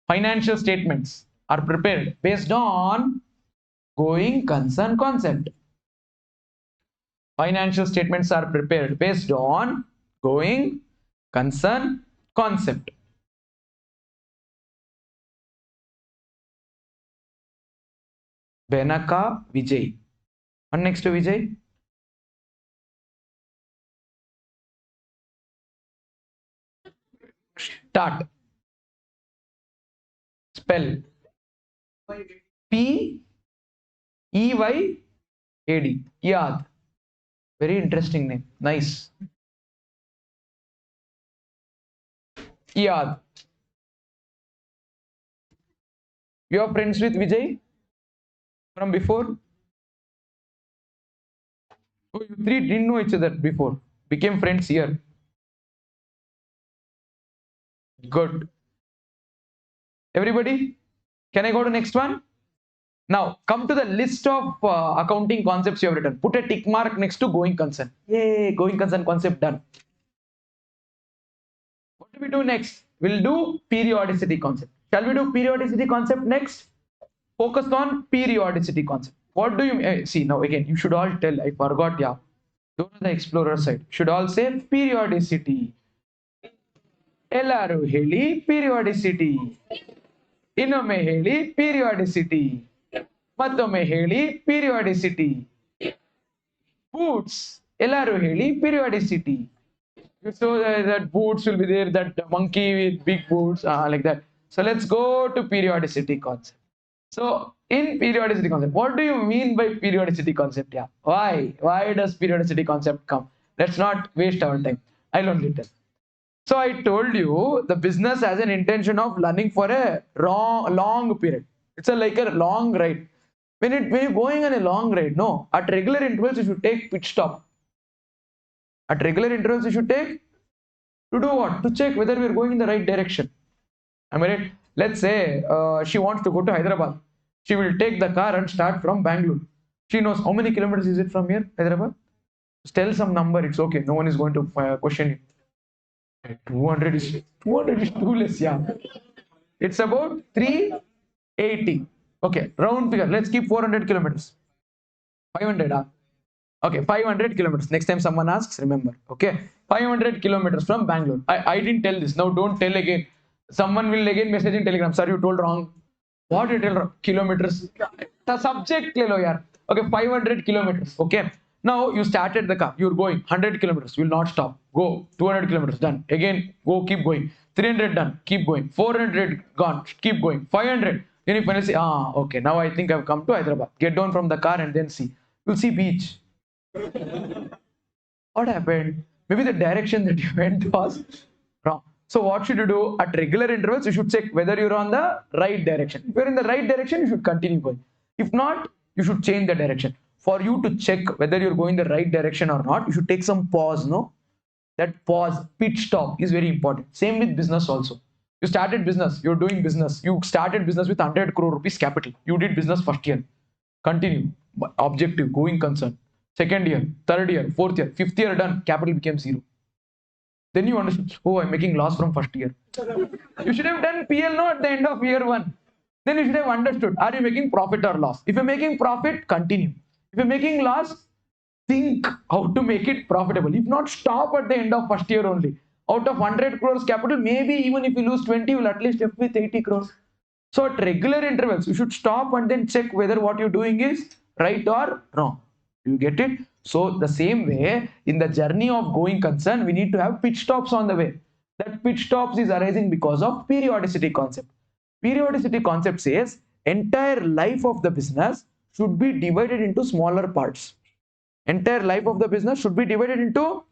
Financial statements are prepared based on going concern concept. Financial statements are prepared based on going concern concept. Benaka Vijay. And next to Vijay. Start. Spell. P E Y A D. Yad. Very interesting name. Nice. Yad. You are friends with Vijay from before? Oh, you three didn't know each other before. Became friends here. Good. Everybody, can I go to next one? Now, come to the list of accounting concepts you have written. Put a tick mark next to going concern. Yay, going concern concept done. What do we do next? We'll do periodicity concept. Shall we do periodicity concept next? Focus on periodicity concept. What do you see now? Again, you should all tell. I forgot. Yeah, go to the explorer side. Should all say periodicity. ಎಲ್ಲರೂ ಹೇಳಿ periodicity. ಇನ್ನೊಮ್ಮೆ ಹೇಳಿ periodicity. ಮತ್ತೊಮ್ಮೆ ಹೇಳಿ periodicity. Boots. ಎಲ್ಲರೂ ಹೇಳಿ periodicity. So that boots will be there, that monkey with big boots, like that. So let's go to periodicity concept. So in periodicity concept, what do you mean by periodicity concept? Yeah, why does periodicity concept come? Let's not waste our time. I'll only tell. So I told you the business has an intention of learning for a long period. It's like a long ride. When you're going on a long ride, no, at regular intervals you should take pit stop. At regular intervals you should take To do what? To check whether we are going in the right direction. Am I right? Let's say she wants to go to Hyderabad. She will take the car and start from Bangalore. She knows how many kilometers is it from here, Hyderabad? Just tell some number. It's okay. No one is going to question you. 200 is too less. Yeah, it's about 380. Okay, round figure. Let's keep 400 kilometers. 500. Okay, 500 kilometers. Next time someone asks, remember. Okay, 500 kilometers from Bangalore. I didn't tell this. Now don't tell again. Someone will again message in Telegram. Sir, you told wrong. What you tell wrong? Kilometers. The subject le lo yaar. Okay, 500 kilometers. Okay. Now you started the car. You're going 100 kilometers. You will not stop. Go 200 kilometers. Done. Again, go. Keep going. 300 done. Keep going. 400 gone. Keep going. 500. Then you finally say, okay. Now I think I've come to Hyderabad. Get down from the car and then see. You'll see beach. What happened? Maybe the direction that you went was wrong. So what should you do? At regular intervals, you should check whether you're on the right direction. If you're in the right direction, you should continue going. If not, you should change the direction. For you to check whether you're going the right direction or not, you should take some pause, no? That pause, pit stop is very important. Same with business also. You started business, you're doing business. You started business with 100 crore rupees capital. You did business first year. Continue. Objective, going concern. Second year, third year, fourth year, fifth year done, capital became zero. Then you understood, oh, I'm making loss from first year. You should have done PL no at the end of year one. Then you should have understood, are you making profit or loss? If you're making profit, continue. If you're making loss, think how to make it profitable. If not, stop at the end of first year only. Out of 100 crores capital, maybe even if you lose 20, you'll at least left with 80 crores. So at regular intervals, you should stop and then check whether what you're doing is right or wrong. You get it? So the same way, in the journey of going concern, we need to have pit stops on the way. That pit stops is arising because of periodicity concept. Periodicity concept says entire life of the business should be divided into smaller parts. Entire life of the business should be divided into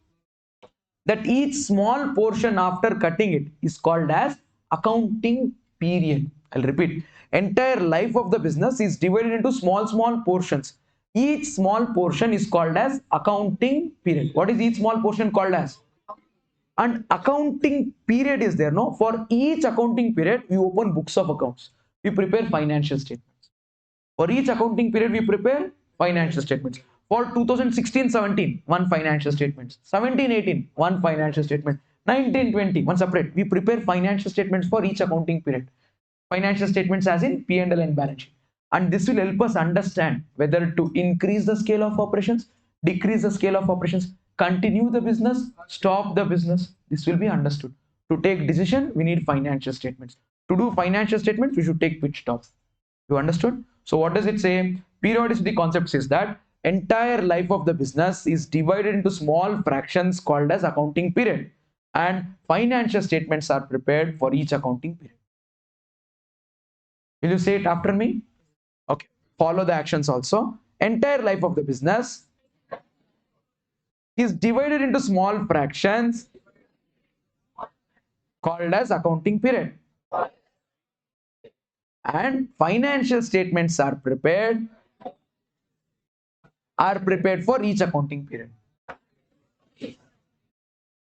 that each small portion after cutting it is called as accounting period. I'll repeat. Entire life of the business is divided into small portions. Each small portion is called as accounting period. What is each small portion called as? And accounting period is there, no? For each accounting period, we open books of accounts. We prepare financial statements. For each accounting period, we prepare financial statements. For 2016-17, one financial statement. 17-18, one financial statement. 19-20, one separate. We prepare financial statements for each accounting period. Financial statements as in P&L and balance sheet. And this will help us understand whether to increase the scale of operations, decrease the scale of operations, continue the business, stop the business. This will be understood. To take decision, we need financial statements. To do financial statements, we should take pit stops. You understood? So what does it say? Periodicity concept says that entire life of the business is divided into small fractions called as accounting period, and financial statements are prepared for each accounting period. Will you say it after me? Okay. Follow the actions also. Entire life of the business is divided into small fractions called as accounting period, and financial statements are prepared for each accounting period.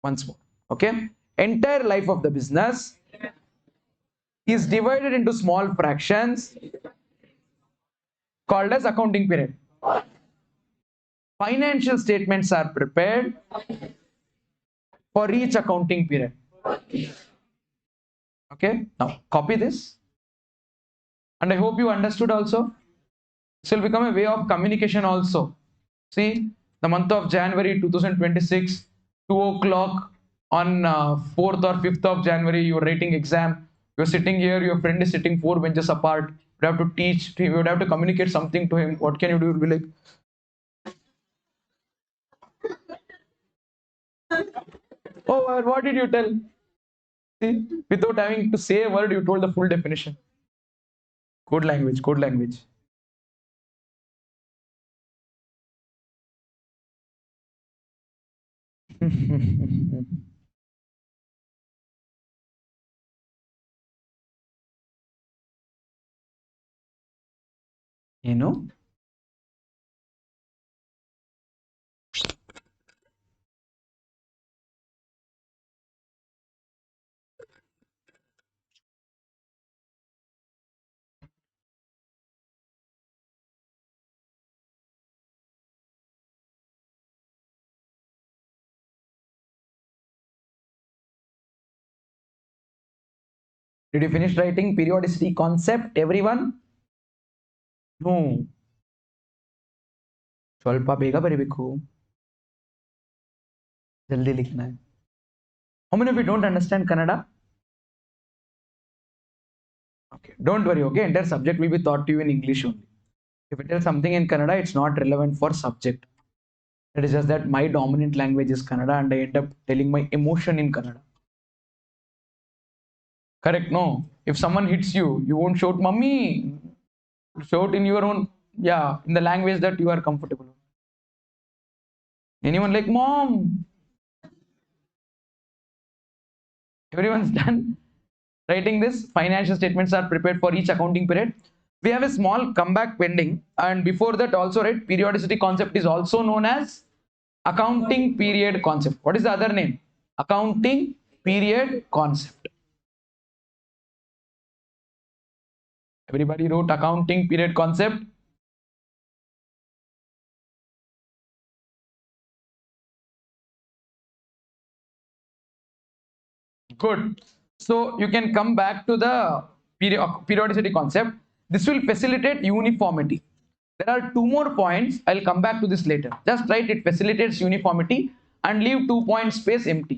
Once more. Okay. Entire life of the business is divided into small fractions called as accounting period. Financial statements are prepared for each accounting period. Okay. Now copy this. And I hope you understood also. This will become a way of communication also. See, the month of January 2026, 2 o'clock on 4th or 5th of January, you're writing exam. You're sitting here, your friend is sitting 4 benches apart. You have to teach him, you would have to communicate something to him. What can you do? You'll be like, oh, what did you tell? See, without having to say a word, you told the full definition. Code language, code language. You know? Did you finish writing periodicity concept, everyone? No. ಸ್ವಲ್ಪ ಬೇಗ ಬರಿಬೇಕು, ಜಲ್ದಿ लिखना है. How many of you don't understand Kannada? Okay, don't worry. Okay, entire subject will be taught to you in English only. If I tell something in Kannada, it's not relevant for subject. It is just that my dominant language is Kannada and I end up telling my emotion in Kannada. Correct? No. If someone hits you, you won't shout "Mummy." Shout in your own, yeah, in the language that you are comfortable. Anyone like "Mom"? Everyone's done writing this. Financial statements are prepared for each accounting period. We have a small comeback pending, and before that also, right, periodicity concept is also known as accounting period concept. What is the other name? Accounting period concept. Everybody wrote accounting period concept. Good. So you can come back to the periodicity concept. This will facilitate uniformity. There are two more points. I'll come back to this later. Just write it facilitates uniformity and leave 2 point space empty.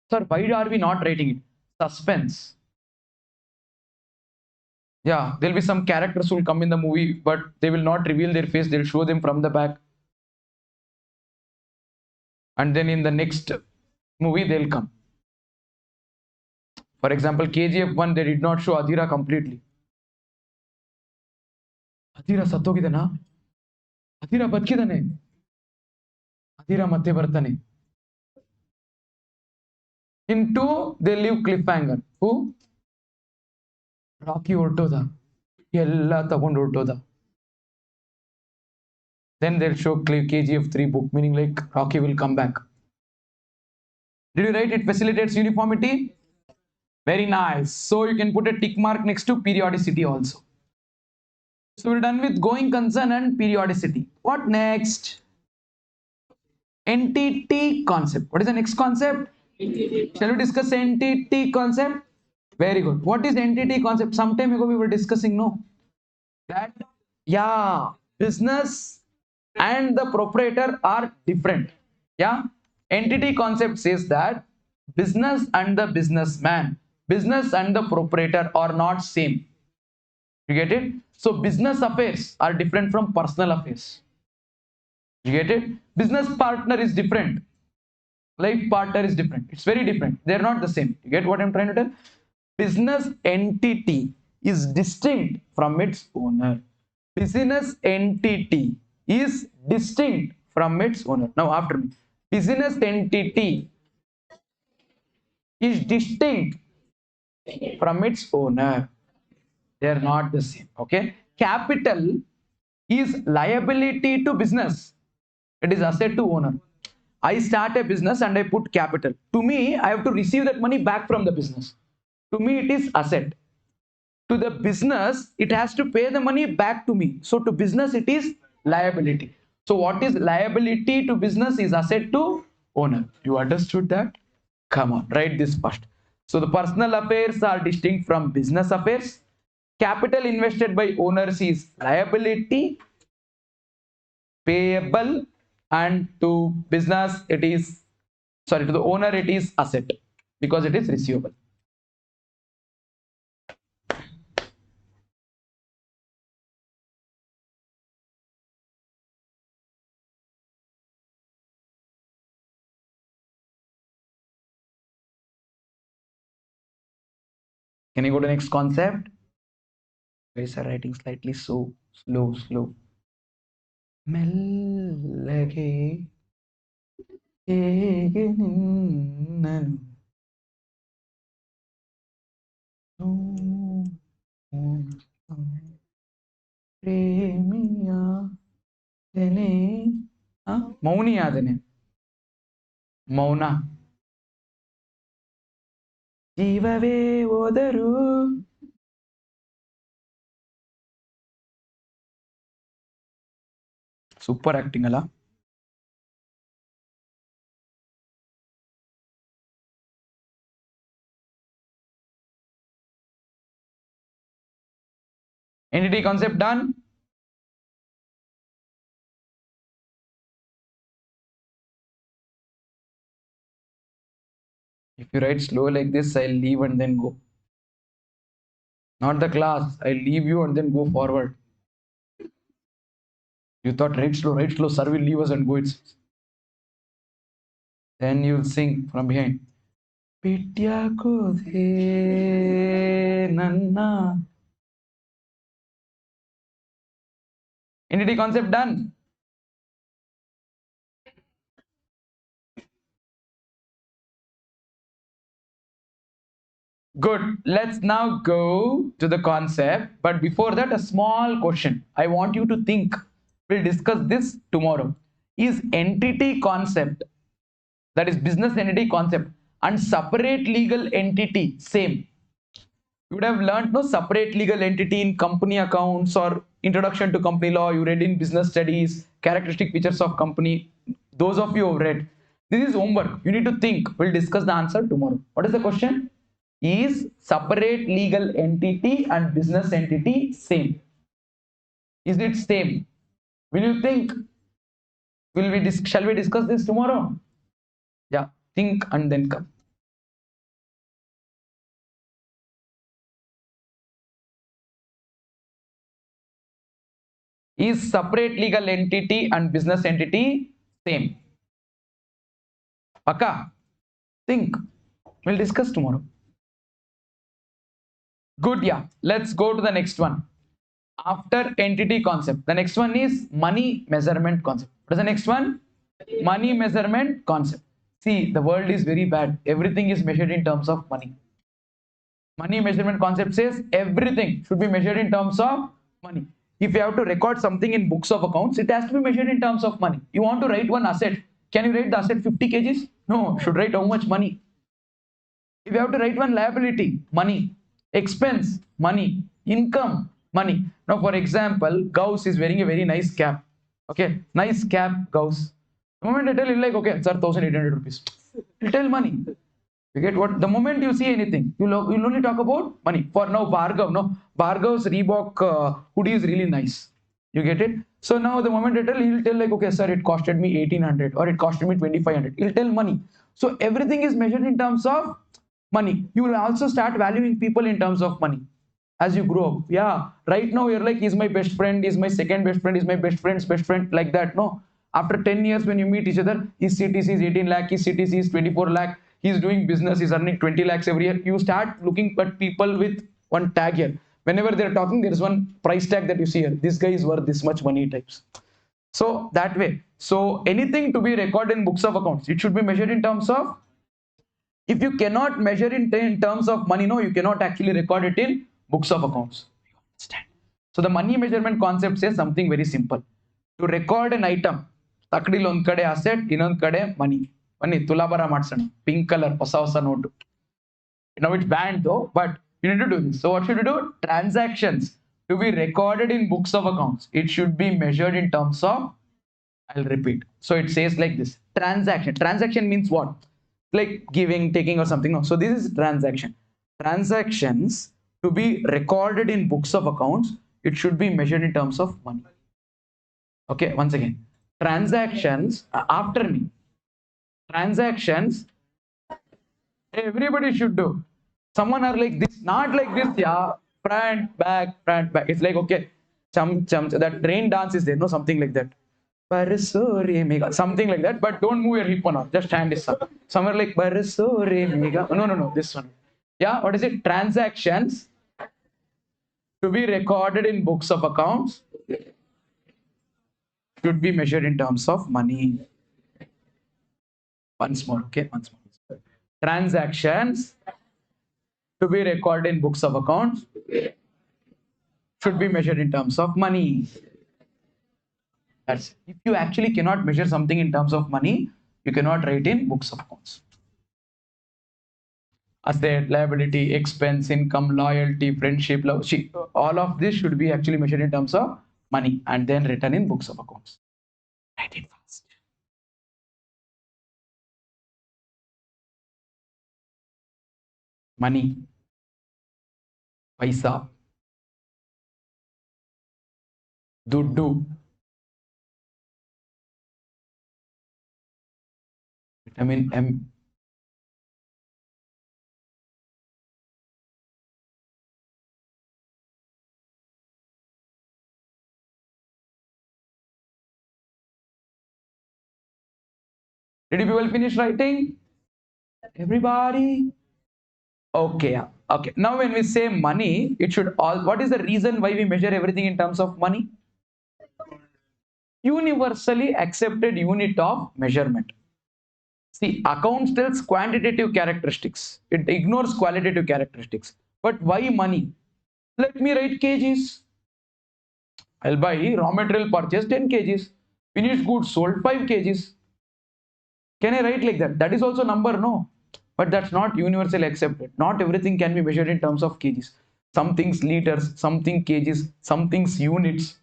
Sir, why are we not writing it? Suspense. Yeah, there'll be some characters who will come in the movie, but they will not reveal their face. They'll show them from the back. And then in the next movie, they'll come. For example, KGF 1, they did not show Adira completely. Adira ಸತ್ತೋಗಿದನಾ? Adira ಬದುಕಿದಾನೆ? Adira ಮತ್ತೆ ಬರ್ತಾನೆ? In 2, they leave cliffhanger. Who? Rocky ಹೊರಟೋದ. ಎಲ್ಲ ತಗೊಂಡು ಹೊರಟೋದ. Then they'll show KGF 3 book, meaning like Rocky will come back. Did you write it facilitates uniformity? Very nice. So you can put a tick mark next to periodicity also. So we're done with going concern and periodicity. What next? Entity concept. What is the next concept? Entity. Shall we discuss entity concept? Very good. What is entity concept? Some time ago we were discussing, no? That, yeah, business and the proprietor are different. Yeah, entity concept says that business and the businessman, business and the proprietor are not same. You get it? So business affairs are different from personal affairs. You get it? Business partner is different, life partner is different. It's very different. They're not the same. You get what I'm trying to tell? Business entity is distinct from its owner. Business entity is distinct from its owner. Now after me. Business entity is distinct from its owner. They are not the same. Okay. Capital is liability to business. It is asset to owner. I start a business and I put capital. To me, I have to receive that money back from the business. To me, it is asset. To the business, it has to pay the money back to me. So to business, it is liability. So what is liability to business is asset to owner. You understood that? Come on, write this first. So the personal affairs are distinct from business affairs. Capital invested by owners is liability, payable, and to business it is, sorry, to the owner it is asset because it is receivable. Can you go to the next concept? Guys are writing slightly so slow. ಮೆಲ್ಲಗೆ ಹೇಗೆ ನಿನ್ನನು ಪ್ರೇಮಿಯ ತೆನೆ ಮೌನಿಯಾದನೆ ಮೌನ ಜೀವವೇ ಹೋದರು super acting ಅಲ್ಲ Entity concept done. If you write slow like this, I'll leave and then go. Not the class. I'll leave you and then go forward. You thought write slow, sir will leave us and go. Then you'll sing from behind. Pitya ko the nanna. Entity concept done. Good. Let's now go to the concept. But before that, a small question. I want you to think. We'll discuss this tomorrow. Is entity concept, that is business entity concept, and separate legal entity same? You would have learned no separate legal entity in company accounts or introduction to company law. You read in business studies, characteristic features of company. Those of you who have read. This is homework. You need to think. We'll discuss the answer tomorrow. What is the question? Is separate legal entity and business entity same? Is it same? Will you think? Shall we discuss this tomorrow? Yeah, think and then come. Is separate legal entity and business entity same? Paka, think. We'll discuss tomorrow. Good, yeah. Let's go to the next one. After entity concept, the next one is money measurement concept. What is the next one? Money measurement concept. See, the world is very bad. Everything is measured in terms of money. Money measurement concept says everything should be measured in terms of money. If you have to record something in books of accounts, it has to be measured in terms of money. You want to write one asset. Can you write the asset 50 kgs? No, should write how much money. If you have to write one liability, money. Expense, money. Income, money. Now, for example, Gauss is wearing a very nice cap. Okay, nice cap, Gauss. The moment I tell you, like, okay, sir, 1,800 rupees. You tell money. You get what? The moment you see anything, you'll only talk about money. For now, Bhargav, no, Bhargav's Reebok hoodie is really nice. You get it? So now the moment I tell, he'll tell like, okay, sir, it costed me 1,800 or it costed me 2,500. He'll tell money. So everything is measured in terms of money. You will also start valuing people in terms of money as you grow up. Yeah, right now you're like, he's my best friend, he's my second best friend, he's my best friend's best friend, like that. No, after 10 years when you meet each other, his CTC is 18 lakh, his CTC is 24 lakh, he's doing business, he's earning 20 lakhs every year. You start looking at people with one tag here. Whenever they're talking, there's one price tag that you see here. This guy is worth this much money types. So that way, so anything to be recorded in books of accounts, it should be measured in terms of, if you cannot measure in terms of money, no, you cannot actually record it in books of accounts. You understand? So the money measurement concept says something very simple. To record an item, takdil ಒಂದ್ ಕಡೆ asset, ಇನ್ನೊಂದ್ ಕಡೆ money. ಬನ್ನಿ ತುಲಾಭಾರ ಮಾಡ್ಸೋಣ. Pink color, ಹೊಸ note. Now it's banned though, but you need to do this. So what should you do? Transactions to be recorded in books of accounts, it should be measured in terms of, I'll repeat. So it says like this. Transaction. Transaction means what? Like giving, taking, or something. No. So this is transaction. Transactions to be recorded in books of accounts, it should be measured in terms of money. Okay, once again. Transactions, after me. Transactions, everybody should do. Someone are like this, not like this, yeah. Front, back, front, back. It's like, okay, that rain dance is there, no, something like that. Something like that, but don't move your hip on all. Just hand is up. Somewhere like no, this one. Yeah, what is it? Transactions to be recorded in books of accounts should be measured in terms of money. Once more, okay, once more. Transactions to be recorded in books of accounts should be measured in terms of money. That's, if you actually cannot measure something in terms of money, you cannot write in books of accounts. Asset, liability, expense, income, loyalty, friendship, love. All of this should be actually measured in terms of money and then written in books of accounts. Write it fast. Money, paisa, Duddu. Vitamin M. Did you people finish writing? Everybody? Okay, yeah. Okay. Now when we say money, it should all, what is the reason why we measure everything in terms of money? Universally accepted unit of measurement. See, accounts tells quantitative characteristics. It ignores qualitative characteristics. But why money? Let me write kgs. I'll buy raw material purchase 10 kgs. Finished goods sold 5 kgs. Can I write like that? That is also number, no. But that's not universally accepted. Not everything can be measured in terms of kgs. Some things liters, something kgs, some things units.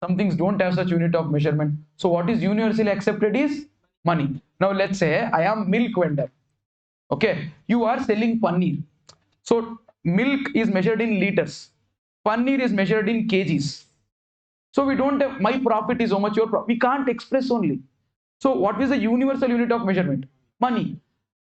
Some things don't have such unit of measurement. So what is universally accepted is money. Now let's say I am milk vendor. Okay, you are selling paneer. So milk is measured in liters. Paneer is measured in kgs. So we don't have my profit is how much your profit. We can't express only. So what is the universal unit of measurement? Money.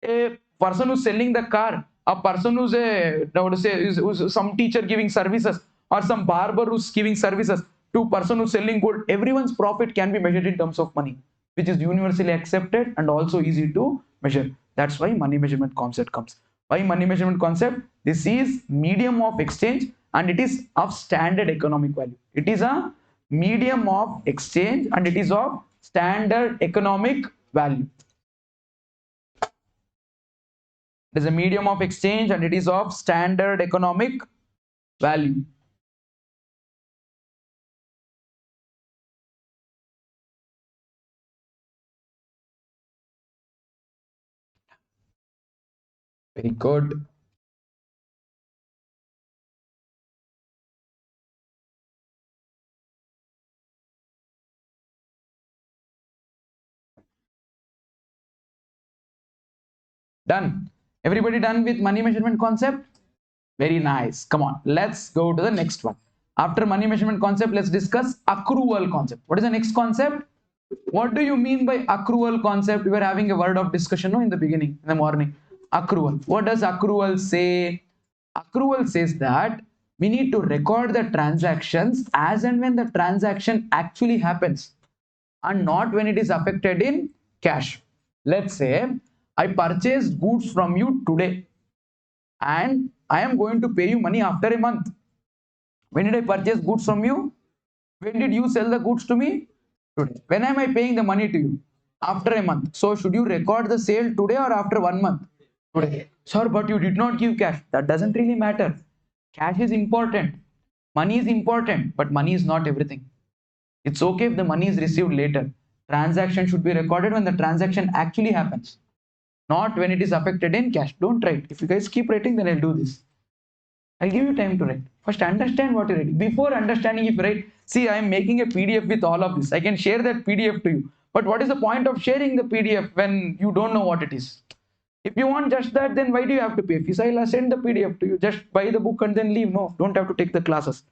A person who's selling the car, a person who's who's some teacher giving services, or some barber who's giving services, to person who's selling gold, everyone's profit can be measured in terms of money, which is universally accepted and also easy to measure. That's why money measurement concept comes. Why money measurement concept? This is medium of exchange and it is of standard economic value. It is a medium of exchange and it is of standard economic value. It is a medium of exchange and it is of standard economic value. Very good. Done. Everybody done with money measurement concept? Very nice. Come on, let's go to the next one. After money measurement concept, let's discuss accrual concept. What is the next concept? What do you mean by accrual concept? We were having a word of discussion, no, in the beginning, in the morning. Accrual. What does accrual say? Accrual says that we need to record the transactions as and when the transaction actually happens and not when it is affected in cash. Let's say I purchased goods from you today and I am going to pay you money after a month. When did I purchase goods from you? When did you sell the goods to me? Today. When am I paying the money to you? After a month. So should you record the sale today or after 1 month? Today. Sir, but you did not give cash. That doesn't really matter. Cash is important. Money is important, but money is not everything. It's okay if the money is received later. Transaction should be recorded when the transaction actually happens, not when it is affected in cash. Don't write. If you guys keep writing, then I'll do this. I'll give you time to write. First, understand what you're writing. Before understanding, if you write, see, I am making a PDF with all of this. I can share that PDF to you. But what is the point of sharing the PDF when you don't know what it is? If you want just that, then why do you have to pay fees? I'll send the PDF to you. Just buy the book and then leave. No, don't have to take the classes.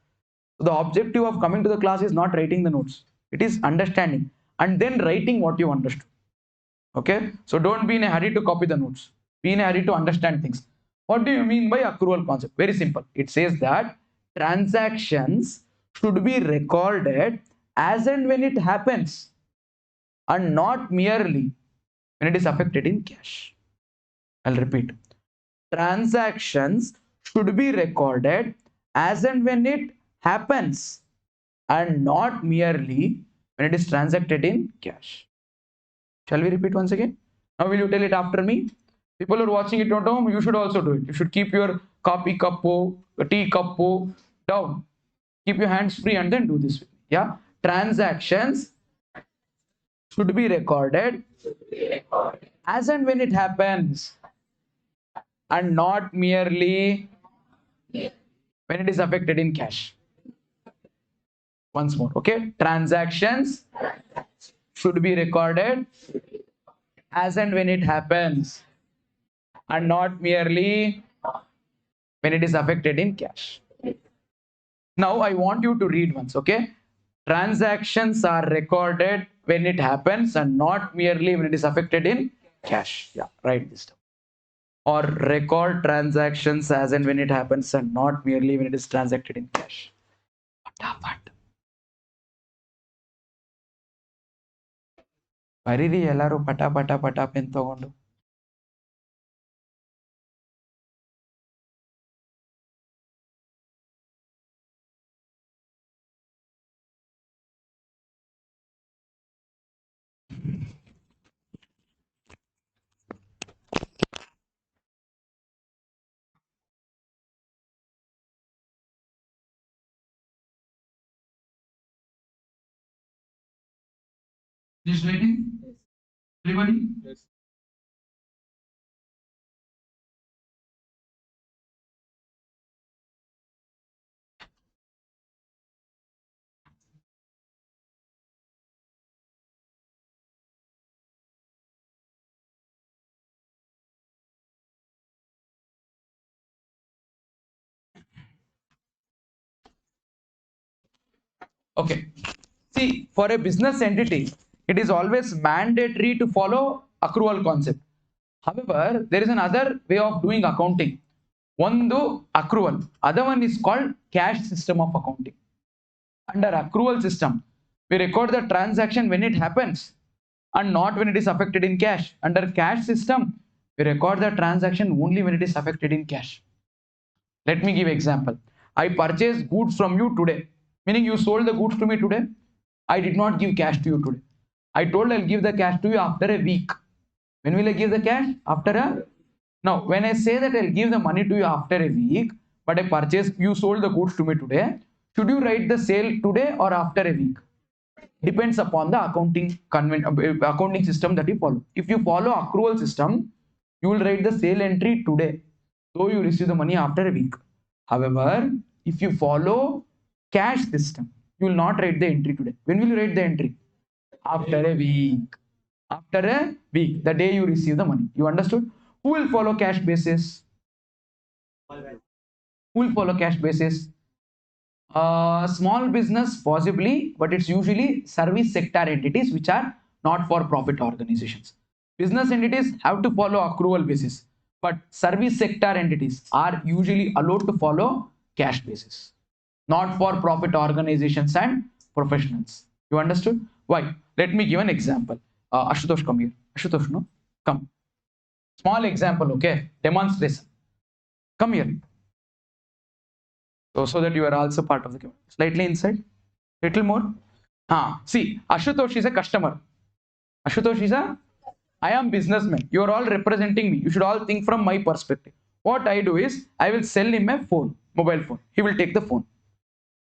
So the objective of coming to the class is not writing the notes. It is understanding and then writing what you understood. Okay, so don't be in a hurry to copy the notes. Be in a hurry to understand things. What do you mean by accrual concept? Very simple. It says that transactions should be recorded as and when it happens and not merely when it is affected in cash. I'll repeat. Transactions should be recorded as and when it happens and not merely when it is transacted in cash. Shall we repeat once again? Now will you tell it after me? People who are watching it at home, you should also do it. You should keep your coffee cup, tea cup down. Keep your hands free and then do this. Yeah. Transactions should be recorded as and when it happens and not merely when it is affected in cash. Once more. Okay. Transactions should be recorded as and when it happens and not merely when it is affected in cash. Now I want you to read once, okay? transactions are recorded when it happens and not merely when it is affected in cash. Yeah, write this down. Or record transactions as and when it happens and not merely when it is transacted in cash. Fatafat. ಬರೀರಿ ಎಲ್ಲರೂ ಪಟ ಪಟ ಪಟ pen ತಗೊಂಡು. Just waiting? Everybody? Yes. Okay. See, for a business entity, it is always mandatory to follow accrual concept. However, there is another way of doing accounting. One do accrual, other one is called cash system of accounting. Under accrual system, we record the transaction when it happens and not when it is affected in cash. Under cash system, we record the transaction only when it is affected in cash. Let me give example. I purchased goods from you today, meaning you sold the goods to me today. I did not give cash to you today. I told I'll give the cash to you after a week. When will I give the cash? After a... Now, when I say that I'll give the money to you after a week, but I purchased, you sold the goods to me today, should you write the sale today or after a week? Depends upon the accounting system that you follow. If you follow accrual system, you will write the sale entry today, so you receive the money after a week. However, if you follow cash system, you will not write the entry today. When will you write the entry? After a week. After a week, the day you receive the money. You understood? Who will follow cash basis? Who will follow cash basis? Small business possibly, but it's usually service sector entities which are not for profit organizations. Business entities have to follow accrual basis, but service sector entities are usually allowed to follow cash basis. Not for profit organizations and professionals. You understood? Why? Let me give an example. Ashutosh, come here. Ashutosh, no? Come. Small example, okay? Demonstration. Come here. So that you are also part of the game. Slightly inside. Little more. See, Ashutosh is a customer. Ashutosh is a... I am businessman. You are all representing me. You should all think from my perspective. What I do is, I will sell him a phone, mobile phone. He will take the phone.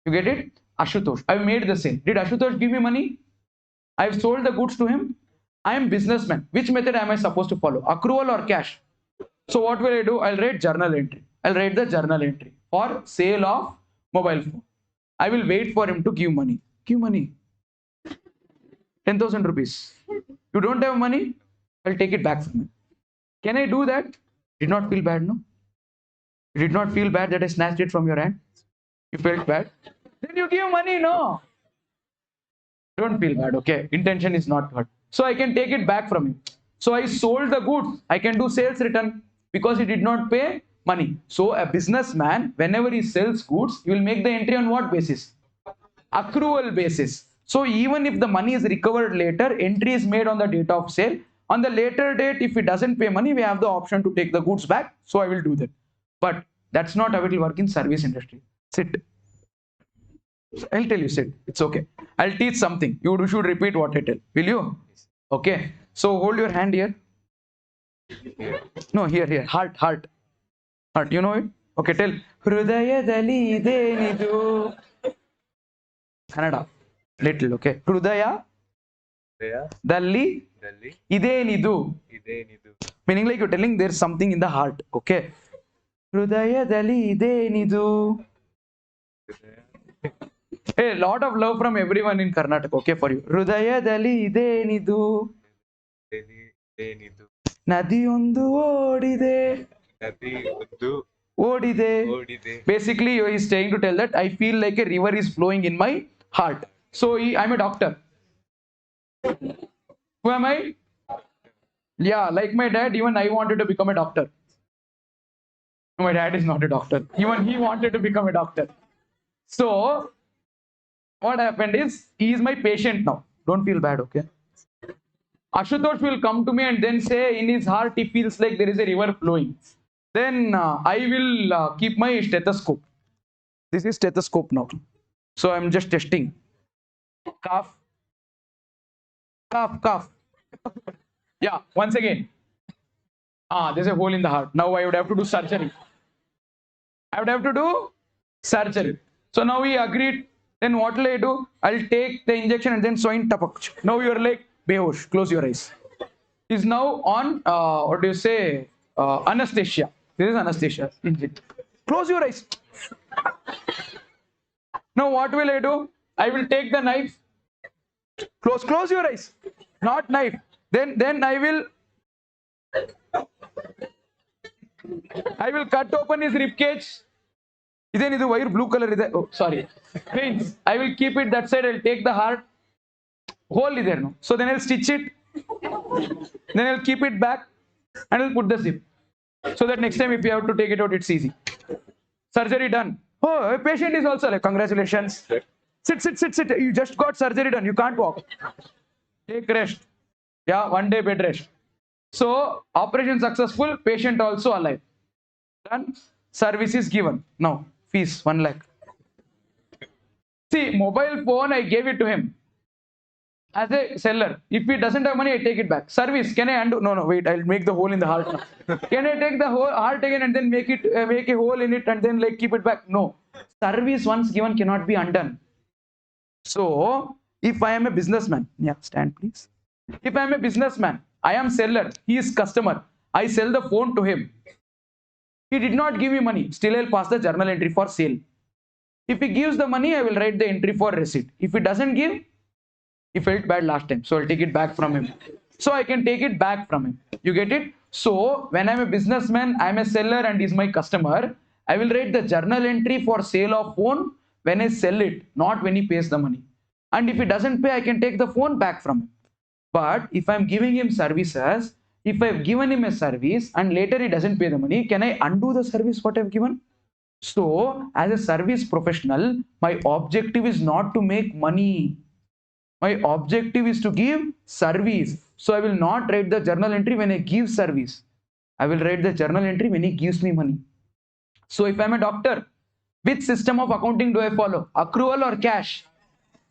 You get it? Ashutosh. I made the sale. Did Ashutosh give me money? I have sold the goods to him. I am businessman. Which method am I supposed to follow? Accrual or cash? So what will I do? I'll write journal entry. I'll write the journal entry for sale of mobile phone. I will wait for him to give money. Give money. 10,000 rupees. You don't have money? I'll take it back from you. Can I do that? Did not feel bad, no? You did not feel bad that I snatched it from your hand? You felt bad? Then you give money, no? Don't feel bad, okay? Intention is not hurt. So I can take it back from him. So I sold the goods. I can do sales return because he did not pay money. So a businessman, whenever he sells goods, he will make the entry on what basis? Accrual basis. So even if the money is recovered later, entry is made on the date of sale. On the later date, if he doesn't pay money, we have the option to take the goods back. So I will do that. But that's not how it will work in service industry. Sit. I'll tell you, sit. It's okay. I'll teach something. You should repeat what I tell. Will you? Okay. So hold your hand here. No, here. Heart. Heart. You know it? Okay, tell. Hrudayadali idenidu. Kannada. Little, okay. Hrudaya. Dalli. Idenidu. Meaning like you're telling there's something in the heart. Okay. Hrudayadali idenidu. A lot of love from everyone in Karnataka, okay, for you. Hrudayadali idenidu. Nadiyondu odide. Odide. Basically, he is trying to tell that I feel like a river is flowing in my heart. So I'm a doctor. Who am I? Yeah, like my dad, even I wanted to become a doctor. My dad is not a doctor. Even he wanted to become a doctor. So what happened is he is my patient now. Don't feel bad, okay? Ashutosh will come to me and then say in his heart he feels like there is a river flowing. Then I will keep my stethoscope. This is stethoscope now. So I'm just testing. Cough, cough, cough. Yeah, once again. There's a hole in the heart. Now I would have to do surgery. I would have to do surgery. So now we agreed. Then what will I do? I'll take the injection and then soin tapak. Now you're like behosh. Close your eyes. Is now on what do you say? Anesthesia. This is anesthesia. Close your eyes. Now what will I do? I will take the knife. Close your eyes. Not knife. Then I will cut open his rib cage. Then this wire blue color is oh sorry. Veins. I will keep it that side. I'll take the heart. Hole is there no. So then I'll stitch it. Then I'll keep it back and I'll put the zip. So that next time if you have to take it out, it's easy. Surgery done. Oh, a patient is also like, congratulations. Sit. You just got surgery done. You can't walk. Take rest. Yeah, 1 day bed rest. So operation successful, patient also alive. Done. Service is given. Now fees 1 lakh. See, mobile phone I gave it to him as a seller. If he doesn't have money, I take it back. Service, can I undo? No, wait. I'll make the hole in the heart now. Can I take the whole heart again and then make a hole in it and then like keep it back? No. Service once given cannot be undone. So if I am a businessman, yeah, stand please. If I am a businessman, I am seller. He is customer. I sell the phone to him. He did not give me money. Still, I'll pass the journal entry for sale. If he gives the money, I will write the entry for receipt. If he doesn't give, he felt bad last time, so I'll take it back from him. So I can take it back from him. You get it? So when I'm a businessman, I'm a seller and he's my customer. I will write the journal entry for sale of phone when I sell it, not when he pays the money. And if he doesn't pay, I can take the phone back from him. But if I'm giving him services, if I've given him a service and later he doesn't pay the money, can I undo the service what I've given? So as a service professional, my objective is not to make money. My objective is to give service. So I will not write the journal entry when I give service. I will write the journal entry when he gives me money. So if I'm a doctor, which system of accounting do I follow? Accrual or cash?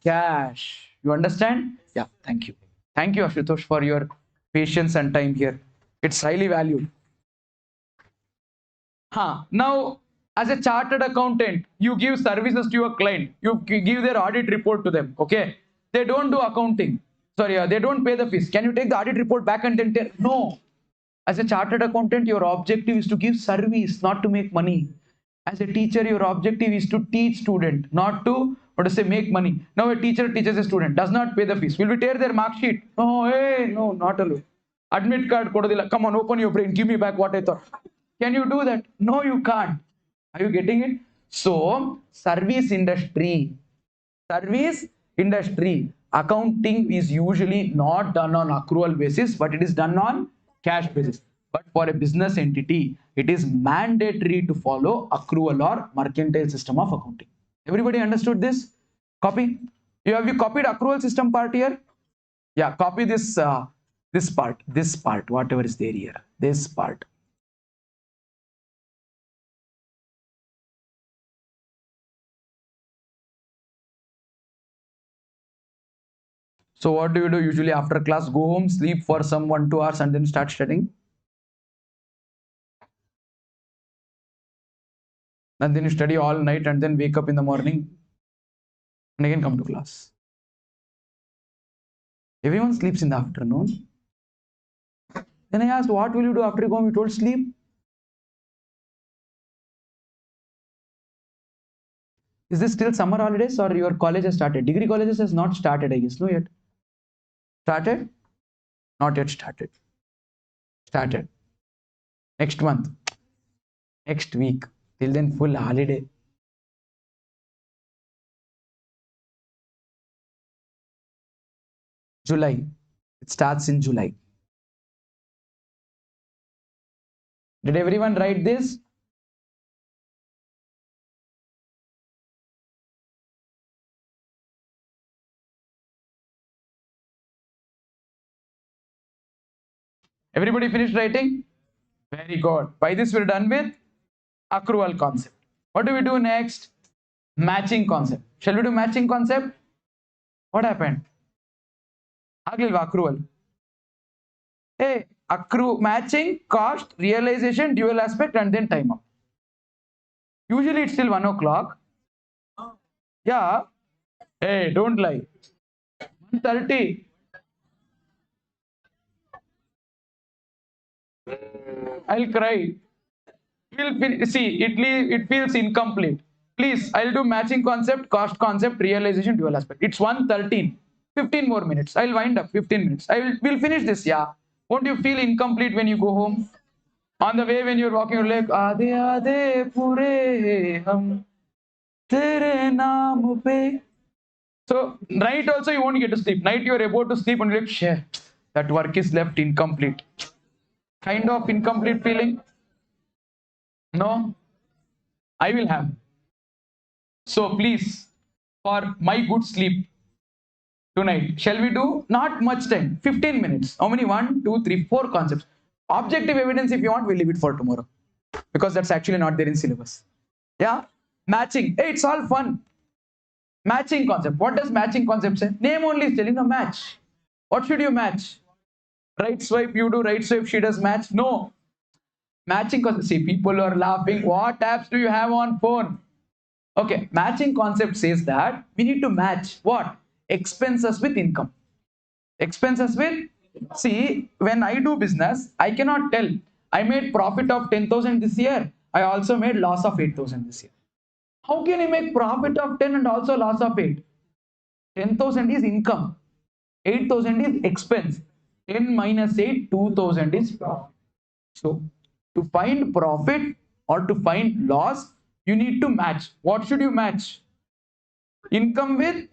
Cash. You understand? Yeah, thank you. Thank you, Ashutosh, for your patience and time here. It's highly valued. Now, as a chartered accountant, you give services to your client. You give their audit report to them. Okay. They don't do accounting. Sorry, they don't pay the fees. Can you take the audit report back and then tell? No. As a chartered accountant, your objective is to give service, not to make money. As a teacher, your objective is to teach student, not to what to say make money. Now a teacher teaches a student, does not pay the fees. Will we tear their mark sheet? No, hey, no, not allowed. Admit card kododilla. Come on, open your brain. Give me back what I thought. Can you do that? No, you can't. Are you getting it? So, service industry, accounting is usually not done on accrual basis, but it is done on cash basis. But for a business entity, it is mandatory to follow accrual or mercantile system of accounting. Everybody understood this? Copy. Have you copied accrual system part here? Yeah, copy this this part, whatever is there here, this part. So what do you do usually after class? Go home, sleep for some 1-2 hours and then start studying. And then you study all night and then wake up in the morning and again come to class. Everyone sleeps in the afternoon. Then I asked, what will you do after you go home? You told sleep. Is this still summer holidays or your college has started? Degree colleges has not started, I guess. No yet. Started? Not yet started. Started. Next month. Next week. Till then full holiday. July. It starts in July. Did everyone write this? Everybody finished writing? Very good. By this, we're done with accrual concept. What do we do next? Matching concept. Shall we do matching concept? What happened? Accrual. Hey, accrue matching, cost, realization, dual aspect, and then time up. Usually it's till 1 o'clock. Yeah. Hey, don't lie. 1:30. I'll cry. See, it feels incomplete. Please, I'll do matching concept, cost concept, realization, dual aspect. It's 1:13. 15 more minutes. I'll wind up 15 minutes. We'll finish this, yeah. Won't you feel incomplete when you go home? On the way when you're walking, you're like, Ade Ade Pure Hum Tere Naam Pe. So night also you won't get to sleep. Night you're about to sleep and you're like, share. That work is left incomplete. Kind of incomplete feeling. No, I will have. So please, for my good sleep tonight, shall we do not much time, 15 minutes? How many? 1, 2, 3, 4 concepts. Objective evidence, if you want, we'll leave it for tomorrow because that's actually not there in syllabus. Yeah, matching. Hey, it's all fun. Matching concept. What does matching concept say? Name only is telling a match. What should you match? Right swipe, you do right swipe, she does match. No. Matching concept. See, people are laughing. What apps do you have on phone? Okay, matching concept says that we need to match what? Expenses with income. Expenses with, see, when I do business, I cannot tell I made profit of 10,000 this year. I also made loss of 8,000 this year. How can you make profit of 10 and also loss of 8? 10,000 is income. 8,000 is expense. 10 minus 8, 2,000 is profit. So, to find profit or to find loss, you need to match. What should you match? Income with?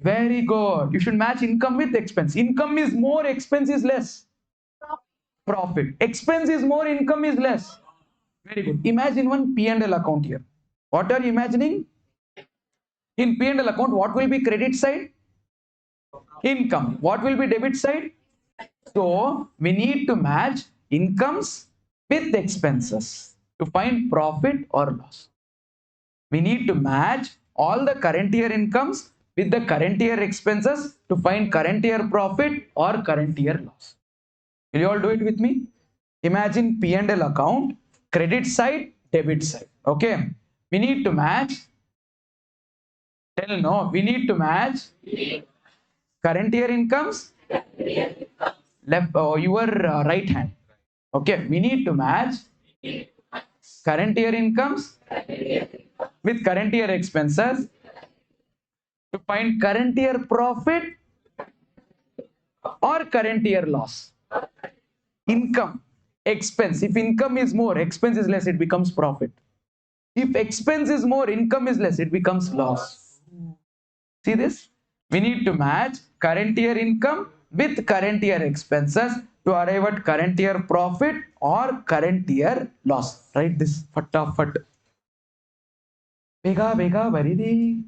Very good. You should match income with expense. Income is more, expense is less. Profit. Expense is more, income is less. Very good. Imagine one P&L account here. What are you imagining? In P&L account, what will be credit side? Income. What will be debit side? So we need to match incomes with expenses to find profit or loss. We need to match all the current year incomes with the current year expenses to find current year profit or current year loss. Will you all do it with me? Imagine P&L account, credit side, debit side. Okay. We need to match. Tell no. We need to match current year incomes left your right hand. Okay. We need to match current year incomes with current year expenses to find current year profit or current year loss. Income, expense. If income is more, expense is less, it becomes profit. If expense is more, income is less, it becomes loss. See this? We need to match current year income with current year expenses to arrive at current year profit or current year loss. Write this. Fatafat. Bega bega baridi.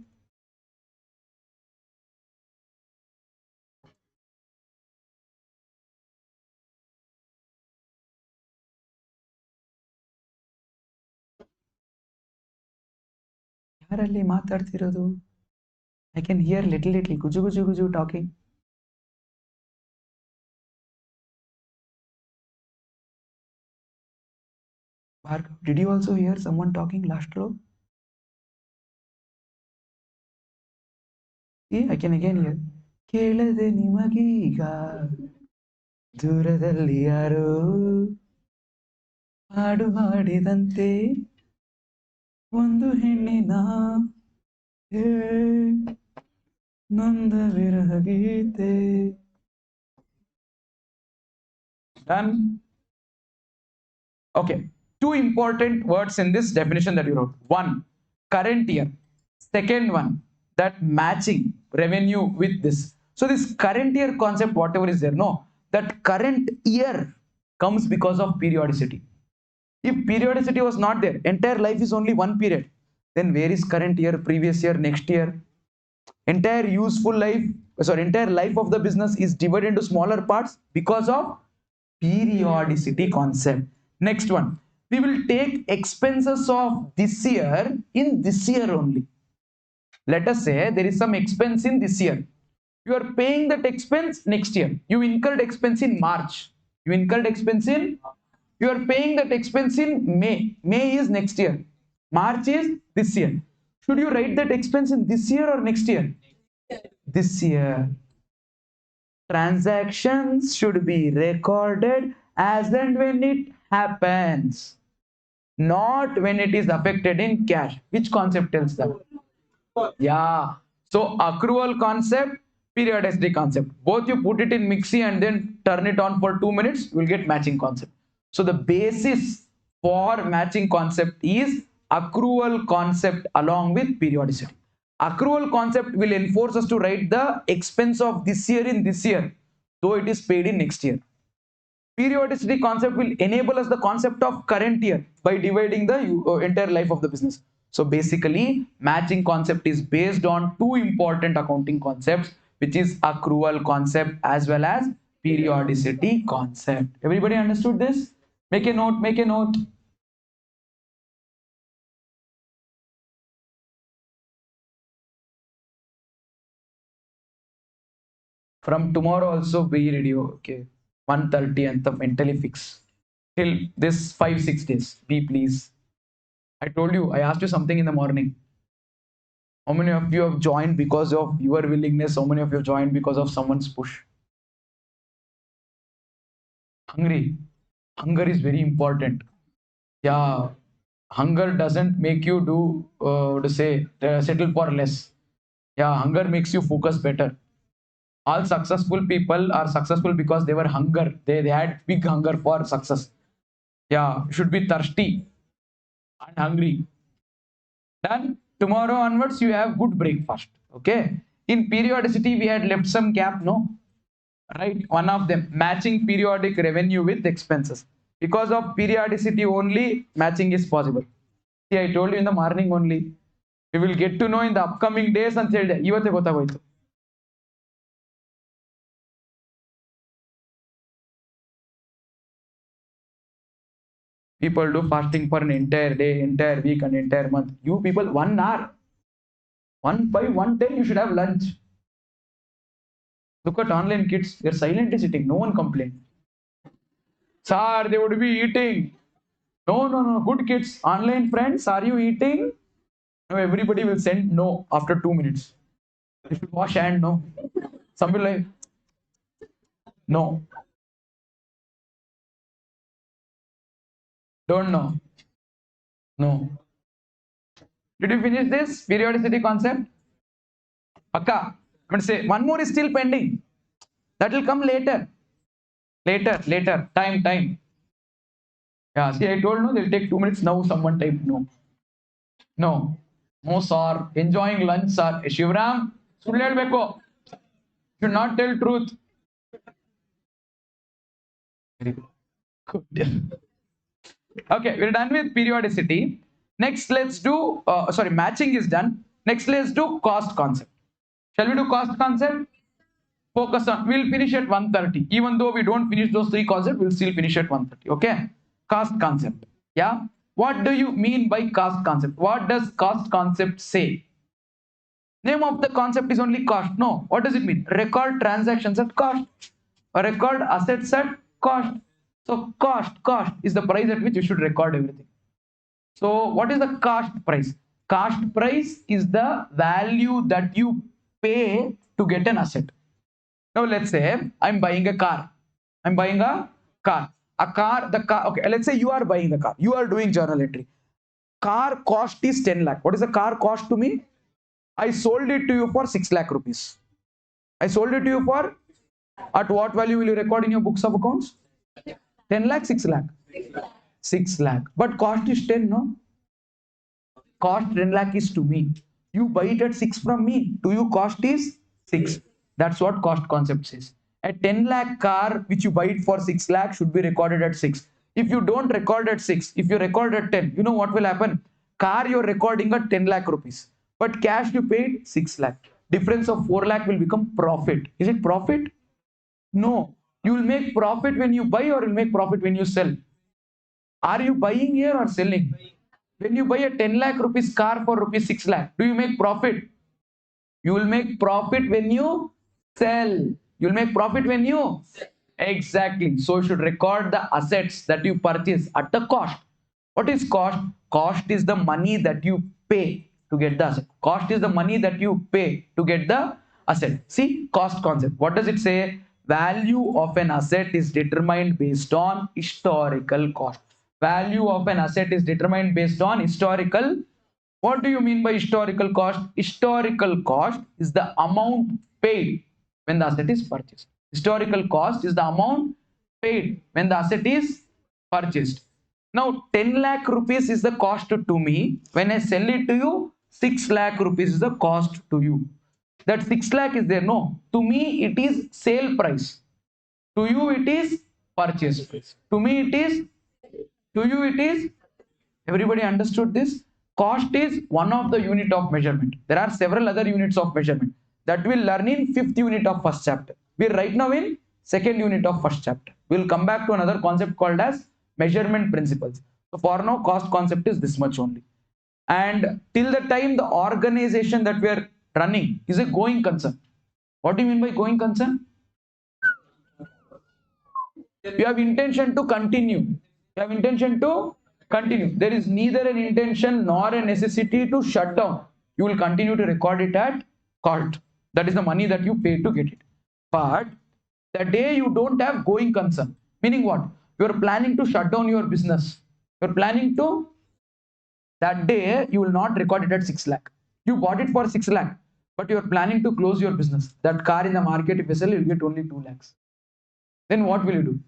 ಯಾರಲ್ಲಿ ಮಾತಾಡ್ತಿರೋದು? I can hear little guju guju guju talking. Bhargav, did you also hear someone talking last row? See, I can again hear. ಕೇಳದೆ ನಿಮಗೀಗ ದೂರದಲ್ಲಿ ಯಾರೋ ಹಾಡು ಹಾಡಿದಂತೆ ಒಂದು ಹೆಣ್ಣಿನ ನೊಂದ ವಿರಹ ಗೀತೆ. Done. Okay, two important words in this definition that you wrote. One, current year. Second one, that matching revenue with this. So this current year concept, whatever is there, no, that current year comes because of periodicity. If periodicity was not there, entire life is only one period, then where is current year, previous year, next year? Entire useful life, sorry, entire life of the business is divided into smaller parts because of periodicity concept. Next one, we will take expenses of this year in this year only. Let us say there is some expense in this year. You are paying that expense next year. You incurred expense in March. You incurred expense in, you are paying that expense in May. May is next year. March is this year. Should you write that expense in this year or next year? This year. Transactions should be recorded as and when it happens, not when it is affected in cash. Which concept tells that? Yeah. So accrual concept, periodicity concept. Both you put it in mixie and then turn it on for 2 minutes, you will get matching concept. So the basis for matching concept is accrual concept along with periodicity. Accrual concept will enforce us to write the expense of this year in this year, though it is paid in next year. Periodicity concept will enable us the concept of current year by dividing the entire life of the business. So basically, matching concept is based on two important accounting concepts, which is accrual concept as well as periodicity concept. Everybody understood this? Make a note, make a note. From tomorrow also be ready, okay? 1:30 and the mentally fix. Till this 5-6 days, be please. I told you, I asked you something in the morning. How many of you have joined because of your willingness? How many of you have joined because of someone's push? Hungry. Hunger is very important. Yeah. Hunger doesn't make you do, settle for less. Yeah. Hunger makes you focus better. All successful people are successful because they were hunger. They had big hunger for success. Yeah. Should be thirsty and hungry. Done. Tomorrow onwards, you have good breakfast. Okay. In periodicity, we had left some gap, no? Right, one of them, matching periodic revenue with expenses. Because of periodicity only, matching is possible. See, I told you in the morning only. We will get to know in the upcoming days and ಹೇಳಿದೆ ಇವತ್ತೇ ಗೊತ್ತಾಗೋಯ್ತು. People do fasting for an entire day, entire week and entire month. You people 1 hour, 1 by 1:10 you should have lunch. Look at online kids, they're silently sitting, no one complained. Sir, they would be eating. No, no, no, good kids, online friends, are you eating? No, everybody will send no after 2 minutes. If you wash hand, no. Some will like, no. Don't know. No. Did you finish this periodicity concept? Akka, I'm going to say one more is still pending. That will come later. Later. Time. Yeah, see, I told no, they'll take 2 minutes. Now someone typed no. No. No, sir. Enjoying lunch, sir. Shivram, should not tell truth. Very good. Okay, we're done with periodicity. Next, let's do, matching is done. Next, let's do cost concept. Shall we do cost concept? Focus on, we'll finish at 1:30. Even though we don't finish those three concepts, we'll still finish at 1:30. Okay? Cost concept. Yeah? What do you mean by cost concept? What does cost concept say? Name of the concept is only cost. No. What does it mean? Record transactions at cost. Or record assets at cost. So cost is the price at which you should record everything. So what is the cost price? Cost price is the value that you pay to get an asset. Now let's say I'm buying a car. The car, okay, let's say you are buying the car. You are doing journal entry. Car cost is 10 lakh. What is the car cost to me? I sold it to you for 6 lakh rupees. I sold it to you for, at what value will you record in your books of accounts? 10 lakh, 6 lakh? 6 lakh. But cost is 10, no? Cost 10 lakh is to me. You buy it at 6 from me. To you, cost is 6. That's what cost concept says. A 10 lakh car which you buy it for 6 lakh should be recorded at 6. If you don't record at 6, if you record at 10, you know what will happen? Car you're recording at 10 lakh rupees, but cash you paid 6 lakh. Difference of 4 lakh will become profit. Is it profit? No. You will make profit when you buy or you'll make profit when you sell. Are you buying here or selling? When you buy a 10 lakh rupees car for rupees 6 lakh, do you make profit? You will make profit when you sell. You'll make profit when you exactly. So you should record the assets that you purchase at the cost. What is cost? Cost is the money that you pay to get the asset. Cost is the money that you pay to get the asset. See, cost concept. What does it say? Value of an asset is determined based on historical cost. Value of an asset is determined based on historical. What do you mean by historical cost? Historical cost is the amount paid when the asset is purchased. Historical cost is the amount paid when the asset is purchased. Now, 10 lakh rupees is the cost to me. When I sell it to you, 6 lakh rupees is the cost to you. That 6 lakh is there. No, to me, it is sale price. To you, it is purchase price. To me, it is, to you, it is. Everybody understood this? Cost is one of the unit of measurement. There are several other units of measurement that we'll learn in 5th unit of first chapter. We're right now in 2nd unit of first chapter. We'll come back to another concept called as measurement principles. So for now, cost concept is this much only. And till the time the organization that we are running is a going concern. What do you mean by going concern? You have intention to continue. You have intention to continue. There is neither an intention nor a necessity to shut down. You will continue to record it at cost. That is the money that you pay to get it. But the day you don't have going concern, meaning what? You are planning to shut down your business. You are planning to, that day you will not record it at 6 lakh. You bought it for 6 lakh, but you are planning to close your business. That car in the market, if you sell, you get only 2 lakhs. Then what will you do?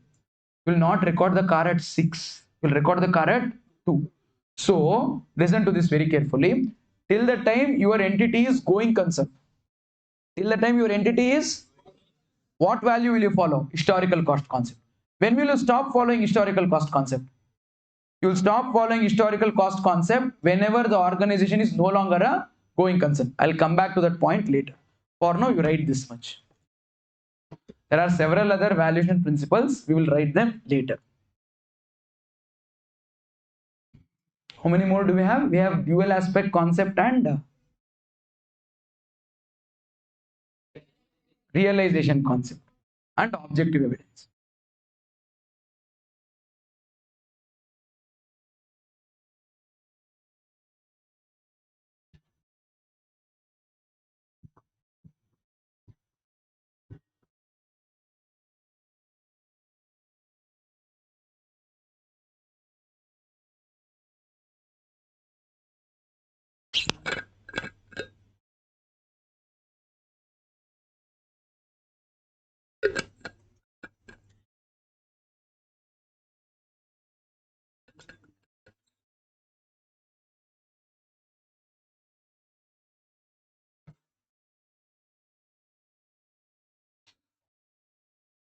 You will not record the car at 6. You will record the car at 2. So listen to this very carefully. Till the time your entity is going concern. Till the time your entity is, what value will you follow? Historical cost concept. When will you stop following historical cost concept? You will stop following historical cost concept whenever the organization is no longer a going concern. I'll come back to that point later. For now, you write this much. There are several other valuation principles. We will write them later. How many more do we have? We have dual aspect concept and realization concept and objective evidence.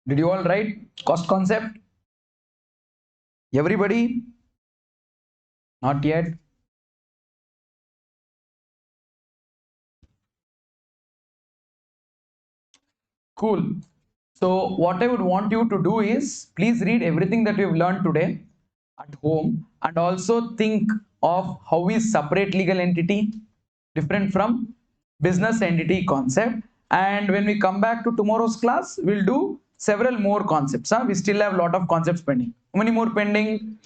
Did you all write cost concept? Everybody? Not yet. Cool. So what I would want you to do is please read everything that we've learned today at home and also think of how is separate legal entity different from business entity concept. And when we come back to tomorrow's class, we'll do several more concepts. We still have a lot of concepts pending. How many more pending?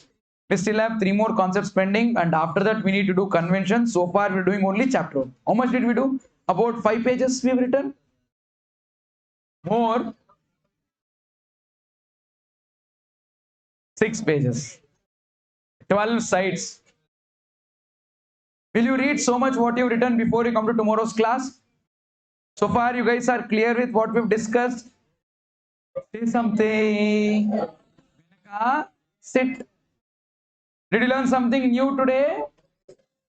We still have 3 more concepts pending, and after that we need to do convention. So far we're doing only chapter 1. How much did we do? About 5 pages we've written. More 6 pages, 12 sides. Will you read so much what you've written before you come to tomorrow's class? So far you guys are clear with what we've discussed? Say something. Sit. Did you learn something new today?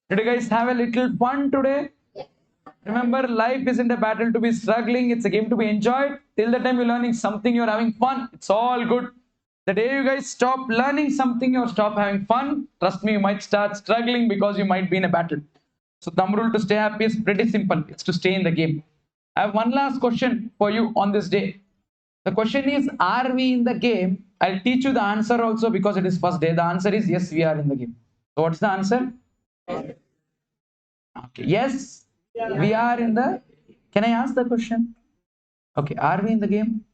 Did you guys have a little fun today? Remember, life isn't a battle to be struggling, it's a game to be enjoyed. Till the time you're learning something, you're having fun, it's all good. The day you guys stop learning something or stop having fun, trust me, you might start struggling because you might be in a battle. So, thumb rule to stay happy is pretty simple, it's to stay in the game. I have one last question for you on this day. The question is, are we in the game? I'll teach you the answer also because it is first day. The answer is yes, we are in the game. So, what's the answer? Okay. Yes, we are in the. Can I ask the question? Okay. Are we in the game?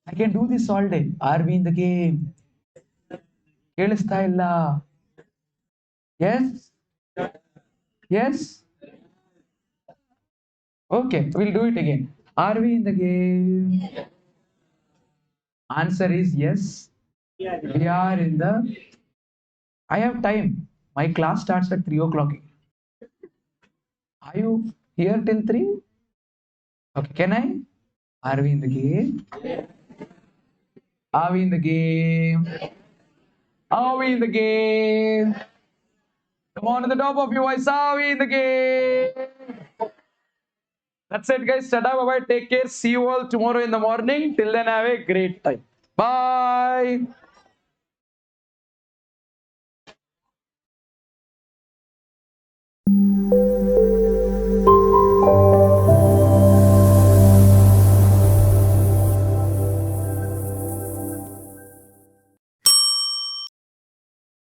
I can do this all day. Are we in the game? ಕೇಳಿಸ್ತಾ ಇಲ್ಲ. Yes. Yes. Okay. We'll do it again. Are we in the game? Answer is yes. We are in the. I have time. My class starts at 3 o'clock. Are you here till 3? Okay. Can I? Are we in the game? Are we in the game? Are we in the game? Come on to the top of your voice. Are we in the game? That's it, guys. Tada, bye bye. Take care. See you all tomorrow in the morning. Till then, have a great time. Bye.